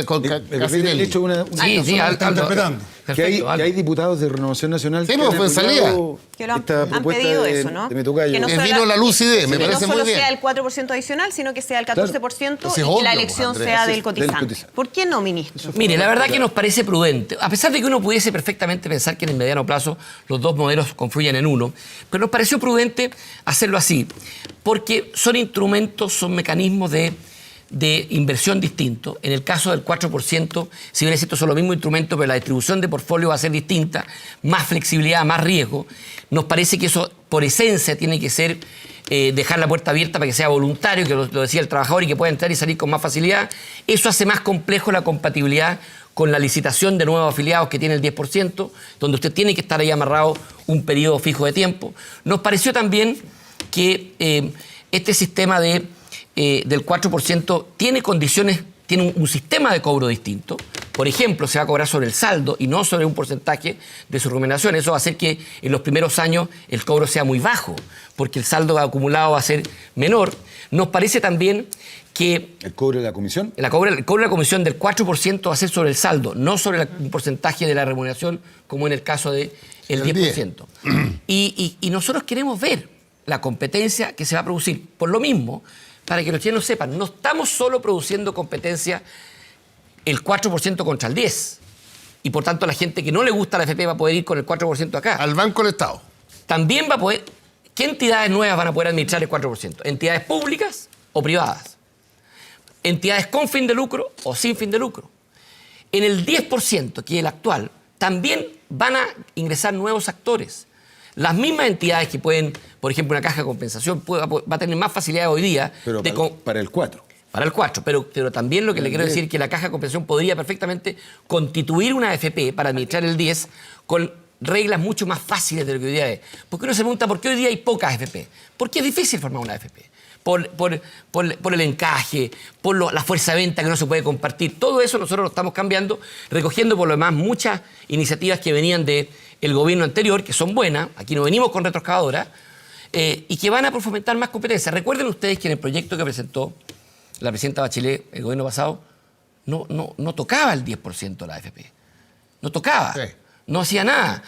con Casinelli. Sí, Aldo. Interpretando. Que hay Aldo. diputados de Renovación Nacional Sí, pues, fue en salida. Que lo han propuesta pedido de, eso, ¿no? de mi tocayo. Que no Les solo- vino la lucidez, me que parece no muy solo bien. sea el 4% adicional, sino que sea el 14% Ese y es que obvio, la pues, elección Andrés. sea Del del cotizante. cotizante. ¿Por qué no, ministro? Mire, la verdad que nos parece prudente, a pesar de que uno pudiese perfectamente pensar que en el mediano plazo los dos modelos confluyen en uno, pero nos pareció prudente hacerlo así, porque son instrumentos, son mecanismos de inversión distintos. En el caso del 4%, si bien es cierto, son los mismos instrumentos, pero la distribución de portfolio va a ser distinta, más flexibilidad, más riesgo. Nos parece que eso, por esencia, tiene que ser dejar la puerta abierta para que sea voluntario, que lo decía el trabajador, y que pueda entrar y salir con más facilidad. Eso hace más complejo la compatibilidad con la licitación de nuevos afiliados que tiene el 10%, donde usted tiene que estar ahí amarrado un periodo fijo de tiempo. Nos pareció también que este sistema del 4% tiene condiciones, tiene un sistema de cobro distinto. Por ejemplo, se va a cobrar sobre el saldo y no sobre un porcentaje de su remuneración. Eso va a hacer que en los primeros años el cobro sea muy bajo, porque el saldo acumulado va a ser menor. Nos parece también que ¿El cobro de la comisión? el cobro de la comisión del 4% va a ser sobre el saldo, no sobre un porcentaje de la remuneración, como en el caso del 10%. Y nosotros queremos ver la competencia que se va a producir. Por lo mismo, para que los chilenos sepan, no estamos solo produciendo competencia el 4% contra el 10%. Y por tanto, la gente que no le gusta la AFP va a poder ir con el 4% acá. Al Banco del Estado. También va a poder... ¿Qué entidades nuevas van a poder administrar el 4%? ¿Entidades públicas o privadas? ¿Entidades con fin de lucro o sin fin de lucro? En el 10%, que es el actual, también van a ingresar nuevos actores. Las mismas entidades que pueden, por ejemplo, una caja de compensación va a tener más facilidad hoy día Pero para el 4. para el 4, pero también lo que le quiero decir es que la caja de compensación podría perfectamente constituir una AFP para administrar el 10 con reglas mucho más fáciles de lo que hoy día es. Porque uno se pregunta por qué hoy día hay pocas AFP. Porque es difícil formar una AFP. por el encaje, por la fuerza de venta que no se puede compartir. Todo eso nosotros lo estamos cambiando, recogiendo por lo demás muchas iniciativas que venían del gobierno anterior, que son buenas, aquí no venimos con retroexcavadoras, y que van a fomentar más competencias. Recuerden ustedes que en el proyecto que presentó la presidenta Bachelet el gobierno pasado, no tocaba el 10% de la AFP. No tocaba. Sí. No hacía nada.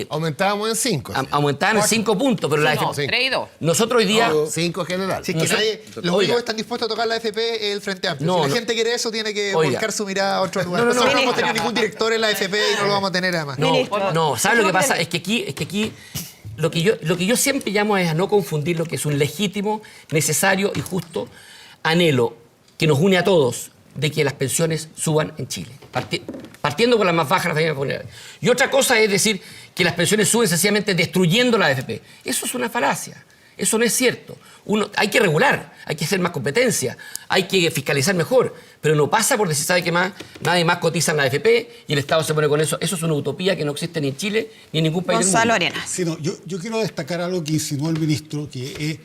Aumentábamos en 5. Aumentaban en 5 puntos, pero la AFP... 3 y 2. Nosotros hoy día... 5 general. Si es que los únicos que están dispuestos a tocar la AFP es el Frente Amplio. Si la gente quiere eso, tiene que volcar su mirada a otro lugar. Nosotros no hemos tenido ningún director en la AFP y no lo vamos a tener además. No, ¿sabes lo que pasa? Es que aquí lo que yo siempre llamo es a no confundir lo que es un legítimo, necesario y justo anhelo que nos une a todos de que las pensiones suban en Chile. Partiendo por las más bajas, las familias vulnerables. Y otra cosa es decir que las pensiones suben sencillamente destruyendo la AFP. Eso es una falacia. Eso no es cierto. Hay que regular, hay que hacer más competencia, hay que fiscalizar mejor, pero no pasa por decir, ¿sabe qué más? Nadie más cotiza en la AFP y el Estado se pone con eso. Eso es una utopía que no existe ni en Chile ni en ningún país del mundo. Gonzalo Arenas. Sí, no, yo quiero destacar algo que insinuó el ministro, que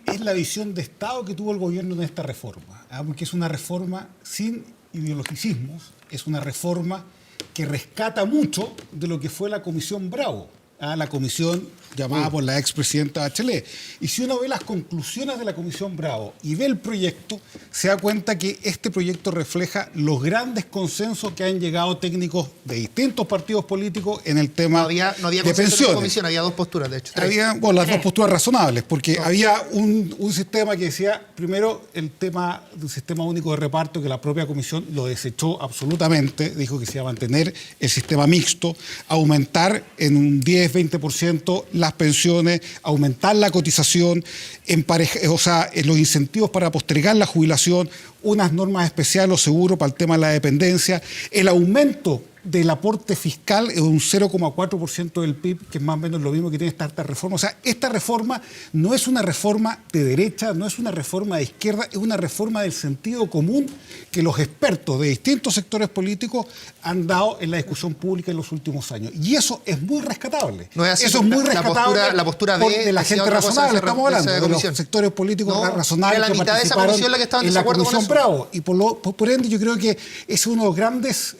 es la visión de Estado que tuvo el gobierno en esta reforma, porque es una reforma sin ideologicismos, es una reforma que rescata mucho de lo que fue la Comisión Bravo, la comisión llamada por la expresidenta Bachelet. Y si uno ve las conclusiones de la Comisión Bravo y ve el proyecto, se da cuenta que este proyecto refleja los grandes consensos que han llegado técnicos de distintos partidos políticos en el tema no había de consenso pensiones. en la comisión, había dos posturas, de hecho. Había, las dos posturas razonables, porque había un sistema que decía, primero, el tema del sistema único de reparto, que la propia comisión lo desechó absolutamente, dijo que se iba a mantener el sistema mixto, aumentar en un 10-20% las pensiones, aumentar la cotización, los incentivos para postergar la jubilación, unas normas especiales o seguros para el tema de la dependencia, el aumento del aporte fiscal es un 0,4% del PIB, que es más o menos lo mismo que tiene esta reforma. O sea, esta reforma no es una reforma de derecha, no es una reforma de izquierda, es una reforma del sentido común que los expertos de distintos sectores políticos han dado en la discusión pública en los últimos años. Y eso es muy rescatable. No es así, eso es muy rescatable la postura de la gente razonable. Estamos hablando de los sectores políticos razonables la que mitad de esa comisión la que estaban en la desacuerdo Comisión con eso. Bravo. Y por ende yo creo que es uno de los grandes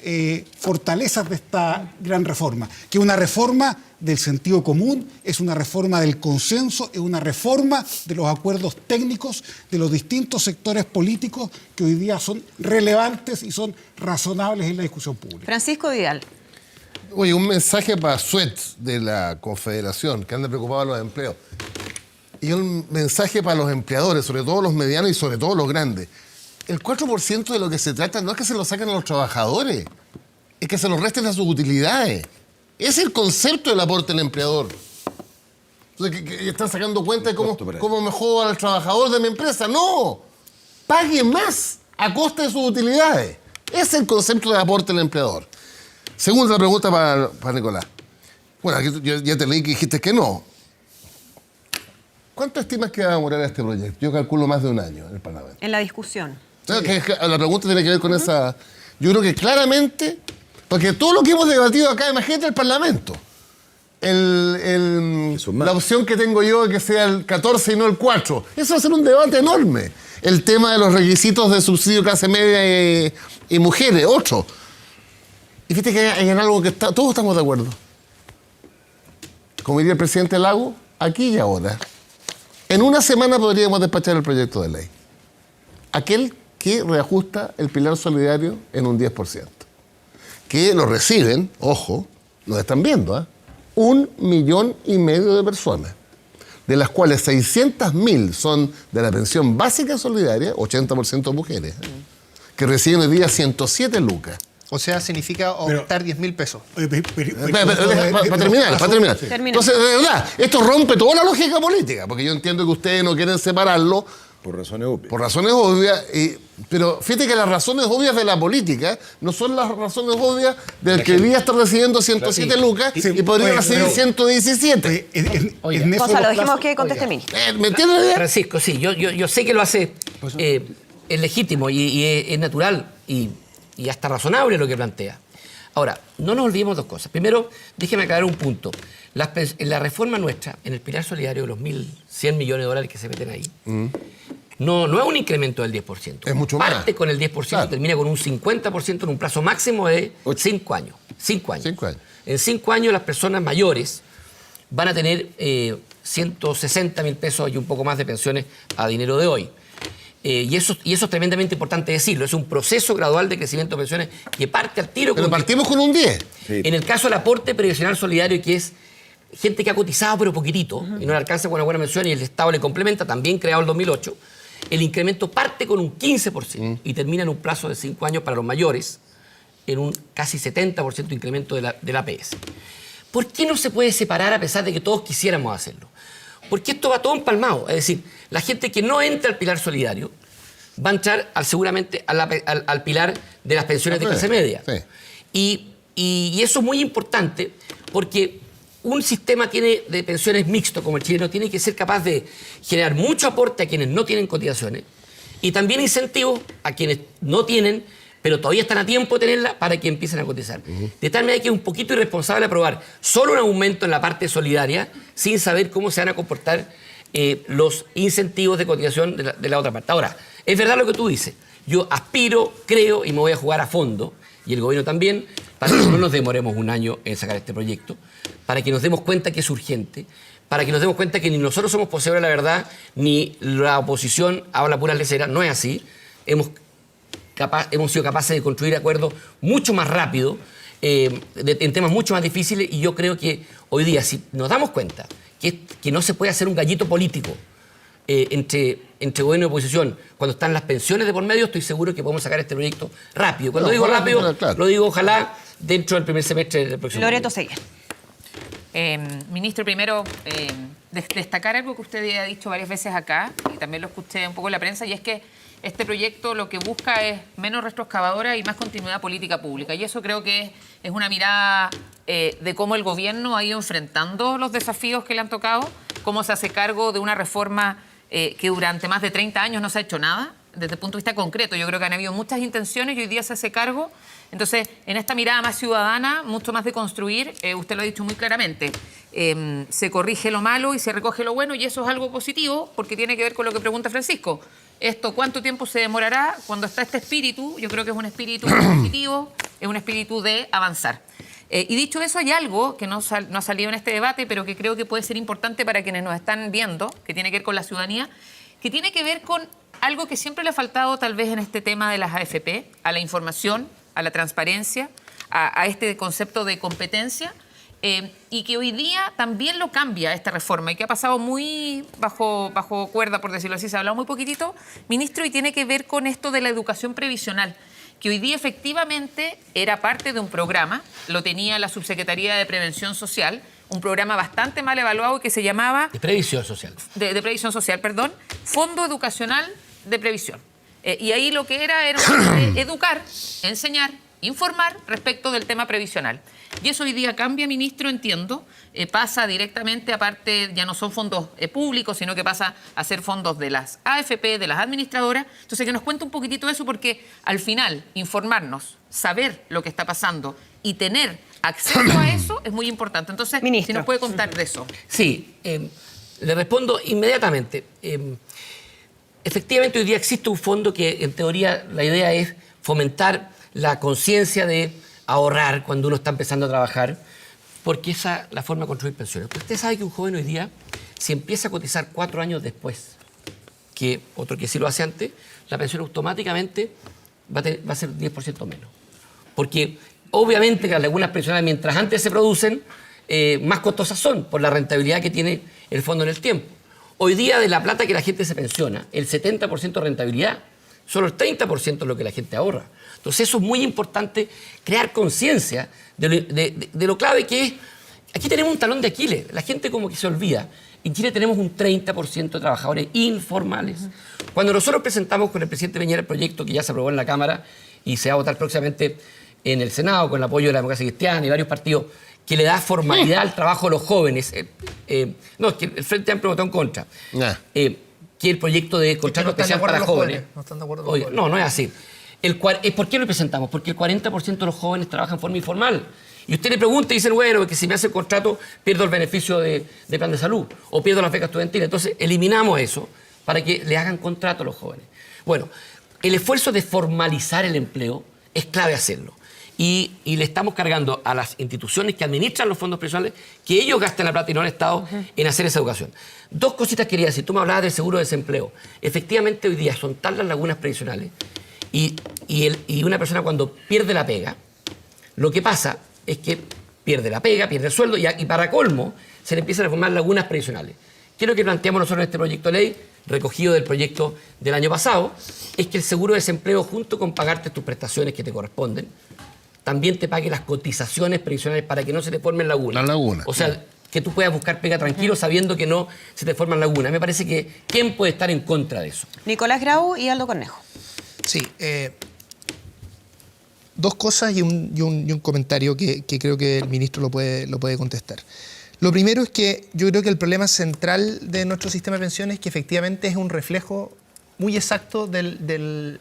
fortalezas de esta gran reforma, que es una reforma del sentido común, es una reforma del consenso, es una reforma de los acuerdos técnicos de los distintos sectores políticos que hoy día son relevantes y son razonables en la discusión pública. Francisco Vidal. Oye, un mensaje para Suet de la Confederación, que anda preocupado de los empleos. Y un mensaje para los empleadores, sobre todo los medianos y sobre todo los grandes. El 4% de lo que se trata no es que se lo saquen a los trabajadores, es que se lo resten a sus utilidades. Es el concepto del aporte del empleador. Entonces, que están sacando cuenta de cómo me jodo al trabajador de mi empresa. ¡No! Pague más a costa de sus utilidades. Es el concepto del aporte del empleador. Segunda pregunta para Nicolás. Bueno, aquí yo ya te leí que dijiste que no. ¿Cuánto estimas que va a demorar este proyecto? Yo calculo más de un año en el Parlamento. En la discusión. La pregunta tiene que ver con esa... Yo creo que claramente... Porque todo lo que hemos debatido acá, imagínate el Parlamento. La opción que tengo yo de que sea el 14 y no el 4. Eso va a ser un debate enorme. El tema de los requisitos de subsidio clase media y mujeres, 8. Y fíjate que hay en algo que todos estamos de acuerdo. Como diría el presidente Lago, aquí y ahora. En una semana podríamos despachar el proyecto de ley. Aquel que reajusta el pilar solidario en un 10%. Que lo reciben, ojo, lo están viendo, 1,5 millones de personas, de las cuales 600.000 son de la pensión básica solidaria, 80% mujeres, que reciben hoy día 107 lucas. O sea, significa aumentar 10.000 pesos. Para terminar. Entonces, de verdad, esto rompe toda la lógica política, porque yo entiendo que ustedes no quieren separarlo, por razones obvias. Por razones obvias, pero fíjate que las razones obvias de la política no son las razones obvias del que hoy día está recibiendo 107 lucas y podría recibir 117. Gonzalo, dijimos que conteste el ministro. ¿Me entiendes? Francisco, sí, yo sé que lo hace, es legítimo y es natural y hasta razonable lo que plantea. Ahora, no nos olvidemos dos cosas. Primero, déjeme aclarar un punto. La reforma nuestra, en el pilar solidario de los 1.100 millones de dólares que se meten ahí, no es un incremento del 10%. Es mucho más. Parte con el 10%, claro. Termina con un 50% en un plazo máximo de 5 años. 5 años. 5 años. En 5 años las personas mayores van a tener 160.000 pesos y un poco más de pensiones a dinero de hoy. Y eso es tremendamente importante decirlo. Es un proceso gradual de crecimiento de pensiones que parte al tiro. Pero partimos con un 10. Sí. En el caso del aporte previsional solidario, que es gente que ha cotizado pero poquitito y no le alcanza con una buena pensión y el Estado le complementa, también creado en 2008, el incremento parte con un 15% y termina en un plazo de 5 años para los mayores en un casi 70% incremento de la APS. ¿Por qué no se puede separar a pesar de que todos quisiéramos hacerlo? Porque esto va todo empalmado. Es decir, la gente que no entra al pilar solidario va a entrar seguramente al pilar de las pensiones de clase media. Sí. Y eso es muy importante porque un sistema de pensiones mixto como el chileno tiene que ser capaz de generar mucho aporte a quienes no tienen cotizaciones y también incentivos a quienes no tienen, pero todavía están a tiempo de tenerla para que empiecen a cotizar. De tal manera que es un poquito irresponsable aprobar solo un aumento en la parte solidaria sin saber cómo se van a comportar los incentivos de cotización de la otra parte. Ahora, es verdad lo que tú dices. Yo aspiro, creo y me voy a jugar a fondo, y el gobierno también, para que no nos demoremos un año en sacar este proyecto, para que nos demos cuenta que es urgente, para que nos demos cuenta que ni nosotros somos poseedores de la verdad, ni la oposición habla puras leceras. No es así. Hemos sido capaces de construir acuerdos mucho más rápido, en temas mucho más difíciles, y yo creo que hoy día, si nos damos cuenta que no se puede hacer un gallito político entre gobierno y oposición cuando están las pensiones de por medio, estoy seguro que podemos sacar este proyecto rápido. Cuando digo rápido, claro, lo digo ojalá dentro del primer semestre del próximo año. Loreto Seguer. Ministro, primero, destacar algo que usted ha dicho varias veces acá, y también lo escuché un poco en la prensa, y es que este proyecto lo que busca es menos retroexcavadora y más continuidad política pública. Y eso creo que es una mirada de cómo el gobierno ha ido enfrentando los desafíos que le han tocado, cómo se hace cargo de una reforma que durante más de 30 años no se ha hecho nada, desde el punto de vista concreto. Yo creo que han habido muchas intenciones y hoy día se hace cargo. Entonces, en esta mirada más ciudadana, mucho más de construir, usted lo ha dicho muy claramente, se corrige lo malo y se recoge lo bueno, y eso es algo positivo porque tiene que ver con lo que pregunta Francisco. Esto, ¿cuánto tiempo se demorará? Cuando está este espíritu, yo creo que es un espíritu positivo, es un espíritu de avanzar. Y dicho eso, hay algo que no ha salido en este debate, pero que creo que puede ser importante para quienes nos están viendo, que tiene que ver con la ciudadanía, que tiene que ver con algo que siempre le ha faltado tal vez en este tema de las AFP, a la información, a la transparencia, a este concepto de competencia, y que hoy día también lo cambia esta reforma y que ha pasado muy bajo cuerda, por decirlo así, se ha hablado muy poquitito, ministro, y tiene que ver con esto de la educación previsional, que hoy día efectivamente era parte de un programa, lo tenía la Subsecretaría de Prevención Social, un programa bastante mal evaluado que se llamaba... De Previsión Social. De Previsión Social, perdón, Fondo Educacional de Previsión. Y ahí lo que era educar, enseñar, informar respecto del tema previsional. Y eso hoy día cambia, ministro, entiendo, pasa directamente, aparte, ya no son fondos públicos, sino que pasa a ser fondos de las AFP, de las administradoras. Entonces, que nos cuente un poquitito eso, porque al final, informarnos, saber lo que está pasando y tener acceso a eso es muy importante. Entonces, ministro, si nos puede contar de eso. Sí, le respondo inmediatamente. Efectivamente, hoy día existe un fondo que, en teoría, la idea es fomentar la conciencia de ahorrar cuando uno está empezando a trabajar, porque esa es la forma de construir pensiones. Pero usted sabe que un joven hoy día, si empieza a cotizar 4 años después que otro que sí lo hace antes, la pensión automáticamente va a ser 10% menos. Porque obviamente que algunas pensiones, mientras antes se producen, más costosas son por la rentabilidad que tiene el fondo en el tiempo. Hoy día, de la plata que la gente se pensiona, el 70% de rentabilidad, solo el 30% es lo que la gente ahorra. Entonces eso es muy importante, crear conciencia de lo clave que es. Aquí tenemos un talón de Aquiles, la gente como que se olvida. En Chile tenemos un 30% de trabajadores informales. Cuando nosotros presentamos con el presidente Piñera el proyecto que ya se aprobó en la Cámara y se va a votar próximamente en el Senado con el apoyo de la Democracia Cristiana y varios partidos, que le da formalidad al trabajo de los jóvenes. No, es que el Frente Amplio votó en contra. Que el proyecto de contrato especial para jóvenes. No están de acuerdo con los jóvenes. No es así. ¿Por qué lo presentamos? Porque el 40% de los jóvenes trabajan en forma informal. Y usted le pregunta y dicen, bueno, que si me hace el contrato pierdo el beneficio de plan de salud o pierdo las becas estudiantiles. Entonces, eliminamos eso para que le hagan contrato a los jóvenes. Bueno, el esfuerzo de formalizar el empleo es clave hacerlo. Y le estamos cargando a las instituciones que administran los fondos previsionales que ellos gasten la plata y no el Estado en hacer esa educación. Dos cositas quería decir. Tú me hablabas del seguro de desempleo. Efectivamente, hoy día son tal las lagunas previsionales y una persona cuando pierde la pega, lo que pasa es que pierde la pega, pierde el sueldo y para colmo se le empiezan a formar lagunas previsionales. ¿Qué es lo que planteamos nosotros en este proyecto de ley, recogido del proyecto del año pasado? Es que el seguro de desempleo, junto con pagarte tus prestaciones que te corresponden, también te pague las cotizaciones previsionales para que no se te formen lagunas. La laguna. O sea, que tú puedas buscar pega tranquilo sabiendo que no se te forman lagunas. Me parece que ¿quién puede estar en contra de eso? Nicolás Grau y Aldo Cornejo. Sí, dos cosas y un comentario que creo que el ministro lo puede contestar. Lo primero es que yo creo que el problema central de nuestro sistema de pensiones es que efectivamente es un reflejo muy exacto del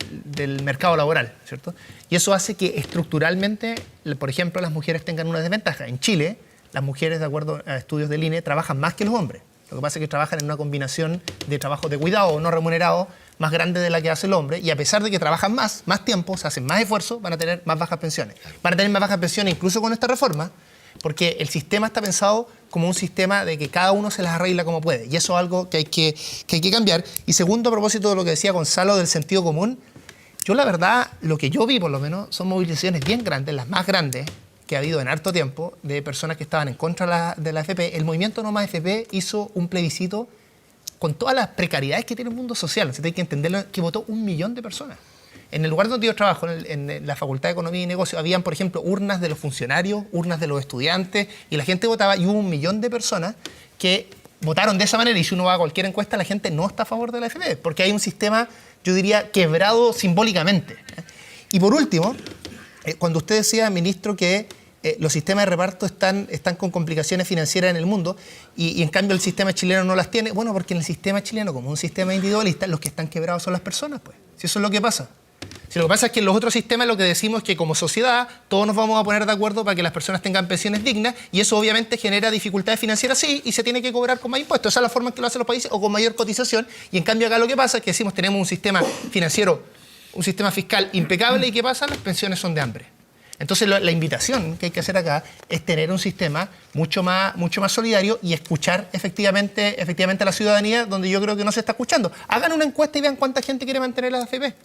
mercado laboral, ¿cierto? Y eso hace que estructuralmente, por ejemplo, las mujeres tengan una desventaja. En Chile, las mujeres, de acuerdo a estudios del INE, trabajan más que los hombres. Lo que pasa es que trabajan en una combinación de trabajo de cuidado no remunerado más grande de la que hace el hombre, y a pesar de que trabajan más tiempo, se hacen más esfuerzo, van a tener más bajas pensiones. Van a tener más bajas pensiones incluso con esta reforma, porque el sistema está pensado como un sistema de que cada uno se las arregla como puede, y eso es algo que hay que cambiar. Y segundo, a propósito de lo que decía Gonzalo del sentido común, yo la verdad, lo que yo vi por lo menos, son movilizaciones bien grandes, las más grandes que ha habido en harto tiempo, de personas que estaban en contra de la AFP. El movimiento No Más AFP hizo un plebiscito con todas las precariedades que tiene el mundo social. Entonces hay que entenderlo, que votó 1 millón de personas. En el lugar donde yo trabajo, en la Facultad de Economía y Negocios, habían, por ejemplo, urnas de los funcionarios, urnas de los estudiantes, y la gente votaba, y hubo 1 millón de personas que votaron de esa manera. Y si uno va a cualquier encuesta, la gente no está a favor de la AFP, porque hay un sistema, yo diría, quebrado simbólicamente. Y por último, cuando usted decía, ministro, que los sistemas de reparto están con complicaciones financieras en el mundo y en cambio el sistema chileno no las tiene, bueno, porque en el sistema chileno, como un sistema individualista, los que están quebrados son las personas, pues. Si eso es lo que pasa. Si lo que pasa es que en los otros sistemas lo que decimos es que como sociedad todos nos vamos a poner de acuerdo para que las personas tengan pensiones dignas, y eso obviamente genera dificultades financieras, sí, y se tiene que cobrar con más impuestos. Esa es la forma en que lo hacen los países, o con mayor cotización. Y en cambio acá lo que pasa es que decimos tenemos un sistema financiero, un sistema fiscal impecable, y ¿qué pasa? Las pensiones son de hambre. Entonces la invitación que hay que hacer acá es tener un sistema mucho más solidario y escuchar efectivamente a la ciudadanía, donde yo creo que no se está escuchando. Hagan una encuesta y vean cuánta gente quiere mantener la AFP.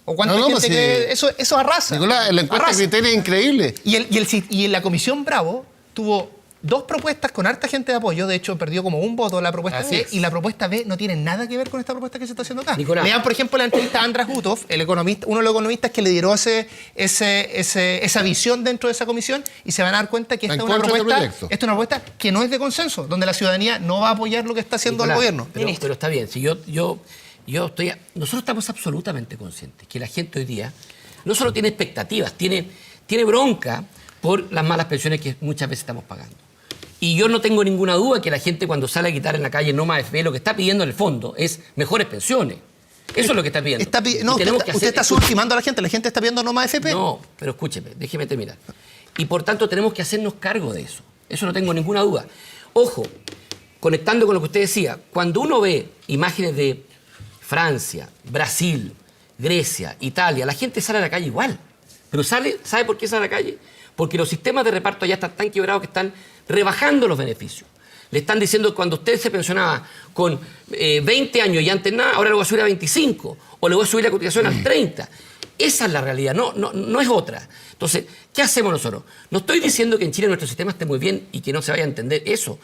O cuánta gente cree. Eso arrasa. Nicolás, la encuesta de criterio es increíble. Y la Comisión Bravo tuvo 2 propuestas con harta gente de apoyo. De hecho, perdió como 1 voto la propuesta C, y la propuesta B no tiene nada que ver con esta propuesta que se está haciendo acá. Nicolás. Lean, por ejemplo, la entrevista a András Gutov, el economista, uno de los economistas que lideró esa visión dentro de esa comisión, y se van a dar cuenta que esta es una propuesta que no es de consenso, donde la ciudadanía no va a apoyar lo que está haciendo el gobierno. Pero está bien, si nosotros estamos absolutamente conscientes que la gente hoy día no solo tiene expectativas, tiene bronca por las malas pensiones que muchas veces estamos pagando. Y yo no tengo ninguna duda que la gente, cuando sale a quitar en la calle No Más AFP, lo que está pidiendo en el fondo es mejores pensiones. Eso es lo que está pidiendo. Usted está subestimando a la gente está pidiendo No Más AFP. No, pero escúcheme, déjeme terminar. Y por tanto tenemos que hacernos cargo de eso. Eso no tengo ninguna duda. Ojo, conectando con lo que usted decía, cuando uno ve imágenes de Francia, Brasil, Grecia, Italia, la gente sale a la calle igual. Pero ¿sabe por qué sale a la calle? Porque los sistemas de reparto allá están tan quebrados que están rebajando los beneficios. Le están diciendo que cuando usted se pensionaba con 20 años y antes nada, ahora le voy a subir a 25, o le voy a subir la cotización al 30. Esa es la realidad, no es otra. Entonces, ¿qué hacemos nosotros? No estoy diciendo que en Chile nuestro sistema esté muy bien y que no se vaya a entender eso.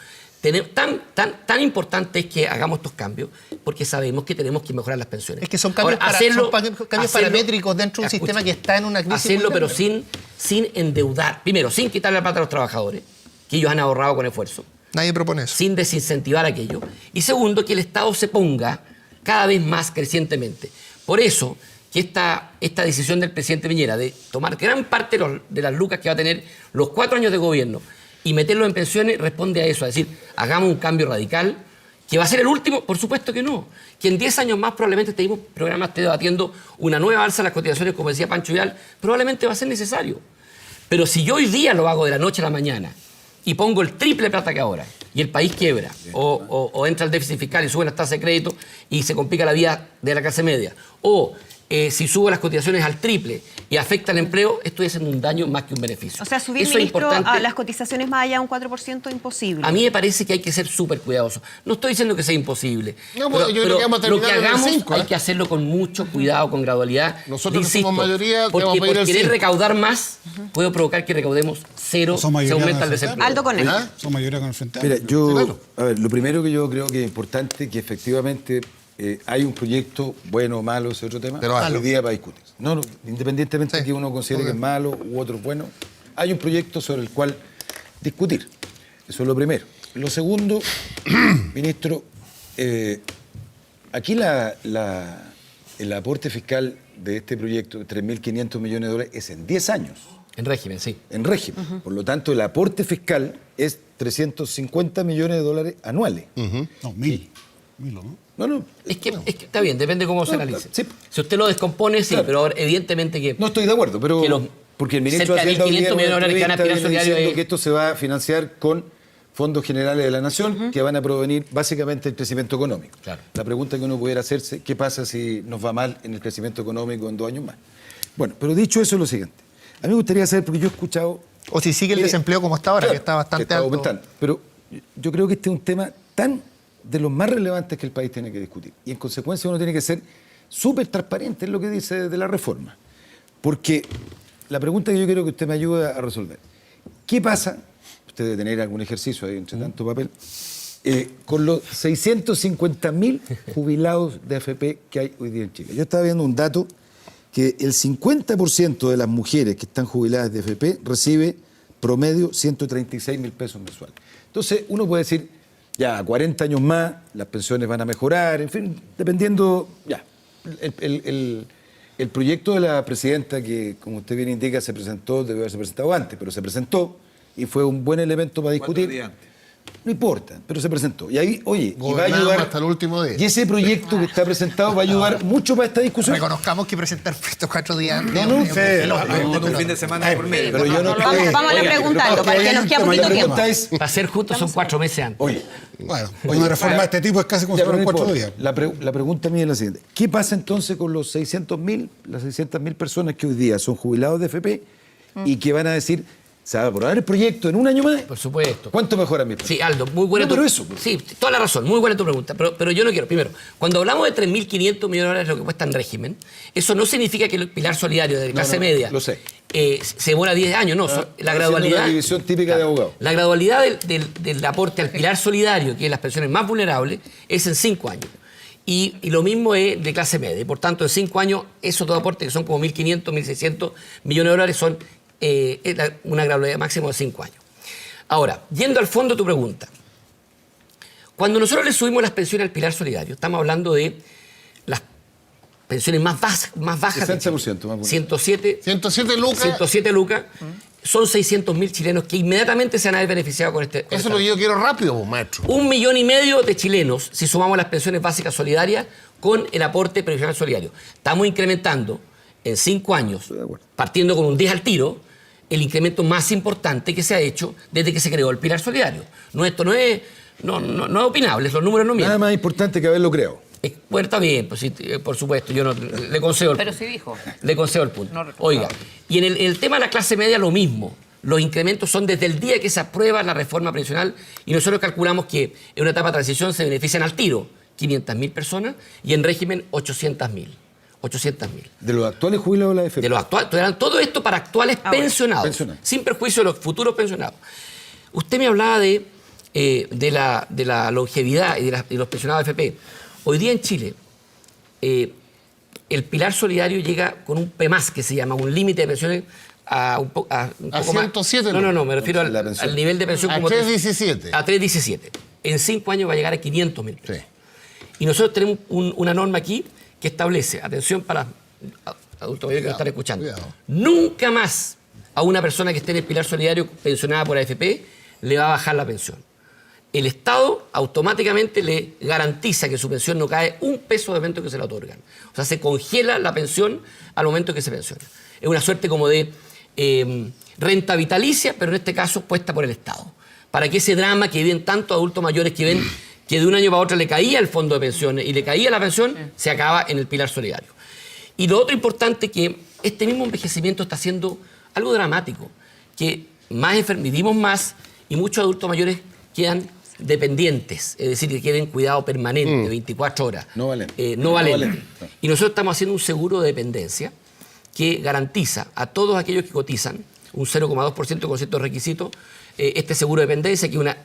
Tan importante es que hagamos estos cambios, porque sabemos que tenemos que mejorar las pensiones. Es que son cambios, cambios paramétricos dentro de un sistema que está en una crisis. Hacerlo, pero sin endeudar. Primero, sin quitarle la plata a los trabajadores, que ellos han ahorrado con esfuerzo. Nadie propone eso. Sin desincentivar aquello. Y segundo, que el Estado se ponga cada vez más crecientemente. Por eso, que esta decisión del presidente Piñera de tomar gran parte de las lucas que va a tener los 4 años de gobierno y meterlo en pensiones responde a eso, a decir, hagamos un cambio radical ¿Que va a ser el último? Por supuesto que no. Que en 10 años más probablemente este mismo programa esté debatiendo una nueva alza de las cotizaciones, como decía Pancho Vial, probablemente va a ser necesario. Pero si yo hoy día lo hago de la noche a la mañana y pongo el triple de plata que ahora, y el país quiebra, o entra el déficit fiscal y suben las tasas de crédito y se complica la vida de la clase media, o si subo las cotizaciones al triple y afecta el empleo, estoy haciendo un daño más que un beneficio. O sea, subir, eso es ministro, importante. a las cotizaciones más allá de un 4% es imposible. A mí me parece que hay que ser súper cuidadoso. No estoy diciendo que sea imposible. No, pero yo creo que vamos a lo que terminar en el hagamos 5, hay que hacerlo con mucho cuidado, con gradualidad. Nosotros que Insisto, somos mayoría, porque vamos a pedir por el querer 5. recaudar más, puedo provocar que recaudemos cero, Son se mayoría aumenta con el el desempleo. Aldo con él. Son mayoría con el Frente Mira, Amplio. yo, claro. a ver, lo primero que yo creo que es importante que efectivamente hay un proyecto bueno o malo, ese otro tema, Pero hazlo. hoy día para discutir. No, independientemente Sí. de que uno considere que es malo u otro es bueno, hay un proyecto sobre el cual discutir. Eso es lo primero. Lo segundo, ministro, aquí el aporte fiscal de este proyecto, de 3.500 millones de dólares, es en 10 años. En régimen, sí. En régimen. Por lo tanto, el aporte fiscal es 350 millones de dólares anuales. No, mil, ¿no? No, Es que está bien, depende cómo se analice. sí. Si usted lo descompone, sí, Claro. pero ahora, evidentemente que... no estoy de acuerdo, pero Que los porque el ministro de cerca de Hacienda hoy día 1.500 en una millones de dólares que van a entrevista aspirar viene solidario diciendo es- que esto se va a financiar con fondos generales de la nación que van a provenir básicamente del crecimiento económico. Claro. La pregunta que uno pudiera hacerse, ¿qué pasa si nos va mal en el crecimiento económico en 2 años más? Bueno, pero dicho eso, lo siguiente. A mí me gustaría saber, porque yo he escuchado... O si sigue el Mire, desempleo como está ahora, claro, que está bastante está alto. aumentando. Pero yo creo que este es un tema tan de los más relevantes que el país tiene que discutir. Y en consecuencia uno tiene que ser súper transparente en lo que dice de la reforma. Porque la pregunta que yo quiero que usted me ayude a resolver. ¿Qué pasa? Usted debe tener algún ejercicio ahí entre tanto papel. Con los 650.000 jubilados de AFP que hay hoy día en Chile. Yo estaba viendo un dato que el 50% de las mujeres que están jubiladas de AFP recibe promedio 136.000 pesos mensuales. Entonces uno puede decir, ya a 40 años más las pensiones van a mejorar, en fin, dependiendo, ya. El proyecto de la presidenta, que como usted bien indica se presentó, debió haberse presentado antes, pero se presentó y fue un buen elemento para discutir. No importa, pero se presentó. Y ahí, oye, y va a Gobernamos ayudar. hasta el último día. Y ese proyecto que está presentado va a ayudar mucho para esta discusión. Reconozcamos que presentar estos 4 días antes. No, no, es un sí, fenómeno. Un fin de semana por medio. Pero yo no Vamos a la preguntarlo, para que nos quede poquito tiempo. Para ser justos son 4 meses antes. Oye, Bueno, una reforma de este tipo es casi como si ya, pero fueran no 4 importa. días. La pregunta mía es la siguiente. ¿Qué pasa entonces con los 600.000, las 600.000 personas que hoy día son jubilados de FP y que van a decir, se va a aprobar el proyecto en un año más? Por supuesto. ¿Cuánto mejora mi Sí, Aldo, muy buena No, tu pero eso, pues. Sí, toda la razón, muy buena tu pregunta. Pero yo no quiero. Primero, cuando hablamos de 3.500 millones de dólares lo que cuesta en régimen, eso no significa que el pilar solidario de clase media lo sé. Se demora 10 años, no. La haciendo gradualidad. una división típica de abogados. La gradualidad del aporte al pilar solidario, que es las pensiones más vulnerables, es en 5 años. Y lo mismo es de clase media. Y por tanto, en 5 años, esos dos aportes, que son como 1.500, 1.600 millones de dólares, son una gradualidad máxima de 5 años. Ahora, yendo al fondo de tu pregunta, cuando nosotros le subimos las pensiones al pilar solidario, estamos hablando de las pensiones más bajas. 60% más vulnerables. 107 lucas. 107 lucas. Son 600.000 chilenos que inmediatamente se van a ver beneficiados con este. Eso es lo que yo quiero rápido, pues, maestro. 1,5 millones de chilenos, si sumamos las pensiones básicas solidarias con el aporte previsional solidario. Estamos incrementando en 5 años, Estoy de acuerdo. partiendo con un 10 al tiro, el incremento más importante que se ha hecho desde que se creó el pilar solidario. Esto no es opinable, los números no Nada mienten. más importante que haberlo creado. Bueno, está bien, pues, sí, por supuesto, yo no, le concedo el Pero punto. sí dijo. Le concedo el punto. No responsable. Oiga, y en el tema de la clase media lo mismo. Los incrementos son desde el día que se aprueba la reforma previsional y nosotros calculamos que en una etapa de transición se benefician al tiro 500.000 personas y en régimen 800.000. 800.000. De los actuales jubilados de la AFP. De los actuales, todo esto para actuales pensionados, pensionados. sin perjuicio de los futuros pensionados. Usted me hablaba de la longevidad y de los pensionados de AFP. Hoy día en Chile, el pilar solidario llega con un P+, que se llama, un límite de pensiones a un poco más. 107, No, me refiero La pensión. al nivel de pensión A como 317. A 317. En 5 años va a llegar a 500.000 pesos. Sí. Y nosotros tenemos una norma aquí que establece, atención para adultos mayores que nos están escuchando, cuidado. nunca más a una persona que esté en el pilar solidario pensionada por AFP le va a bajar la pensión. el Estado automáticamente le garantiza que su pensión no cae un peso de momento que se la otorgan. O sea, se congela la pensión al momento que se pensiona. Es una suerte como de renta vitalicia, pero en este caso puesta por el Estado. Para que ese drama que viven tantos adultos mayores que ven que de un año para otro le caía el fondo de pensiones y le caía la pensión, se acaba en el pilar solidario. Y lo otro importante es que este mismo envejecimiento está haciendo algo dramático, que vivimos más y muchos adultos mayores quedan dependientes, es decir, que quieren cuidado permanente, 24 horas. No valente. No valente. Y nosotros estamos haciendo un seguro de dependencia que garantiza a todos aquellos que cotizan un 0,2% con ciertos requisitos, este seguro de dependencia, que de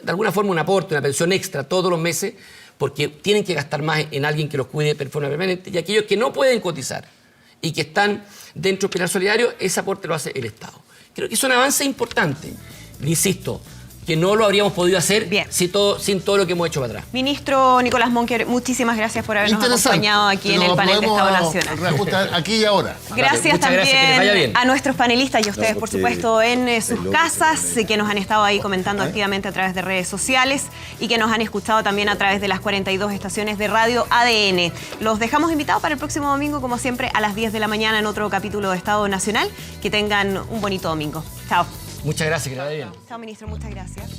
alguna forma un aporte, una pensión extra todos los meses, porque tienen que gastar más en alguien que los cuide de forma permanente, y aquellos que no pueden cotizar y que están dentro del pilar solidario, ese aporte lo hace el Estado. Creo que es un avance importante, insisto, que no lo habríamos podido hacer sin todo lo que hemos hecho para atrás. Ministro Nicolás Monker, muchísimas gracias por habernos acompañado aquí en el panel de Estado Nacional. Reajustar aquí y ahora. Gracias también que les vaya bien. a nuestros panelistas y a ustedes, por supuesto, en sus casas, que nos han estado ahí comentando activamente a través de redes sociales y que nos han escuchado también a través de las 42 estaciones de radio ADN. Los dejamos invitados para el próximo domingo, como siempre, a las 10 de la mañana en otro capítulo de Estado Nacional. Que tengan un bonito domingo. Chao. Muchas gracias, que le vaya bien. Chao, ministro, muchas gracias.